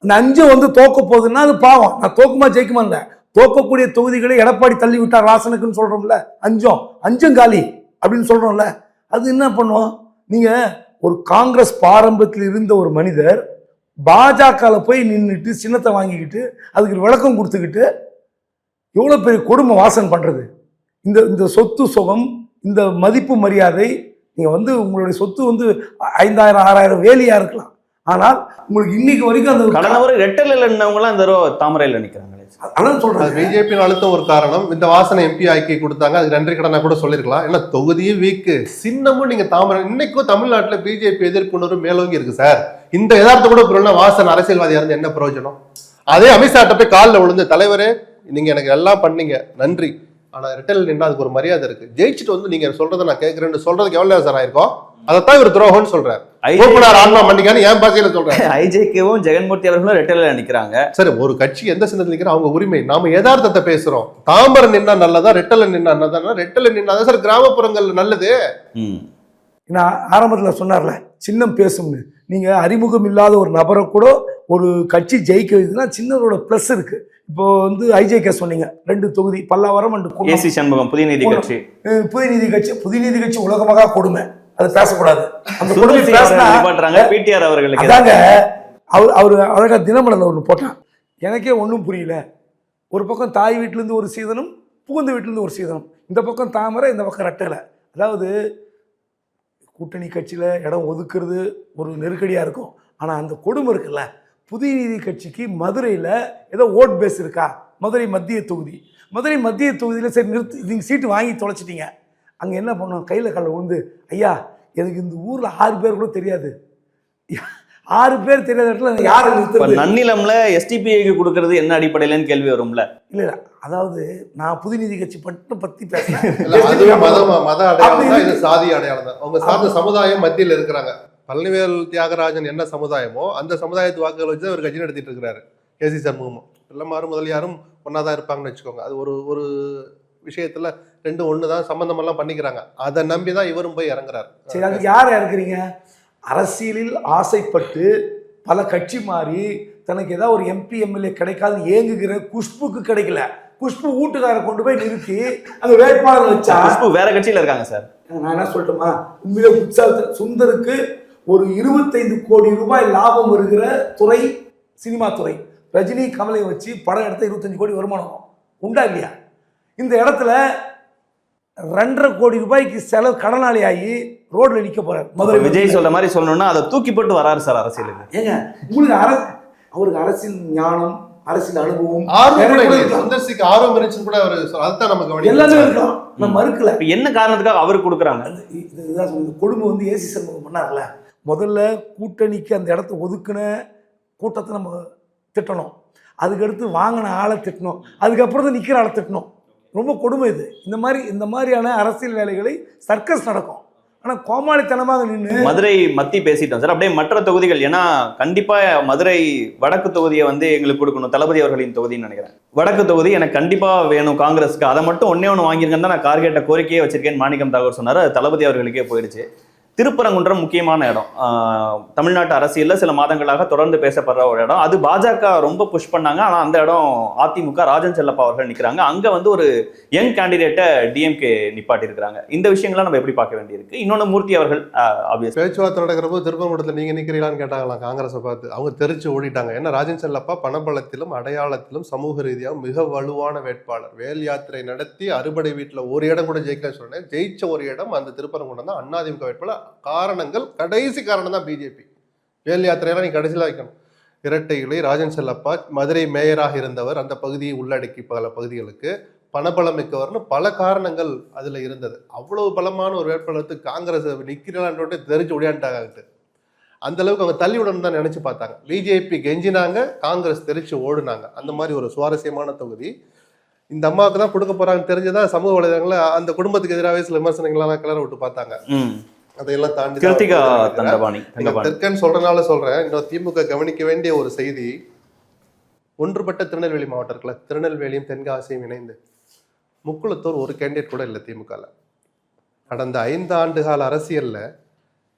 அந்த 5 தோக்க போகுதுன்னா அது பாவம். நான் தோக்குமா ஜெயிக்குமா இல்ல, தோக்கக்கூடிய தொகுதிகளை எடப்பாடி தள்ளி விட்டார் ராசனுக்குன்னு சொல்றோம்ல. 5 காலி அப்படின்னு சொல்றோம்ல. அது என்ன பண்ணுவோம்? நீங்க ஒரு காங்கிரஸ் பாரம்பரியத்தில் இருந்த ஒரு மனிதர் பாஜக போய் நின்றுட்டு சின்னத்தை வாங்கிக்கிட்டு அதுக்கு விளக்கம் கொடுத்துக்கிட்டு எவ்வளவு பெரிய கொடுமை வாசன் பண்றது. இந்த சொத்து சுகம், இந்த மதிப்பு மரியாதை, நீங்க உங்களுடைய சொத்து 5000 6000 வேலியா இருக்கலாம். ஆனால் உங்களுக்கு இன்னைக்கு வரைக்கும் அந்த கடந்த ரெட்டல் இல்லைன்னவங்களாம் இந்த தாமரையில் நிற்கிறாங்க. அதான் சொல்றேன், பிஜேபி அழுத்தம் ஒரு காரணம். இந்த வாசனை எம்பி ஆக்கி கொடுத்தாங்க, அதுக்கு நன்றி கடனா கூட சொல்லிருக்கலாம். ஏன்னா தொகுதியும் வீக்கு, சின்னமும் நீங்க தாமரை. இன்னைக்கும் தமிழ்நாட்டுல பிஜேபி எதிர்ப்புணர்வு மேலோங்கி இருக்கு சார். இந்த யதார்த்த கூட புரியல. வாசன் அரசியல்வாதியா இருந்து என்ன பிரயோஜனம்? அதே அமித்ஷாட்ட போய் காலில் விழுந்து, தலைவரே நீங்க எனக்கு எல்லாம் பண்ணீங்க, நன்றி, ஆனா ரிட்டல் நின்னா அதுக்கு ஒரு மரியாதை இருக்கு. ஜெயிச்சுட்டு நீங்க சொல்றதை நான் கேட்கிறேன்னு சொல்றதுக்கு எவ்வளவு சார் ஆயிருக்கும்? அதைத்தான் இவர் துரோகம்னு சொல்றாரு. ஐஜேகேவும் ஜெகன்மூர்த்தி அவர்களும் ரெட்டல நிக்கிறாங்க. சரி, ஒரு கட்சி எந்த சின்னத்தில் நிக்கிற அவங்க உரிமை. நாம யதார்த்தத்தை பேசுறோம். தாம்பரம் நின்னா நல்லதா, ரெட்டல நின்னா நல்லதா? ரெட்டல நின்னாதான் சார் கிராமப்புறங்கள் நல்லது. நான் ஆரம்பத்துல சொன்னார்ல, சின்னம் பேசும்னு. நீங்க அறிமுகம் இல்லாத ஒரு நபரை கூட ஒரு கட்சி ஜெயிக்க வைக்குதுன்னா சின்னதோட பிளஸ் இருக்கு. இப்போ ஐஜேகே சொன்னீங்க 2 தொகுதி, பல்லாவரம் அண்ட் ஏசி சண்முகம், புதிய கட்சி. புதிய நீதி கட்சி உலகமாக கொடுமை, அது பேசக்கூடாது. அந்த கொடுமை பிடிஆர் அவர்களுக்கு அதாங்க அவரு அழகா தினமலர்ல ஒண்ணு போட்டான். எனக்கே ஒன்றும் புரியல. ஒரு பக்கம் தாய் வீட்டுல இருந்து ஒரு சீதனம், புகுந்த வீட்டுல இருந்து ஒரு சீதனம், இந்த பக்கம் தாமரை, இந்த பக்கம் ரெட்டலை. அதாவது கூட்டணி கட்சியில இடம் ஒதுக்குறது ஒரு நெருக்கடியா இருக்கும். ஆனா அந்த கொடுமை இருக்குல்ல, புதிய நீதி கட்சிக்கு மதுரையில் ஏதோ ஓட் பேஸ் இருக்கா, மதுரை மத்திய தொகுதி, மதுரை மத்திய தொகுதியில் சரி நிறுத்தி, நீங்கள் சீட்டு வாங்கி தொலைச்சிட்டீங்க. அங்கே என்ன பண்ணோம், கையில் காலில் விழுந்து, ஐயா எனக்கு இந்த ஊர்ல 6 பேர் கூட தெரியாது. 6 பேர் தெரியாத இடத்துல யாரை இப்ப நிறுத்துறது? நன்னிலம்ல எஸ்டிபிஐக்கு கொடுக்கறது என்ன அடிப்படையிலன்னு கேள்வி வரும்ல. இல்ல அதாவது நான் புதுநீதி கட்சி பத்தி பேசுறேன். இல்ல, அதுவே மத அடையாளம் தான், இது சாதி அடையாளம் தான். அவங்க சார்ந்த சமுதாயம் மத்தியில் இருக்கிறாங்க. பழனிவேல் தியாகராஜன் என்ன சமுதாயமோ அந்த சமுதாயத்து வாக்குகள் வச்சு அவர் கட்சி நடத்திட்டு இருக்கிறாரு. கேசி சண்முகமும் பிள்ளைமாரும் முதலியாரும் ஒன்னாதான் இருப்பாங்கன்னு வச்சுக்கோங்க. அது ஒரு விஷயத்துல 2 ஒன்று தான் சம்பந்தமெல்லாம் பண்ணிக்கிறாங்க. அதை நம்பிதான் இவரும் போய் இறங்குறாரு. சரி, அதுக்கு யாரை இறக்குறீங்க? அரசியலில் ஆசைப்பட்டு பல கட்சி மாறி தனக்கு ஏதாவது ஒரு MP MLA கிடைக்காதுன்னு ஏங்குகிற குஷ்புக்கு கிடைக்கல. குஷ்பு வீட்டுக்கார கொண்டு போய் நிறுத்தி அங்க வேட்பாளர் வச்சா வேற கட்சியில இருக்காங்க சார். நான் என்ன சொல்லட்டுமா, உண்மையிலே சுந்தருக்கு ஒரு 25 கோடி ரூபாய் லாபம் வருகிற துறை சினிமா துறை. ரஜினி கமலை வச்சு படம் எடுத்த 25 கோடி வருமானம் உண்டா இல்லையா? இந்த இடத்துல 2.5 கோடி ரூபாய்க்கு செலவு கடனாளி ஆகி ரோட்ல நிக்க போறாரு. மதுரை விஜய் சொல்ற மாதிரி சொல்லணும்னா அதை தூக்கி போட்டு வராரு சார் அரசியலுக்கு. ஏங்க உங்களுக்கு அவருக்கு அரசியல் ஞானம், அரசியல் அனுபவம், சுந்தர்சிக்கு ஆர்வம் இருந்துச்சுன்னு கூட அவர் அதுதான் நமக்கு எல்லாமே இருக்கலாம். நம்ம மறுக்கல. என்ன காரணத்துக்காக அவருக்கு கொடுக்குறாங்க? இதுதான் சொல்லுது. கொடுமை வந்து ஏசி சண்முகம் பண்ணார்ல, முதல்ல கூட்டணிக்கு அந்த இடத்த ஒதுக்குன கூட்டத்தை நம்ம திட்டணும், அதுக்கடுத்து வாங்கின ஆளை திட்டணும், அதுக்கப்புறம் தான் நிற்கிற ஆளை திட்டணும். ரொம்ப கொடுமை இது. இந்த மாதிரியான அரசியல் வேலைகளை சர்க்கஸ் நடக்கும். ஆனால் கோமாளித்தனமாக நின்று மதுரை மத்தி பேசிட்டோம் சார். அப்படியே மற்ற தொகுதிகள், ஏன்னா கண்டிப்பா மதுரை வடக்கு தொகுதியை வந்து எங்களுக்கு கொடுக்கணும், தளபதி அவர்களின் தொகுதின்னு நினைக்கிறேன். வடக்கு தொகுதி எனக்கு கண்டிப்பா வேணும் காங்கிரஸுக்கு, அதை மட்டும் ஒண்ணு வாங்கியிருக்கேன் தான் நான் கார்கேட்ட கோரிக்கையே வச்சிருக்கேன் மாணிக்கம் தாகூர் சொன்னார். அது தளபதி அவர்களுக்கே போயிடுச்சு. திருப்பரங்குன்றம் முக்கியமான இடம், தமிழ்நாட்டு அரசியல்ல சில மாதங்களாக தொடர்ந்து பேசப்படுற ஒரு இடம். அது பாஜக ரொம்ப புஷ் பண்ணாங்க. ஆனா அந்த இடம் அதிமுக ராஜன் செல்லப்பா அவர்கள் நிக்கிறாங்க. அங்க வந்து ஒரு யங் கேண்டிடேட்டை டிஎம்கே நிப்பாட்டி இருக்கிறாங்க. இந்த விஷயங்களை நம்ம எப்படி பார்க்க வேண்டியிருக்கு? இன்னொன்னு மூர்த்தி அவர்கள் பேச்சுவார்த்தை நடக்கிறப்போ திருப்பரங்குன்றத்தில் நீங்க நிக்கிறீங்களான்னு கேட்டாங்களாம் காங்கிரஸை பார்த்து. அவங்க தெரிச்சு ஓடிட்டாங்க. ஏன்னா ராஜன் செல்லப்பா பணபலத்திலும் அடையாளத்திலும் சமூக ரீதியாக மிக வலுவான வேட்பாளர். வேல் யாத்திரை நடத்தி அறுபடை வீட்டுல ஒரு இடம் கூட ஜெயிக்கல சொன்னேன். ஜெயிச்ச ஒரு இடம் அந்த திருப்பரங்குன்றம் தான். அதிமுக வேட்பாளர். காரணங்கள், கடைசி காரணம் தான் பிஜேபி. வேல் யாத்திரையெல்லாம் நீ கடைசியில் வைக்கணும். இரட்டை இலை, ராஜன் செல்லப்பா மதுரை மேயராக இருந்தவர், அந்த பகுதியை உள்ளடக்கி பல பகுதிகளுக்கு பணபலம் மிக்கவர்னு பல காரணங்கள் அதுல இருந்தது. அவ்வளவு பலமான ஒரு வேட்பாளருக்கு காங்கிரஸ் நிக்கிறான்னு தெரிஞ்சு ஓடியாண்டாங்க. அந்த அளவுக்கு அவங்க தள்ளி விடணும் தான் நினைச்சு பார்த்தாங்க. பிஜேபி கெஞ்சினாங்க, காங்கிரஸ் தெரிச்சு ஓடுனாங்க. அந்த மாதிரி ஒரு சுவாரஸ்யமான தொகுதி. இந்த அம்மாவுக்கு தான் கொடுக்க போறாங்கன்னு தெரிஞ்சுதான் சமூக வலைதளங்கள அந்த குடும்பத்துக்கு எதிராகவே சில விமர்சனங்கள்லாம் கிளற விட்டு பார்த்தாங்க. அதையெல்லாம் தாண்டி தெற்கன்னு சொல்றதுனால சொல்றேன். இன்னும் திமுக கவனிக்க வேண்டிய ஒரு செய்தி, ஒன்றுபட்ட திருநெல்வேலி மாவட்டம் இருக்குல்ல, திருநெல்வேலியும் தென்காசியும் இணைந்து முக்குளத்தூர் ஒரு கேண்டிடேட் கூட இல்லை திமுகல. கடந்த 5 ஆண்டு கால அரசியல்ல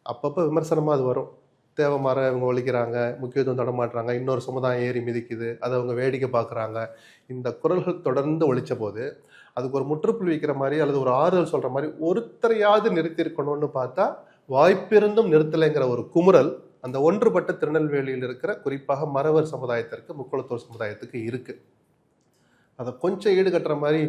அப்பப்போ விமர்சனமா அது வரும். தேவமாற இவங்க ஒழிக்கிறாங்க, முக்கியத்துவம் தடமாட்டுறாங்க, இன்னொரு சமுதாயம் ஏறி மிதிக்குது, அதை அவங்க வேடிக்கை பார்க்குறாங்க. இந்த குரல்கள் தொடர்ந்து ஒழிச்ச போது அதுக்கு ஒரு முற்றுப்புள்ளி வைக்கிற மாதிரி அல்லது ஒரு ஆறுதல் சொல்ற மாதிரி ஒருத்தரையாவது நிறுத்திருக்கணும்னு பார்த்தா வாய்ப்பிருந்தும் நிறுத்தலைங்கிற ஒரு குமுறல் அந்த ஒன்றுபட்ட திருநெல்வேலியில் இருக்கிற குறிப்பாக மறவர் சமுதாயத்திற்கு, முக்குளத்தூர் சமுதாயத்துக்கு இருக்கு. அதை கொஞ்சம் ஈடுகட்டுற மாதிரி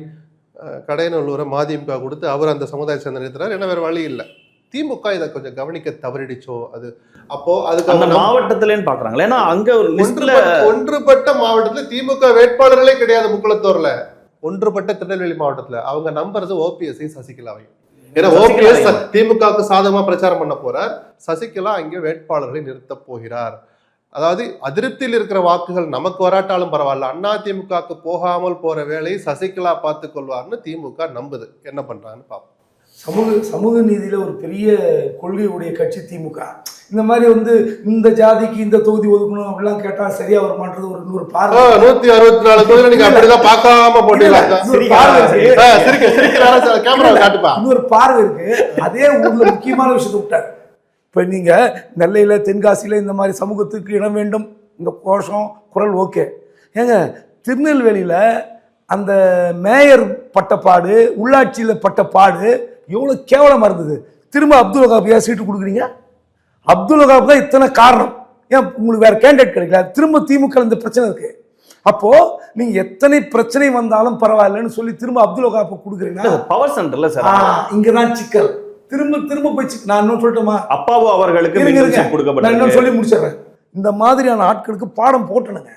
கடையநல்லூரை மதிமுக கொடுத்து அவர் அந்த சமுதாயத்தை சேர்ந்து நிறுத்துறாரு. ஏன்னா வேற வழி இல்லை. திமுக இதை கொஞ்சம் கவனிக்க தவறிடுச்சோ அது. அப்போ அதுக்கு மாவட்டத்திலேன்னு பாக்குறாங்களா? ஏன்னா அங்க ஒரு ஒன்றுபட்ட மாவட்டத்துல திமுக வேட்பாளர்களே கிடையாது. முக்குளத்தூர்ல ஒன்றுபட்ட திருநெல்வேலி மாவட்டத்துல அவங்க நம்புறது OPS சசிகலாவையும். ஏன்னா OPS திமுகவுக்கு சாதகமா பிரச்சாரம் பண்ண போறார், சசிகலா அங்கே வேட்பாளர்களை நிறுத்த போகிறார். அதாவது அதிருப்தியில் இருக்கிற வாக்குகள் நமக்கு வராட்டாலும் பரவாயில்ல, அதிமுகவுக்கு போகாமல் போற வேலையை சசிகலா பார்த்து கொள்வார்னு திமுக நம்புது. என்ன பண்றாங்கன்னு பார்ப்போம். சமூக நீதியில ஒரு பெரிய கொள்கையுடைய கட்சி திமுக. இந்த மாதிரி வந்து இந்த ஜாதிக்கு இந்த தொகுதி ஒதுக்கணும் அப்படிலாம் கேட்டா சரியா வருமானது ஒரு இன்னொரு பார்வை. 164 தொகுதியில நீங்க அப்படிதான் பார்க்காம போட்டீங்க. இன்னொரு பார்வை இருக்கு. அதே ஊர்ல முக்கியமான விஷயத்தை விட்டார். இப்ப நீங்க நெல்லையில தென்காசியில இந்த மாதிரி சமூகத்துக்கு இடம் வேண்டும், இந்த கோஷம் குரல் ஓகே. ஏங்க திருநெல்வேலியில அந்த மேயர் பட்டப்பாடு, உள்ளாட்சியில் பட்டப்பாடு எவ்வளோ கேவலமாக இருந்தது. திரும்ப அப்துல் வகாபியா சீட்டு கொடுக்குறீங்க. அப்துல் வகாப் தான் இத்தனை காரணம். ஏன் உங்களுக்கு வேற கேண்டிடேட் கிடைக்கல? திரும்ப திமுக இந்த பிரச்சனை இருக்கு. அப்போ நீங்க எத்தனை பிரச்சனை வந்தாலும் பரவாயில்லன்னு சொல்லி திரும்ப அப்துல் வகாப் கொடுக்குறீங்கன்னா பவர் சென்டர்ல சார் இங்கதான் சிக்கல். திரும்ப போய் நான் இன்னும் சொல்லட்டுமா, அப்பாவு அவர்களுக்கு நான் இன்னும் சொல்லி முடிச்சிடுறேன். இந்த மாதிரியான ஆட்களுக்கு பாடம் போட்டணுங்க.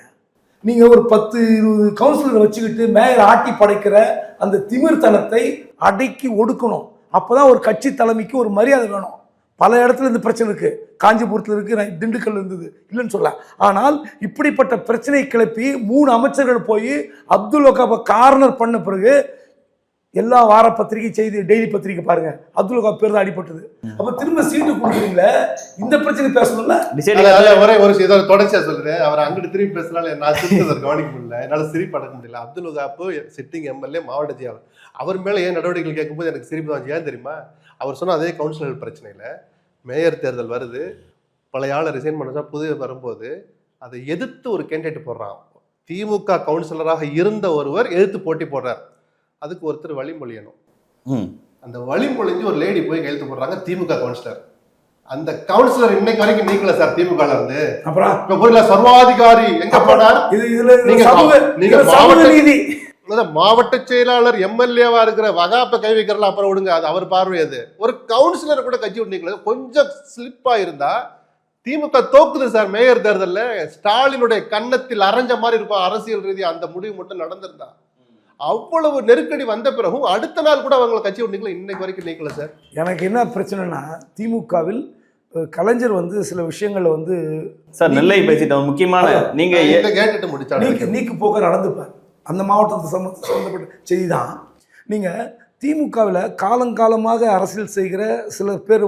நீங்க ஒரு 10-20 கவுன்சிலரை வச்சுக்கிட்டு மேயர் ஆட்டி படைக்கிற அந்த திமிர்த்தனத்தை அடக்கி ஒடுக்கணும். அப்பதான் ஒரு கட்சி தலைமைக்கு ஒரு மரியாதை வேணும். பல இடத்துல இந்த பிரச்சனை இருக்குது. காஞ்சிபுரத்தில் இருக்குது, திண்டுக்கல் இருந்தது, இல்லைன்னு சொல்ல. ஆனால் இப்படிப்பட்ட பிரச்சனையை கிளப்பி 3 அமைச்சர்கள் போய் அப்துல் வகாபை கார்னர் பண்ண பிறகு எல்லா வார பத்திரிகை செய்தி டெய்லி பத்திரிகை பாருங்க, அப்துல் வகாப் பேர் தான் அடிபட்டது. அப்ப திரும்ப சீட்டு கொடுக்குறீங்களே, இந்த பிரச்சனை பேசணும்ல. ஒரே ஒரு தொடர்ச்சியா சொல்றேன். அவர் அங்கிட்டு திரும்பி பேசுறாரு, நான் சிரிச்சதை கவனிக்க முடியல, என்னால சிரிப்பு அடக்க முடியல. அப்துல் வகாப் சிட்டிங் எம்எல்ஏ, மாவட்ட செயலாளர், அவர் மேல ஏன் நடவடிக்கைகள் கேட்கும்போது எனக்கு சிரிப்பு தான். ஏன் தெரியுமா? அவர் சொன்ன அதே கவுன்சிலர் பிரச்சனையில மேயர் தேர்தல் வருது, பழைய ஆளை ரிசைன் பண்ணா புதிய வரும்போது அதை எதிர்த்து ஒரு கேண்டிடேட் போடுறான். திமுக கவுன்சிலராக இருந்த ஒருவர் எதிர்த்து போட்டி போடுறார். அதுக்கு ஒருத்தர் வழிமொழியணும். அந்த வழிமொழிஞ்சு ஒரு லேடி போய் கையெழுத்து போடுறாங்க, திமுக கவுன்சிலர். அந்த கவுன்சிலர் இன்னைக்கு வரைக்கும் நீக்கல சார் திமுக இருந்து. அப்புறம் இப்ப புரியல, சர்வாதிகாரி எங்க போனார்? மாவட்ட செயலாளர் எம்எல்ஏவா இருக்கிற வகாப்பை கை வைக்கிறல, அப்புறம் விடுங்க, அது அவர் பார்வை. அது ஒரு கவுன்சிலர் கூட கட்சி விட்டு நீக்கல. கொஞ்சம் ஸ்லிப்பா இருந்தா திமுக தோக்குது சார் மேயர் தேர்தல்ல. ஸ்டாலினுடைய கன்னத்தில் அரைஞ்ச மாதிரி இருக்கும் அரசியல் ரீதியா. அந்த முடிவு மட்டும் நடந்திருந்தா அவ்வளவு நெருக்கடி வந்த பிறகும் அடுத்த நாள் கூட அவங்களை கட்சி விட்டு நீக்கல, இன்னைக்கு வரைக்கும் நீக்கல சார். எனக்கு என்ன பிரச்சனைனா, திமுகவில் கலைஞர் சில விஷயங்கள்ல சார் நெல்லை பேசிட்டோம், முக்கியமான நீங்க கேட்டுட்டு முடிச்சா நீக்கு போக்க நடந்துப்பார். அந்த மாவட்டத்தை சம்பந்தப்பட்ட செய்தி தான். நீங்கள் திமுகவில் காலங்காலமாக அரசியல் செய்கிற சில பேர்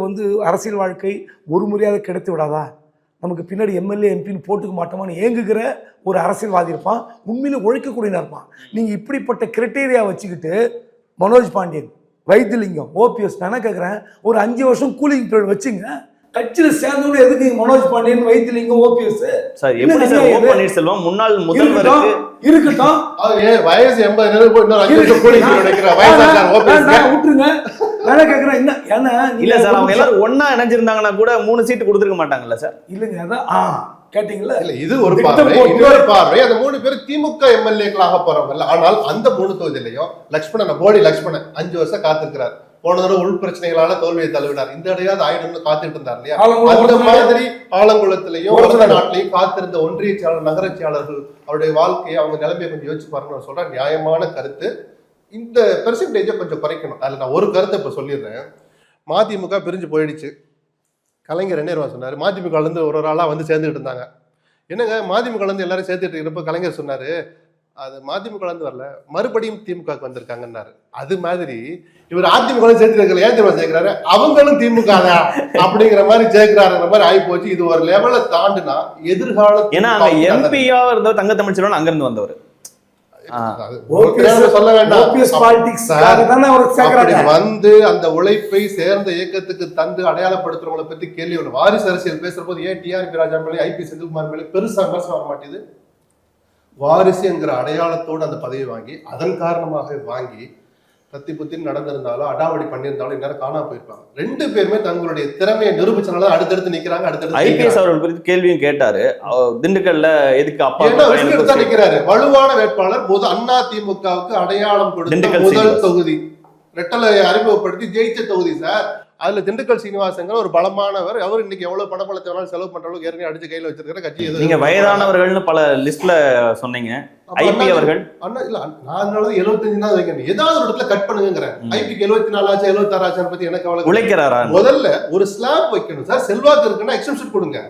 அரசியல் வாழ்க்கை ஒரு முறையாக கிடைத்து விடாதா, நமக்கு பின்னாடி எம்எல்ஏ எம்பின்னு போட்டுக்க மாட்டோமான்னு ஏங்குகிற ஒரு அரசியல்வாதி இருப்பான், உண்மையில உழைக்கக்கூடியனா இருப்பான். நீங்கள் இப்படிப்பட்ட கிரைட்டீரியா வச்சுக்கிட்டு மனோஜ் பாண்டியன், வைத்திலிங்கம், ஓபிஎஸ், நான் கேட்குறேன், ஒரு 5 வருஷம் கூலிங் பீரியட் வச்சுங்க. கட்சியில் சேர்ந்தோன்னு எதுக்கு மனோஜ் பாண்டியன், வைத்திலிங்கம், ஓபிஎஸ்? சார் எப்படி சார் ஓ பன்னீர்செல்வம் முன்னாள் முதல்வருக்கு இருக்கட்டும், வயசு 80 விட்டுருங்க. நான் கேட்குறேன், என்ன இல்ல சார், அவங்க எல்லாரும் ஒன்னா இணைஞ்சிருந்தாங்கன்னா கூட 3 சீட்டு கொடுத்துருக்க மாட்டாங்கல்ல சார்? இல்லைங்க, அதான் கேட்டீங்களா? இல்ல, இது ஒரு பார்வை. இன்னொரு பார்வை, அந்த 3 பேர் திமுக எம்எல்ஏக்களாக போறவங்க. ஆனால் அந்த 3 தொகுதியிலையும் லட்சுமணன், போடி லட்சுமணன் 5 வருஷம் காத்திருக்கிறார். போன தடவை உள் பிரச்சனைகளால தோல்வியை தழுவினார். இந்த இடையாவது ஆயிடும்னு காத்துட்டு இருந்தார் இல்லையா? அந்த மாதிரி ஆலங்குளத்திலையும் நாட்டிலையும் காத்திருந்த ஒன்றிய செயலாளர், நகர செயலாளர்கள் அவருடைய வாழ்க்கையை, அவங்க நிலைமையை கொஞ்சம் யோசிச்சு பாருங்க. சொல்ற நியாயமான கருத்து. இந்த பெர்சன்டேஜை கொஞ்சம் குறைக்கணும். அதில் நான் ஒரு கருத்தை இப்போ சொல்லிடுறேன். மதிமுக பிரிஞ்சு போயிடுச்சு. கலைஞர் என்ன சொன்னார், மதிமுகலேருந்து ஒரு ஆளாக சேர்ந்துட்டு இருந்தாங்க. என்னங்க மதிமுகலேருந்து எல்லாரும் சேர்த்துட்டு இருக்கிறப்ப கலைஞர் சொன்னார், அது மதிமுகலேருந்து வரல, மறுபடியும் திமுகவுக்கு வந்திருக்காங்கன்னாரு. அது மாதிரி இவர் அதிமுக சேர்த்துருக்கல, ஏன் தெரியுமா சேர்க்கிறாரு, அவங்களும் திமுக தான் அப்படிங்கிற மாதிரி சேர்க்கிறாருங்கிற மாதிரி ஆகி போச்சு. இது ஒரு லெவலை தாண்டுனா எதிர்கால, ஏன்னா எம்பியா இருந்தவர் தங்க தமிழ்ச்செல்வன் அங்கிருந்து வந்தவர் சொல்ல வேண்டாம். அந்த உழைப்பை சேர்ந்த இயக்கத்துக்கு தந்து அடையாளப்படுத்துறவங்களை பத்தி கேள்வி ஒண்ணு. வாரிசு அரசியல் பேசுற போது ஏன் டிஆர்பி ராஜா மேலே, ஐபி செந்தில்குமார் மேலே பெருசா விமர்சனம் வர மாட்டேது? வாரிசு என்கிற அடையாளத்தோடு அந்த பதவி வாங்கி, அதன் காரணமாக வாங்கி கத்தி புத்தி நடந்திருந்தாலும் அடாவடி பண்ணியிருந்தாலும் இந்நேரம் காணாம போயிருப்பாங்க. 2 பேருமே தங்களுடைய திறமையை நிரூபிச்சனால அடுத்தடுத்து நிக்கிறாங்க. அடுத்தடுத்து ஐபிஎஸ் அவர்கள் குறித்து கேள்வியும் கேட்டாரு. திண்டுக்கல்ல எதுக்கு அப்பா தான் நிக்கிறாரு, வலுவான வேட்பாளர். போது அண்ணா திமுகவுக்கு அடையாளம் கொடுத்த முதல் தொகுதி, ரெட்டலை அறிமுகப்படுத்தி ஜெயிச்ச தொகுதி சார். அதுல திண்டுக்கல் சீனிவாசங்கிற ஒரு பலமானவர். அவர் இன்னைக்கு எவ்வளவு பணபலத்தை வேணாலும் செலவு பண்ற அளவுக்கு ஏற்கனவே அடிச்சு கையில வச்சிருக்கிற கட்சி. நீங்க வயதானவர்கள்னு பல லிஸ்ட்ல சொன்னீங்க. ஐபி அவர்கள் அண்ணா இல்ல, நான் அதனால 75 தான் வைக்கணும். ஏதாவது ஒரு இடத்துல கட் பண்ணுங்கிறேன். ஐபிக்கு 74 ஆச்சு 76 ஆச்சு பத்தி எனக்கு அவ்வளவு உழைக்கிறாரா? முதல்ல ஒரு ஸ்லாப் வைக்கணும் சார். செல்வாக்கு இருக்குன்னா எக்ஸம்ஷன் கொடுங்க.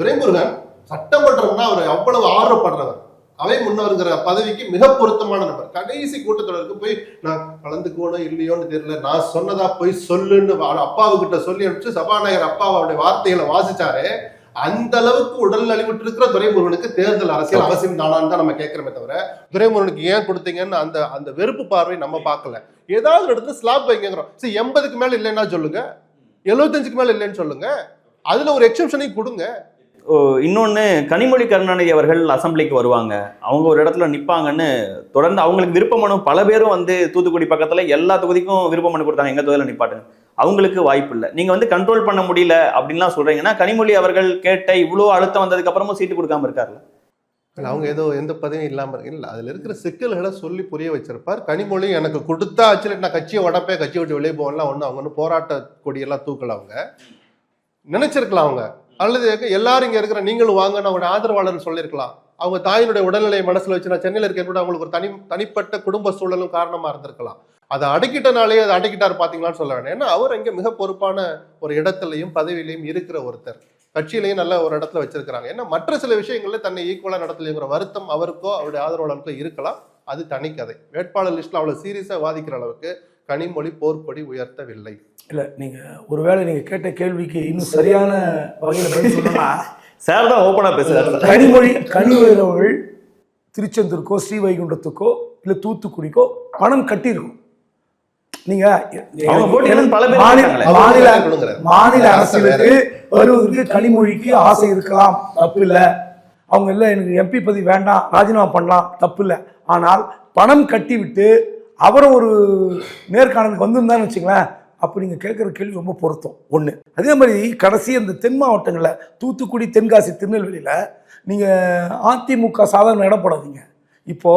துரைமுருகன் சட்டமன்றம்னா அவர் அவ்வளவு ஆர்வப்படுறவர், அவை முன்னவருங்கிற பதவிக்கு மிக பொருத்தமான நபர். கடைசி கூட்டத்தொடருக்கு போய் நான் கலந்துக்கணும் இல்லையோன்னு தெரியல, நான் சொன்னதா போய் சொல்லுன்னு அப்பாவுக்கிட்ட சொல்லி அனுப்பிச்சு சபாநாயகர் அப்பாவை அவருடைய வார்த்தைகளை வாசிச்சாரு. அந்த அளவுக்கு உடல் நலிவிட்டு இருக்கிற துரைமுருகனுக்கு தேர்தல் அரசியல் அவசியம் தானான்னு தான் நம்ம கேட்கிறோமே தவிர, துரைமுருகனுக்கு ஏன் கொடுத்தீங்கன்னு அந்த வெறுப்பு பார்வை நம்ம பார்க்கல. ஏதாவது ஒரு இடத்துல ஸ்லாப் வைங்கிறோம். சரி, 80க்கு மேல இல்லைன்னா சொல்லுங்க, 75க்கு மேல இல்லைன்னு சொல்லுங்க, அதுல ஒரு எக்ஸெப்ஷனையும் கொடுங்க. இன்னொன்னு, கனிமொழி கருணாநிதி அவர்கள் அசம்பிளிக்கு வருவாங்க, அவங்க ஒரு இடத்துல நிப்பாங்கன்னு தொடர்ந்து அவங்களுக்கு விருப்ப மனு பல பேரும் தூத்துக்குடி பக்கத்துல எல்லா தொகுதிக்கும் விருப்ப மனு கொடுத்தாங்க, எங்க தொகுதியில நிப்பாட்டுங்க. அவங்களுக்கு வாய்ப்பு இல்லை. நீங்க கண்ட்ரோல் பண்ண முடியல அப்படின்லாம் சொல்றீங்கன்னா, கனிமொழி அவர்கள் கேட்ட இவ்வளவு அழுத்தம் வந்ததுக்கு அப்புறமும் சீட்டு கொடுக்காம இருக்காருல்ல? அவங்க ஏதோ எந்த பதவியும் இல்லாம இல்ல, அதுல இருக்கிற சிக்கல்களை சொல்லி புரிய வச்சிருப்பார். கனிமொழி எனக்கு கொடுத்தா ஆச்சு, நான் கட்சியை உடப்பே, கட்சியை விட்டு வெளியே போகலாம், அவங்க போராட்ட கொடியெல்லாம் தூக்கல, அவங்க நினைச்சிருக்கலாம் அவங்க. அல்லது எல்லாரும் இங்க இருக்கிற நீங்களும் வாங்கன்னு அவங்க ஆதரவாளர் சொல்லியிருக்கலாம். அவங்க தாயினுடைய உடல்நிலையை மனசுல வச்சு, நான் சென்னையில் இருக்கேன் கூட அவங்களுக்கு ஒரு தனிப்பட்ட குடும்ப சூழலும் காரணமா இருந்திருக்கலாம். அதை அடக்கிட்டனாலே அதை அடக்கிட்டார் பாத்தீங்களான்னு சொல்ல வேண்டாம். ஏன்னா அவர் அங்கே மிக பொறுப்பான ஒரு இடத்துலையும் பதவியிலையும் இருக்கிற ஒருத்தர், கட்சியிலையும் நல்ல ஒரு இடத்துல வச்சிருக்கிறாங்க. ஏன்னா மற்ற சில விஷயங்கள்ல தன்னை ஈக்குவலா நடத்தலைங்கிற வருத்தம் அவருக்கோ அவருடைய ஆதரவாளருக்கோ இருக்கலாம். அது தனிக்கதை. வேட்பாளர் லிஸ்ட்ல அவ்வளவு சீரியஸா வாதிக்கிற அளவுக்கு கனிமொழி போர்க்கொடி உயர்த்தவில்லை. இல்ல நீங்க ஒருவேளை நீங்க கேட்ட கேள்விக்கு இன்னும் சரியான வகையில பதில் சொல்லணும்னா சார் தான் ஓப்பனா பேசுறாரு. கனிமொழி அவர்கள் திருச்செந்தூருக்கோ ஸ்ரீவைகுண்டத்துக்கோ இல்ல தூத்துக்குடிக்கோ பணம் கட்டியிருக்கும். நீங்க மாநில அரசுக்கு வருவதற்கு கனிமொழிக்கு ஆசை இருக்கலாம், தப்பு இல்லை. அவங்க இல்லை எனக்கு எம்பி பதவி வேண்டாம் ராஜினாமா பண்ணலாம், தப்பு இல்லை. ஆனால் பணம் கட்டி விட்டு அவரும் ஒரு நேர்காணலுக்கு வந்திருந்தான்னு வச்சுங்களேன், அப்போ நீங்கள் கேட்குற கேள்வி ரொம்ப பொருத்தம் ஒன்று. அதே மாதிரி கடைசி அந்த தென் மாவட்டங்களில் தூத்துக்குடி, தென்காசி, திருநெல்வேலியில் நீங்கள் அதிமுக சாதாரண இடம் போடாதீங்க. இப்போ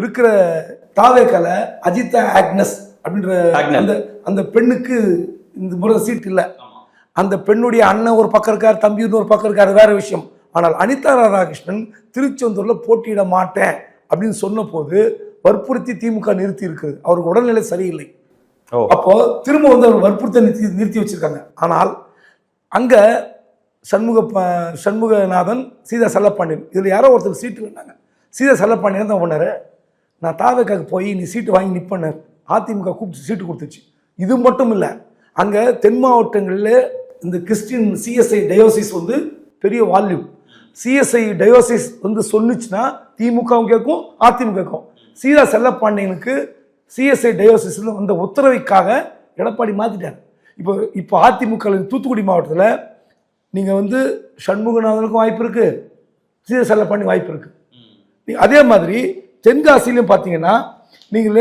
இருக்கிற தாவேக்கால அஜிதா ஆக்னஸ் அப்படின்ற அந்த பெண்ணுக்கு இந்த முறை சீட் இல்லை. அந்த பெண்ணுடைய அண்ணன் ஒரு பக்கம் இருக்கார், தம்பி இன்னொரு பக்கம் இருக்கார், வேற விஷயம். ஆனால் அனிதா ராதாகிருஷ்ணன் திருச்செந்தூரில் போட்டியிட மாட்டேன் அப்படின்னு சொன்ன போது வற்புறுத்தி திமுக நிறுத்தி இருக்குது. அவருக்கு உடல்நிலை சரியில்லை. அப்போ திரும்ப வந்து அவர் வற்புறுத்தி நிறுத்தி வச்சிருக்காங்க. ஆனால் அங்க சண்முகநாதன், சீதா செல்லப்பாண்டியன், இதுல யாரோ ஒருத்தர் சீட்டு வேண்டாங்க. சீதா செல்லப்பாண்டியன் தான் பண்ணாரு, நான் தாவேக்காக்கு போய் நீ சீட்டு வாங்கி நிற்பண்ணார். அதிமுக கூப்பிட்டு சீட்டு கொடுத்துச்சு. இது மட்டும் இல்லை, அங்க தென் மாவட்டங்களில் இந்த கிறிஸ்டின் சிஎஸ்ஐ டயோசிஸ் வந்து பெரிய வால்யூம். சிஎஸ்ஐ டயோசிஸ் வந்து சொன்னிச்சுன்னா திமுகவும் கேட்கும், அதிமுக கேட்கும். சீதா செல்லப்பாண்டியனுக்கு சிஎஸ்ஐ டயோசிஸ் வந்த உத்தரவைக்காக எடப்பாடி மாற்றிட்டார். இப்போ அதிமுக தூத்துக்குடி மாவட்டத்தில் நீங்கள் வந்து சண்முகநாதனுக்கும் வாய்ப்பு இருக்குது, சீதா செல்லப்பாண்டி வாய்ப்பு இருக்குது. அதே மாதிரி தென்காசிலையும் பார்த்தீங்கன்னா நீங்கள்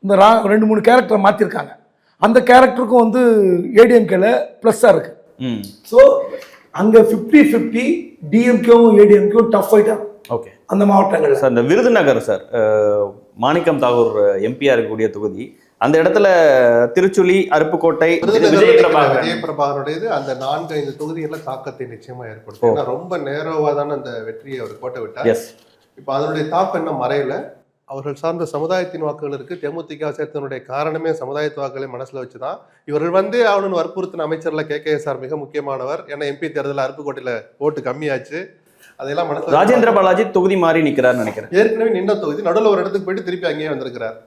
இந்த 2-3 கேரக்டரை மாற்றிருக்காங்க. அந்த கேரக்டருக்கும் வந்து ஏடிஎம்கேல ப்ளஸ்ஸாக இருக்குது. ஸோ அங்கே 50-50 டிஎம்கேவும் ஏடிஎம்கேவும் டஃப் ஃபைட்டாக ஓகே அந்த மாவட்டங்கள். சார் இந்த விருதுநகர் சார் மாணிக்கம் தாகூர் எம்பியா இருக்கக்கூடிய தொகுதி, அந்த இடத்துல திருச்சுழி, அருப்புக்கோட்டை, விஜயபிரபாகருடையது அந்த 4-5 தொகுதிகளில் தாக்கத்தை நிச்சயமா ஏற்படுத்தும். ஏன்னா ரொம்ப நேரோவா தானே அந்த வெற்றியை அவர் கோட்டை விட்டார். இப்போ அதனுடைய தாக்கம் என்ன மறையல. அவர்கள் சார்ந்த சமுதாயத்தின் வாக்குகள் இருக்கு. தேமுதிக சேர்த்தனுடைய காரணமே சமுதாயத்து வாக்குகளை மனசுல வச்சுதான் இவர்கள் வந்தே அவனு வற்புறுத்தின அமைச்சர்ல KKSR மிக முக்கியமானவர். ஏன்னா எம்பி தேர்தலில் அருப்புக்கோட்டையில ஓட்டு கம்மியாச்சு. அதெல்லாம் மனசுல. ராஜேந்திர பாலாஜி தொகுதி மாறி நிக்கிறார் நினைக்கிறேன். ஏற்கனவே நின்ன தொகுதி நடுவில் ஒரு இடத்துக்கு போயிட்டு திருப்பி அங்கேயே வந்திருக்கிறார்.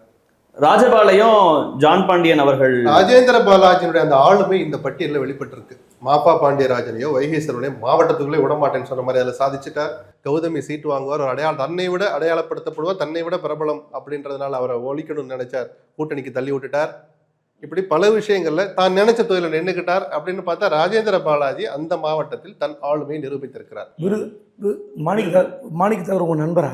ராஜபாளையம் ஜான் பாண்டியன் அவர்கள். ராஜேந்திர பாலாஜியினுடைய அந்த ஆளுமை இந்த பட்டியலில் வெளிப்பட்டிருக்கு. மாப்பா பாண்டியராஜனையோ வைகேஸ்வரனையோ மாவட்டத்துக்குள்ளே விடமாட்டேன்னு சொன்ன மாதிரி அதில் சாதிச்சுட்டார். கௌதமி சீட்டு வாங்குவார், ஒரு தன்னை விட அடையாளப்படுத்தப்படுவார், தன்னை விட பிரபலம் அப்படின்றதுனால அவரை ஒழிக்கணும்னு நினைச்சார், கூட்டணிக்கு தள்ளி விட்டுட்டார். இப்படி பல விஷயங்கள்ல தான் நினைச்ச தொழில நின்றுக்கிட்டார். அப்படின்னு பார்த்தா ராஜேந்திர பாலாஜி அந்த மாவட்டத்தில் தன் ஆளுமையை நிரூபித்திருக்கிறார். மாணிக்கத்தவர் உங்க நண்பரா?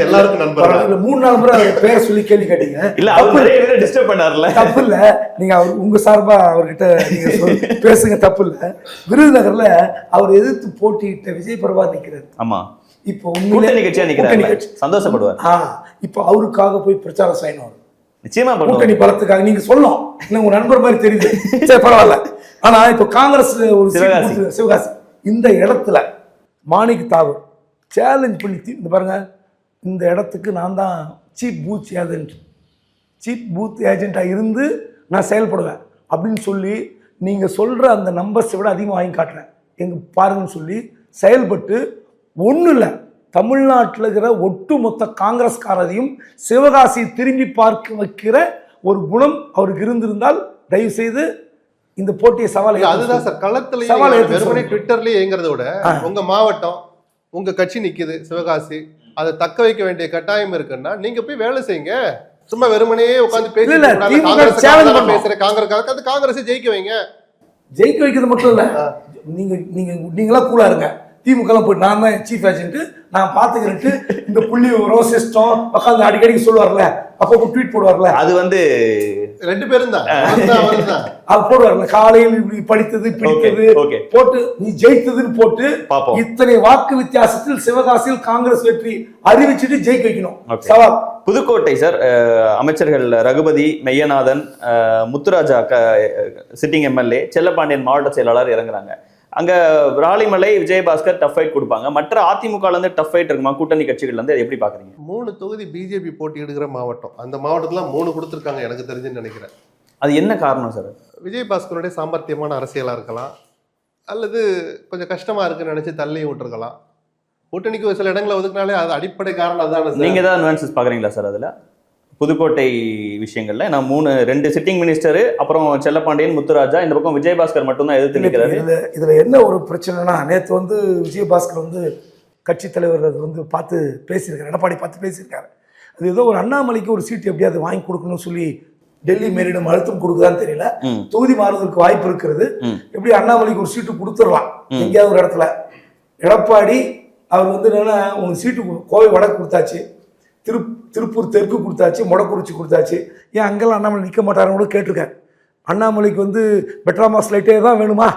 எல்லாருக்கும் நண்பர். 3-4 முறை பேர் சொல்லி கேள்வி கேட்டீங்க. இல்ல அவர் டிஸ்டர்ப் பண்ணார்ல, தப்பு இல்ல. நீங்க உங்க சார்பா அவர்கிட்ட நீங்க பேசுங்க, தப்பு இல்ல. விருதுநகர்ல அவர் எதிர்த்து போட்டியிட்ட விஜயபிரபா நிக்கிறார். ஆமா, இப்போ உண்மையிலே கட்சியா நிக்கிறார், சந்தோஷப்படுவார். இப்போ அவருக்காக போய் பிரச்சாரம் செய்யணும். நிச்சயமா கூட்டணி பலத்துக்காக நீங்க சொல்லணும். உங்க நண்பர் மாதிரி தெரியுது, சரி பரவாயில்ல. ஆனா இப்போ காங்கிரஸ் ஒரு சிவகாசி இந்த இடத்துல மாணிக் தாகூர் சேலஞ்ச் பண்ணி இந்த பாருங்க, இந்த இடத்துக்கு நான் தான் சீப் பூத் ஏஜென்ட்டாக இருந்து நான் செயல்படுவேன் அப்படின்னு சொல்லி நீங்கள் சொல்கிற அந்த நம்பர்ஸை விட அதிகமாக வாங்கி காட்டுறேன் எங்க பாருங்கன்னு சொல்லி செயல்பட்டு ஒன்றும் இல்லை, தமிழ்நாட்டில் இருக்கிற ஒட்டுமொத்த காங்கிரஸ்காரரையும் சிவகாசி திரும்பி பார்க்க வைக்கிற ஒரு குணம் அவருக்கு இருந்திருந்தால் தயவு செய்து இந்த போட்டியை சவால். அதுதான் சார், களத்துல ட்விட்டர்லயே ஏங்கிறத விட உங்க மாவட்டம் உங்க கட்சி நிக்குது சிவகாசி, அதை தக்க வைக்க வேண்டிய கட்டாயம் இருக்குன்னா நீங்க போய் வேலை செய்யுங்க. சும்மா வெறுமனையே உட்காந்து பேசுற காங்கிரஸ் ஜெயிக்க வைங்க. ஜெயிக்க வைக்கிறது மட்டும் இல்ல, நீங்களா கூலா இருங்க. திமுக போயிட்டு நான் தான் சீஃப் ஏஜென்ட், நான் பாத்துக்கிறேன்ட்டு இந்த புள்ளி ஒரு சிஸ்டம் உட்காந்து அடிக்கடி சொல்லுவார்ல, அப்போ ட்வீட் போடுவார்ல, அது வந்து 2 பேரும் தான் அது போடுவார்ல, காலையில் இப்படி படித்தது பிடித்தது போட்டு நீ ஜெயித்ததுன்னு போட்டு இத்தனை வாக்கு வித்தியாசத்தில் சிவகாசியில் காங்கிரஸ் வெற்றி அறிவிச்சுட்டு ஜெயிக்க வைக்கணும். சவால். புதுக்கோட்டை சார், அமைச்சர்கள் ரகுபதி, மெய்யநாதன், முத்துராஜா சிட்டிங் எம்எல்ஏ, செல்லப்பாண்டியன் மாவட்ட செயலாளர் இறங்குறாங்க. அங்க விராலிமலை விஜயபாஸ்கர் டஃப் ஃபைட் கொடுப்பாங்க. மற்ற அதிமுகல இருந்து டஃப் ஃபைட் இருக்குமா கூட்டணி கட்சிகள்ல இருந்து, அதை எப்படி பாக்குறீங்க? 3 தொகுதி பிஜேபி போட்டி எடுக்கிற மாவட்டம், அந்த மாவட்டத்துல 3 கொடுத்துருக்காங்க எனக்கு தெரிஞ்சுன்னு நினைக்கிறேன். அது என்ன காரணம் சார்? விஜயபாஸ்கருடைய சாமர்த்தியமான அரசியலா இருக்கலாம், அல்லது கொஞ்சம் கஷ்டமா இருக்குன்னு நினைச்சு தள்ளி விட்டுருக்கலாம். கூட்டணிக்கு ஒரு சில இடங்களை ஒதுக்குனாலே அது அடிப்படை காரணம் அதான. நீங்க தான் அட்வான்சஸ் பாக்குறீங்களா சார் அதுல? புதுக்கோட்டை விஷயங்கள்ல நான் 2 சிட்டிங் மினிஸ்டர், அப்புறம் செல்லப்பாண்டியன், முத்துராஜா, இந்த பக்கம் விஜயபாஸ்கர் மட்டும் தான் எதிர்த்து நிற்கிறாரு. இதுல என்ன ஒரு பிரச்சனைனா, நேற்று வந்து விஜயபாஸ்கர் வந்து கட்சி தலைவர் வந்து பார்த்து பேசியிருக்காரு, எடப்பாடி பார்த்து பேசியிருக்காரு. அது ஏதோ ஒரு அண்ணாமலைக்கு ஒரு சீட்டு எப்படியாவது வாங்கி கொடுக்கணும்னு சொல்லி டெல்லி மேலிடம் அழுத்தம் கொடுக்குதான்னு தெரியல. தொகுதி மாறுவதற்கு வாய்ப்பு இருக்கிறது. எப்படி அண்ணாமலைக்கு ஒரு சீட்டு கொடுத்துடலாம் எங்கேயாவது ஒரு இடத்துல. எடப்பாடி அவர் வந்து என்னன்னா, உங்களுக்கு சீட்டு கோவை வடக்கு கொடுத்தாச்சு, திருப்பூர் தெற்கு கொடுத்தாச்சு, மொடக்குறிச்சி கொடுத்தாச்சு, ஏன் அங்கெல்லாம் அண்ணாமலை நிற்க மாட்டாருன்னு கூட கேட்டிருக்காரு. அண்ணாமலைக்கு வந்து பெட்ராமாஸ் லைட்டே தான் வேணுமா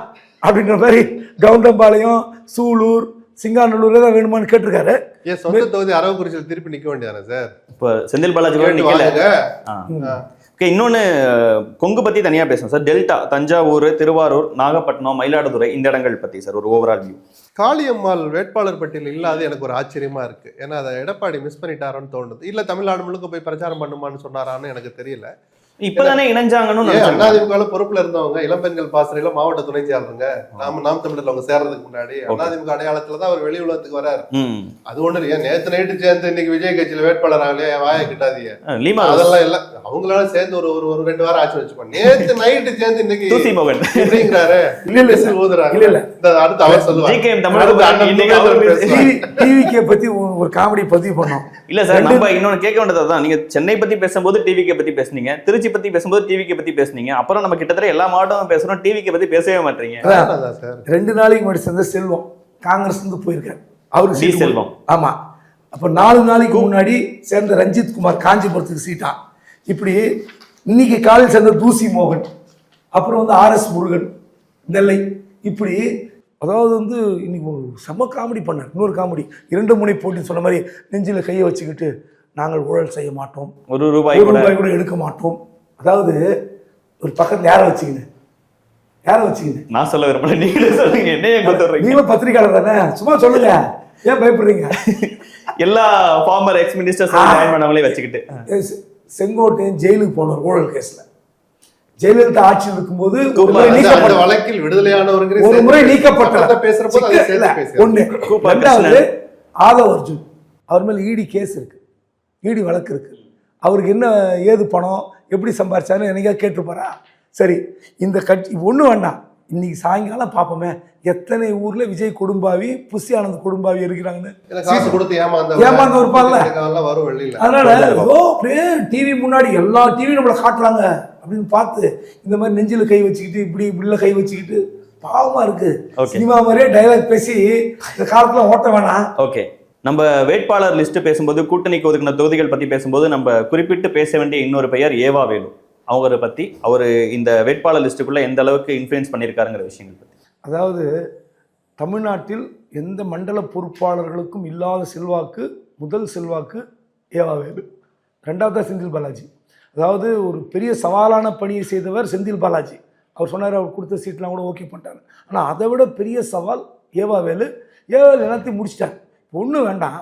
அப்படின்ற மாதிரி கவுண்டம்பாளையம், சூலூர், சிங்காநல்லூரே தான் வேணுமான்னு கேட்டிருக்காரு. ஏன் சொந்த தொகுதி அரவக்குறிச்சியில் திருப்பி நிற்க வேண்டியதானே சார்? இப்போ செந்தில் பாலாஜி கூட நிக்கல. ஓகே, இன்னொன்று கொங்கு பற்றி தனியாக பேசணும் சார். டெல்டா, தஞ்சாவூர், திருவாரூர், நாகப்பட்டினம், மயிலாடுதுறை, இந்த இடங்கள் பற்றி சார் ஒரு ஓவரால் வியூ. காளியம்மாள் வேட்பாளர் பட்டியல் இல்லாத எனக்கு ஒரு ஆச்சரியமா இருக்கு. ஏன்னா அதை எடப்பாடி மிஸ் பண்ணிட்டாரோன்னு தோணுது. இல்ல தமிழ்நாடு முழுக்க போய் பிரச்சாரம் பண்ணுமான்னு சொன்னாரான்னு எனக்கு தெரியல. இப்பதானே இணைஞ்சாங்கன்னு அதிமுக பொறுப்புல இருந்தவங்க இளம்பெண்கள் பாசறையில மாவட்ட துணை செயலருங்க. நாம் தமிழர்ல அவங்க சேர்றதுக்கு முன்னாடி அதிமுக அடையாளத்துலதான் அவர் வெளி உலகத்துக்கு வராரு. அது ஒண்ணு இல்லையா, நேத்து நைட்டு சேர்ந்து இன்னைக்கு விஜய் கட்சியில வேட்பாளர் ஆகலையே, வாயை கிட்டாதீங்க, அதெல்லாம் இல்ல. அவங்களால சேர்ந்து ஒரு 2 வாரம் ஆட்சி வச்சுப்பாங்க. நேத்து நைட்டு சேர்ந்து இன்னைக்கு அப்படிங்கிறாரு, ஊதுறாரு. அடுத்து அவர் சொல்லுவாங்க டிவிகே பத்தி ஒரு காமெடி பதிவு பண்ணோம். இல்ல சார், நம்ம இன்னொன்னு கேட்க வேண்டியதுதான். நீங்க சென்னை பத்தி பேசும்போது டிவிகே பத்தி பேசுனீங்க, திருச்சி பத்தி பேசும்போது டிவிகே பத்தி பேசுனீங்க, அப்புறம் நம்ம கிட்டத்தட்ட எல்லா மாவட்டமும் பேசுறோம், டிவிகே பத்தி பேசவே மாட்டீங்க. 2 நாளைக்கு முன்னாடி சேர்ந்த செல்வம் காங்கிரஸ் இருந்து போயிருக்காரு, அவரு டி செல்வம். ஆமா, அப்ப 4 நாளைக்கு முன்னாடி சேர்ந்த ரஞ்சித் குமார் காஞ்சிபுரத்துக்கு சீட்டா. இப்படி இன்னைக்கு காலையில் சேர்ந்த தூசி மோகன், அப்புறம் வந்து RS முருகன் நெல்லை. இப்படி அதாவது வந்து இன்னைக்கு ஒரு செம்ம காமெடி பண்ணார். இன்னொரு காமெடி, 2 முனை போட்டி சொன்ன மாதிரி நெஞ்சில் கையை வச்சுக்கிட்டு நாங்கள் ஊழல் செய்ய மாட்டோம், ஒரு ரூபாய் கூட எடுக்க மாட்டோம். அதாவது ஒரு பக்கத்தில் யாரை வச்சுக்கிங்க நான் சொல்ல விரும்பல, நீங்களே சொல்லுங்க. நீங்களும் பத்திரிகையாளர் தானே, சும்மா சொல்லுங்க, ஏன் பயப்படுறீங்க? எல்லா ஃபார்மர் எக்ஸ் மினிஸ்டர்ஸ் ஜாயின் பண்ணவங்களே வச்சுக்கிட்டு செங்கோட்டையன் ஜெயிலுக்கு போனார் ஊழல் கேஸ்ல. ஜெயலலிதா ஆட்சியில் இருக்கும்போது வழக்கில் விடுதலையானவர்கள் ஒரு முறை நீக்கப்பட்டார். ஆதவ் அர்ஜுன், அவர் மேல இடி கேஸ் இருக்கு, இடி வழக்கு இருக்கு. அவருக்கு என்ன ஏது பணம் எப்படி சம்பாரிச்சாருன்னு என்னைக்கா கேட்டுப்பாரா? சரி, இந்த கட்சி ஒன்றும் வேண்டாம், இன்னைக்கு சாயங்காலம் பார்ப்போமே எத்தனை ஊர்ல விஜய் குடும்பாவி, புஷி ஆனந்த் குடும்பாவி இருக்கிறாங்கன்னு. ஏமாந்து இருப்பாங்கல்ல. அதனால டிவி முன்னாடி எல்லா டிவியும் நம்மளை காட்டுறாங்க அப்படின்னு பார்த்து இந்த மாதிரி நெஞ்சில கை வச்சுக்கிட்டு இப்படில கை வச்சுக்கிட்டு பாவமா இருக்கு. சினிமா மாதிரியே டைலாக் பேசி இந்த காலத்துல ஓட்ட வேணாம். ஓகே, நம்ம வேட்பாளர் லிஸ்ட் பேசும்போது, கூட்டணிக்கு ஒதுக்கின தொகுதிகள் பத்தி பேசும்போது நம்ம குறிப்பிட்டு பேச வேண்டிய இன்னொரு பெயர் ஏவா வேலு. அவரை பத்தி, அவர் இந்த வேட்பாளர் லிஸ்ட்டுக்குள்ள எந்த அளவுக்கு இன்ஃப்ளூயன்ஸ் பண்ணியிருக்காருங்கிற விஷயங்கள் பத்தி. அதாவது தமிழ்நாட்டில் எந்த மண்டல பொறுப்பாளர்களுக்கும் இல்லாத செல்வாக்கு, முதல் செல்வாக்கு ஏவா வேலு. 2வது செந்தில் பாலாஜி. அதாவது ஒரு பெரிய சவாலான பணியை செய்தவர் செந்தில் பாலாஜி. அவர் சொன்னார், அவர் கொடுத்த சீட்லாம் கூட ஓகே பண்ணிட்டாரு. ஆனால் அதை விட பெரிய சவால் ஏவா வேலு. ஏவா வேலு எல்லாத்தையும் முடிச்சிட்டார். ஒன்றும் வேண்டாம்,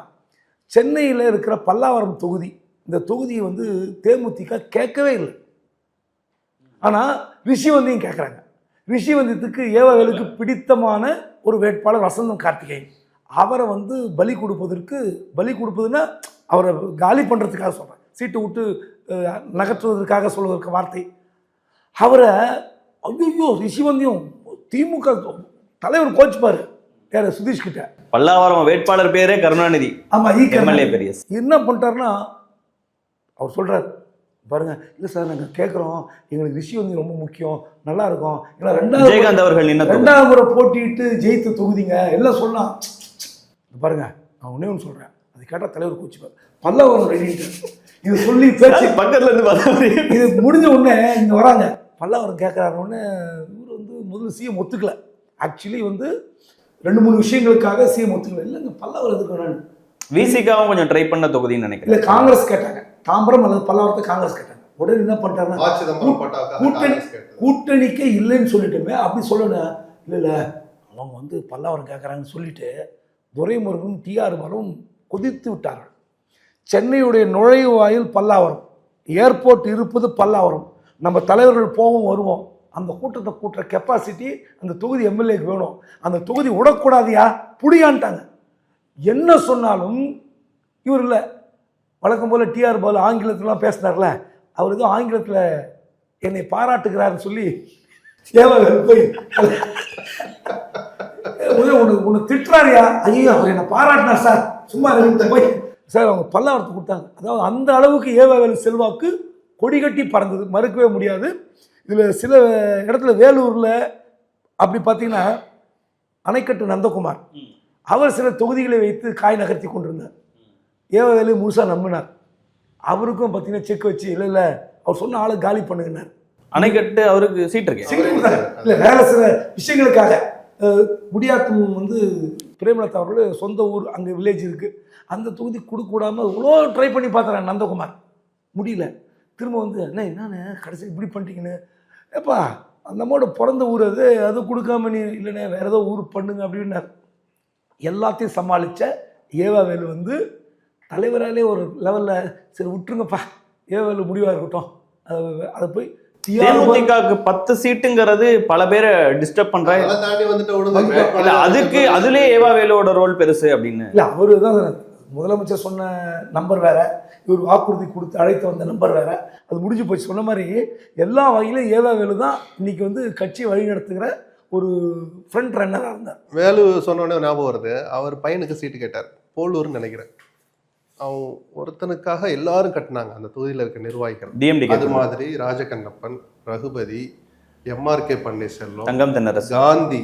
சென்னையில் இருக்கிற பல்லாவரம் தொகுதி, இந்த தொகுதியை வந்து தேமுதிக கேட்கவே இல்லை. ஆனால் ரிஷிவந்தியும் கேட்குறாங்க. ரிஷிவந்தியத்துக்கு ஏவாவேலுக்கு பிடித்தமான ஒரு வேட்பாளர் வசந்தம் கார்த்திகேயன். அவரை வந்து பலி கொடுப்பதுன்னா அவரை காலி பண்ணுறதுக்காக சொல்கிறேன், சீட்டு விட்டு நகற்றுவதற்காக சொல்வதற்கு வார்த்தை. அவரை ஐயோ ரிஷிவந்தியும் திமுக தலைவர் கோச்சுப்பாரு யார சுதீஷ் கிட்ட. பல்லாவரம் வேட்பாளர் பேரே கருணாநிதி. ஆமா, எம்எல்ஏ பெரிய என்ன பண்ணிட்டாருன்னா, அவர் சொல்றாரு பாருங்க, இல்லை சார் நாங்கள் கேட்குறோம், எங்களுக்கு ரிஷி வந்து ரொம்ப முக்கியம், நல்லா இருக்கும், ஏன்னா 2வது முறை போட்டிட்டு ஜெயித்த தொகுதிங்க எல்லாம் சொல்லலாம். பாருங்க, நான் ஒன்னே ஒன்று சொல்றேன், அது கேட்டால் தலைவர் கூச்சிப்பார். பல்லாவரம் ரெடிட்டு இது சொல்லி பேச்சு பக்கத்துல இருந்து இது முடிஞ்ச உடனே இங்கே வராங்க. பல்லாவரம் கேட்குறாருன்னு இவர் வந்து முதல்ல சிஎம் ஒத்துக்கல. ஆக்சுவலி வந்து 2-3 விஷயங்களுக்காக சிஎம் ஒத்துக்கல. இல்லைங்க, பல்லாவரம் எதுக்கு விசிகாவும் கொஞ்சம் ட்ரை பண்ண தொகுதின்னு நினைக்கிறேன். இல்லை, காங்கிரஸ் கேட்டாங்க, தாம்பரம் அல்லது பல்லாவரத்தை காங்கிரஸ் கேட்டாங்க. உடனே என்ன பண்ணிட்டாருன்னா, கூட்டணிக்கே இல்லைன்னு சொல்லிட்டுமே அப்படி சொல்லணும். இல்லை அவங்க வந்து பல்லாவரம் கேட்குறாங்கன்னு சொல்லிட்டு துரைமுருகனும் டிஆர் பாலும் கொதித்து விட்டார்கள். சென்னையுடைய நுழைவாயில் பல்லாவரம், ஏர்போர்ட் இருப்பது பல்லாவரம், நம்ம தலைவர்கள் போவோம் வருவோம், அந்த கூட்டத்தை கூட்டுற கெப்பாசிட்டி அந்த தொகுதி எம்எல்ஏக்கு வேணும், அந்த தொகுதி விடக்கூடாதியா புடியான்ட்டாங்க. என்ன சொன்னாலும் இவர் இல்லை. வழக்கம் போல் டிஆர் பாலு ஆங்கிலத்திலாம் பேசினார்ல, அவர் ஏதோ ஆங்கிலத்தில் என்னை பாராட்டுகிறாருன்னு சொல்லி போய் ஒன்று திட்டுறாரியா, ஐயோ அவர் என்னை பாராட்டினார் சார், சும்மா போய் சார் அவங்க பல்லாவரத்தை கொடுத்தாங்க. அதாவது அந்த அளவுக்கு ஏவாவேலு செல்வாக்கு கொடி கட்டி பறந்தது, மறுக்கவே முடியாது. இதில் சில இடத்துல வேலூரில் அப்படி பார்த்தீங்கன்னா அணைக்கட்டு நந்தகுமார் அவர் சில தொகுதிகளை வைத்து காய் நகர்த்தி கொண்டிருந்தார். ஏவாவேலு முழுசாக நம்பினார். அவருக்கும் பார்த்தீங்கன்னா செக் வச்சு இல்லை அவர் சொன்ன ஆளை காலி பண்ணுங்கன்னார். அணைக்கட்டு அவருக்கு சீட் இருக்கு இல்லை, வேற சில விஷயங்களுக்காக. முடியாத்தும் வந்து பிரேமலதா அவர்கள் சொந்த ஊர், அங்கே வில்லேஜ் இருக்குது, அந்த தொகுதி கொடுக்க விடாமல் இவ்வளோ ட்ரை பண்ணி பார்த்துறேன் நந்தகுமார், முடியல. திரும்ப வந்து என்னண்ணே கடைசி இப்படி பண்ணிட்டீங்கன்னு, ஏப்பா அந்த அம்மாவோட பிறந்த ஊர் அது கொடுக்காம நீ இல்லைண்ணே வேறு ஏதோ ஊர் பண்ணுங்க அப்படின்னார். எல்லாத்தையும் சமாளித்த ஏவாவேலு வந்து தலைவராலே ஒரு லெவலில் சரி விட்டுருங்கப்பா, ஏவாவேலு முடிவாக இருக்கட்டும், அதை போய் தேமுதிகவுக்கு 10 சீட்டுங்கிறது பல பேரை டிஸ்டர்ப் பண்றாங்க. அதுக்கு அதுலயே ஏவாவேலுவோட ரோல் பெருசு அப்படின்னு இல்லை, அவரு தான் முதலமைச்சர் சொன்ன நம்பர் வேற, இவர் வாக்குறுதி கொடுத்து அழைத்து வந்த நம்பர் வேற, அது முடிஞ்சு போச்சு. சொன்ன மாதிரி எல்லா வகையிலும் ஏவாவேலு தான் இன்னைக்கு வந்து கட்சியை வழிநடத்துகிற ஒரு ஃப்ரண்ட் ரன்னராக இருந்தார். வேலு சொன்னோடனே ஞாபகம் வருது, அவர் பையனுக்கு சீட்டு கேட்டார், போலூர்னு நினைக்கிறேன். அவன் ஒருத்தனுக்காக எல்லாரும் கட்டினாங்க அந்த தொகுதியில் இருக்க நிர்வாகிகள். அது மாதிரி ராஜகண்ணப்பன், ரகுபதி, எம்ஆர்கே பன்னீர்செல்வம், தங்கம் தென்னரசு, காந்தி,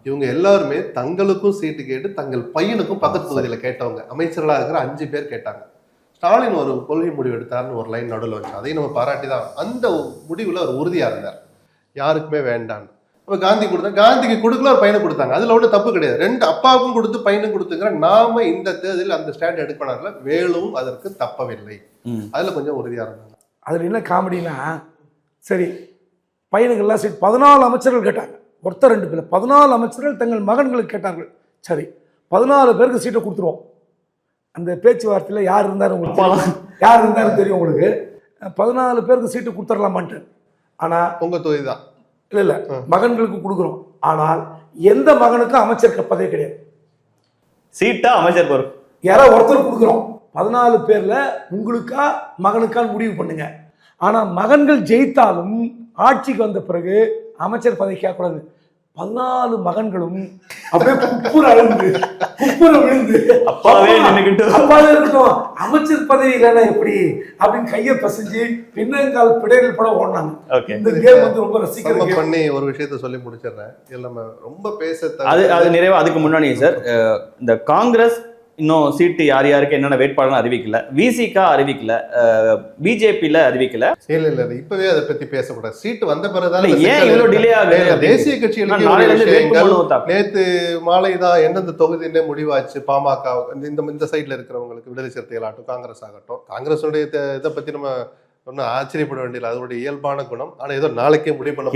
இவங்க எல்லாருமே தங்களுக்கும் சீட்டு கேட்டு தங்கள் பையனுக்கும் பக்கத்து தொகுதியில் கேட்டவங்க. அமைச்சர்களாக இருக்கிற 5 பேர் கேட்டாங்க. ஸ்டாலின் ஒரு கொள்கை முடிவு எடுத்தார்னு ஒரு லைன் நடுவில் வச்சு, அதையும் நம்ம பாராட்டி தான். அந்த முடிவில் அவர் உறுதியாக இருந்தார், யாருக்குமே வேண்டான்னு. இப்போ காந்தி கொடுத்தாங்க, காந்திக்கு கொடுக்கல ஒரு பையனை கொடுத்தாங்க, அதில் ஒன்றும் தப்பு கிடையாது. 2 அப்பாவுக்கும் கொடுத்து பையனும் கொடுத்துக்கிற நாம இந்த தேர்தலில் அந்த ஸ்டாண்ட் எடுக்கணும்ல, வேலும் அதற்கு தப்பவில்லை, அதில் கொஞ்சம் உறுதியாக இருந்தாங்க. அதில் என்ன காமெடினா, சரி பையனுக்கெல்லாம் சீட் 14 அமைச்சர்கள் கேட்டாங்க, ஒருத்தர் 2 பேர் 14 அமைச்சர்கள் தங்கள் மகன்களுக்கு கேட்டார்கள். சரி 14 பேருக்கு சீட்டை கொடுத்துருவோம். அந்த பேச்சுவார்த்தையில் யார் இருந்தாலும் உங்களுக்கு யார் இருந்தாலும் தெரியும் உங்களுக்கு. 14 பேருக்கு சீட்டு கொடுத்துடலாமான்ட்டு. ஆனால் உங்கள் தொகுதி தான் இல்லை மகன்களுக்கு கொடுக்குறோம். ஆனால் எந்த மகனுக்கும் அமைச்சர் பதவி கிடையாது, சீட்டா அமைச்சர் பொறுப்பு. யாரோ ஒருத்தர் கொடுக்குறோம். 14 பேர்ல உங்களுக்கா மகனுக்கால் முடிவு பண்ணுங்க. ஆனா மகன்கள் ஜெயித்தாலும் ஆட்சிக்கு வந்த பிறகு அமைச்சர் பதவி கேட்கக்கூடாது. 14 மகன்களும் அப்படியே குப்புற விழுந்து அப்பாவே இருக்கட்டும், அமைச்சர் பதவி இல்லைன்னா எப்படி அப்படின்னு கையை பசைஞ்சு பின்னங்கால் பிடைகள் படம் ஓடினாங்க. இந்த கேம் வந்து ரொம்ப ரசிக்கிறேன் பண்ணி ஒரு விஷயத்த சொல்லி முடிச்சிடுறேன். நம்ம ரொம்ப பேச அது நிறைவா அதுக்கு முன்னாடி சார், இந்த காங்கிரஸ் இன்னும் சீட்டு யார் யாருக்கு என்னென்ன வேட்பாளர் அறிவிக்கல, விசிகா அறிவிக்கல, பிஜேபியில அறிவிக்கல. இல்ல இப்பவே அதை பத்தி பேசக்கூடாது. சீட்டு வந்த பிறகுதான் ஏன் இவ்வளவு டிலே ஆகுது? தேசிய கட்சிகளுக்கு நேத்து மாலை தான் எந்தெந்த தொகுதியிலே முடிவாச்சு. பாமக இந்த சைட்ல இருக்கிறவங்களுக்கு விடுதலை சிறுத்தைகள் ஆகட்டும், காங்கிரஸ் ஆகட்டும், காங்கிரஸுடைய இதை பத்தி நம்ம ஒன்னும் ஆச்சரியப்பட வேண்டியது, அதோடைய இயல்பான குணம். ஆனா ஏதோ நாளைக்கே முடிவு பண்ண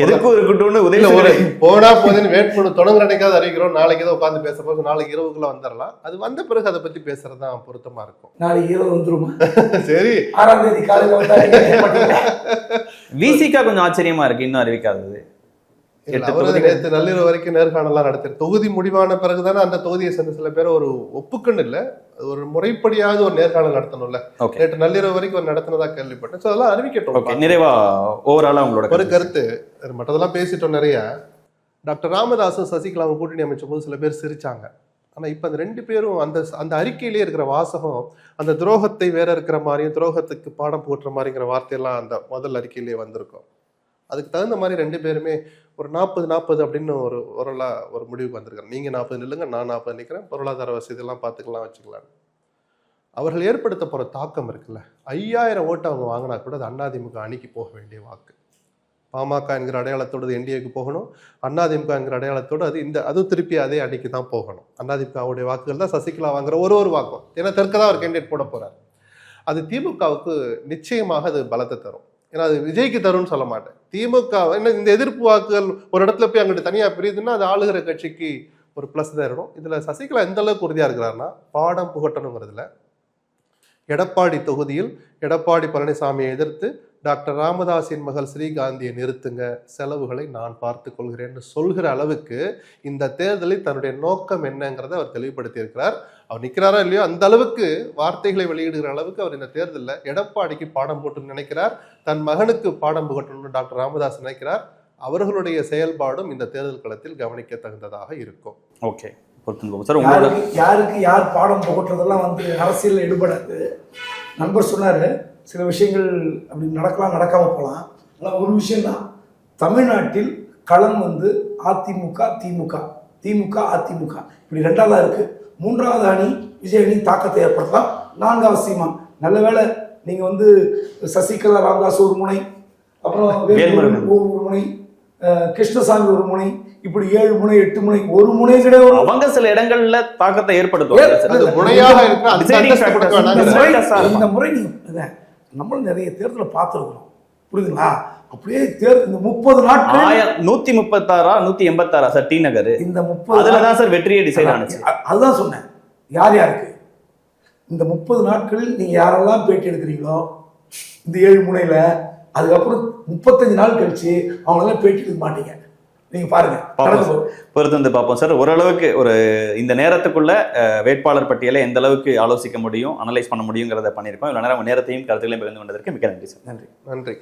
போனா போதுன்னு வேட்புமனு தொடங்குற அன்னைக்காவது அறிவிக்கிறோம், நாளைக்கு ஏதோ உட்காந்து பேச போது நாளைக்கு இரவுக்குள்ள வந்துடலாம். அது வந்த பிறகு அதை பத்தி பேசுறதுதான் பொருத்தமா இருக்கும். நாளைக்கு இரவு வந்துருமா? சரி, 6ஆம் தேதி காலையில விசிகா கொஞ்சம் ஆச்சரியமா இருக்கு இன்னும் அறிவிக்காதது. நேற்று நள்ளிரவு வரைக்கும் நேர்காணலாம் நடத்தி தொகுதி முடிவான பிறகுதானே அந்த தொகுதியை சேர்ந்த சில பேர் ஒரு ஒப்புக்கன்னு இல்லை, ஒரு முறைப்படியாவது ஒரு நேர்காணல் நடத்தணும்ல. நேற்று நள்ளிரவு வரைக்கும் ஒரு நடத்தினதா கேள்விப்பட்டேன். அதெல்லாம் அறிவிக்கட்டும். நிறைவா ஓவராலா உங்களோட ஒரு கருத்து. மற்றதெல்லாம் பேசிட்டோம் நிறைய. டாக்டர் ராமதாசும் சசிகலாவும் கூட்டணி அமைச்ச போது சில பேர் சிரிச்சாங்க. ஆனா இப்ப அந்த 2 பேரும் அந்த அறிக்கையிலேயே இருக்கிற வாசகம், அந்த துரோகத்தை வேற இருக்கிற மாதிரியும் துரோகத்துக்கு பாடம் போட்டுற மாதிரிங்கிற வார்த்தையெல்லாம் அந்த முதல் அறிக்கையிலேயே வந்திருக்கும். அதுக்கு தகுந்த மாதிரி 2 பேருமே ஒரு 40-40 அப்படின்னு ஒரு முடிவுக்கு வந்திருக்காங்க. நீங்க 40 நில்லுங்க, நான் 40 நிற்கிறேன், பொருளாதார வசதி எல்லாம் பார்த்துக்கலாம் வச்சுக்கலாம். அவர்கள் ஏற்படுத்த போற தாக்கம் இருக்குல்ல, 5000 ஓட்டு அவங்க வாங்கினா கூட அது அதிமுக அணிக்கு போக வேண்டிய வாக்கு. பாமக என்கிற அடையாளத்தோடு என்டிஏக்கு போகணும், அதிமுக என்கிற அடையாளத்தோடு அதுவும் திருப்பி அதே அணிக்கு தான் போகணும். அதிமுகவுடைய வாக்குகள் தான் சசிகலா வாங்குற ஒரு வாக்கும். ஏன்னா தெற்கதான் ஒரு கேண்டிடேட் போட போறாரு. அது திமுகவுக்கு நிச்சயமாக அது பலத்தை தரும். ஏன்னா அது விஜய்க்கு தரும்னு சொல்ல மாட்டேன். திமுக என்ன இந்த எதிர்ப்பு வாக்குகள் ஒரு இடத்துல போய் அங்கிட்டு தனியா பிரியுதுன்னா அது ஆளுகிற கட்சிக்கு ஒரு பிளஸ் தான் இருக்கும். இதுல சசிகலா எந்த அளவுக்கு உறுதியா இருக்கிறாருன்னா, பாடம் புகட்டணுங்கிறதுல எடப்பாடி தொகுதியில் எடப்பாடி பழனிசாமியை எதிர்த்து டாக்டர் ராமதாஸின் மகள் ஸ்ரீகாந்தியை நிறுத்துங்க, செலவுகளை நான் பார்த்து கொள்கிறேன்னு சொல்கிற அளவுக்கு இந்த தேர்தலில் தன்னுடைய நோக்கம் என்னங்கிறத அவர் தெளிவுபடுத்தி இருக்கிறார். அவர் நிற்கிறாரா இல்லையோ அந்த அளவுக்கு வார்த்தைகளை வெளியிடுகிற அளவுக்கு அவர் இந்த தேர்தலில் எடப்பாடிக்கு பாடம் போட்டு நினைக்கிறார். தன் மகனுக்கு பாடம் புகட்டணும்னு டாக்டர் ராமதாஸ் நினைக்கிறார். அவர்களுடைய செயல்பாடும் இந்த தேர்தல் களத்தில் கவனிக்க தகுந்ததாக இருக்கும். ஓகே சார், உங்களோட யாருக்கு யார் பாடம் புகட்டுறதெல்லாம் வந்து அரசியல் எடுபடாது. நண்பர் சொன்னார் சில விஷயங்கள் அப்படி நடக்கலாம் நடக்காமல் போகலாம். ஆனால் ஒரு விஷயம்தான், தமிழ்நாட்டில் களம் வந்து அதிமுக திமுக, திமுக அதிமுக இப்படி ரெண்டாவதாக இருக்குது. மூன்றாவது அணி விஜய் அணி தாக்கத்தை ஏற்படுத்தலாம். நான்காவது சீமான். நல்ல வேளை நீங்கள் வந்து சசிகலா ராமதாஸ் ஒரு முனை, அப்புறம் வேல்முருகன் ஒரு முனை, கிருஷ்ணசாமி ஒரு முனை, இப்படி 7 முனை 8 முனை, ஒரு முனை கிடையாது. அவங்க சில இடங்கள்ல தாக்கத்தை ஏற்படுத்துவாங்க. இந்த முறை நீங்க நம்மளும் நிறைய தேர்தலை பார்த்துருக்கிறோம், புரியுதுங்களா? அப்படியே இந்த 30 நாட்கள் 136 186 சார் டி நகர், இந்த 30 அதுலதான் சார் வெற்றியை டிசைட் ஆனிச்சு. அதுதான் சொன்னேன், யார் யாருக்கு இந்த 30 நாட்களில் நீங்க யாரெல்லாம் பேட்டி எடுக்கிறீங்களோ இந்த 7 முனையில, அதுக்கப்புறம் 35 நாள் கழிச்சு அவங்களெல்லாம் பேட்டி எடுக்க மாட்டீங்க. நீங்க பாருங்க, பொறுத்து வந்து பார்ப்போம் சார். ஓரளவுக்கு ஒரு இந்த நேரத்துக்குள்ள வேட்பாளர் பட்டியலை எந்த அளவுக்கு ஆலோசிக்க முடியும், அனலைஸ் பண்ண முடியுங்கிறத பண்ணியிருக்கோம். இவ்வளவு நேரம் நேரத்தையும் கருத்துக்களையும் பகிர்ந்து கொண்டதற்கு மிக்க நன்றி சார். நன்றி.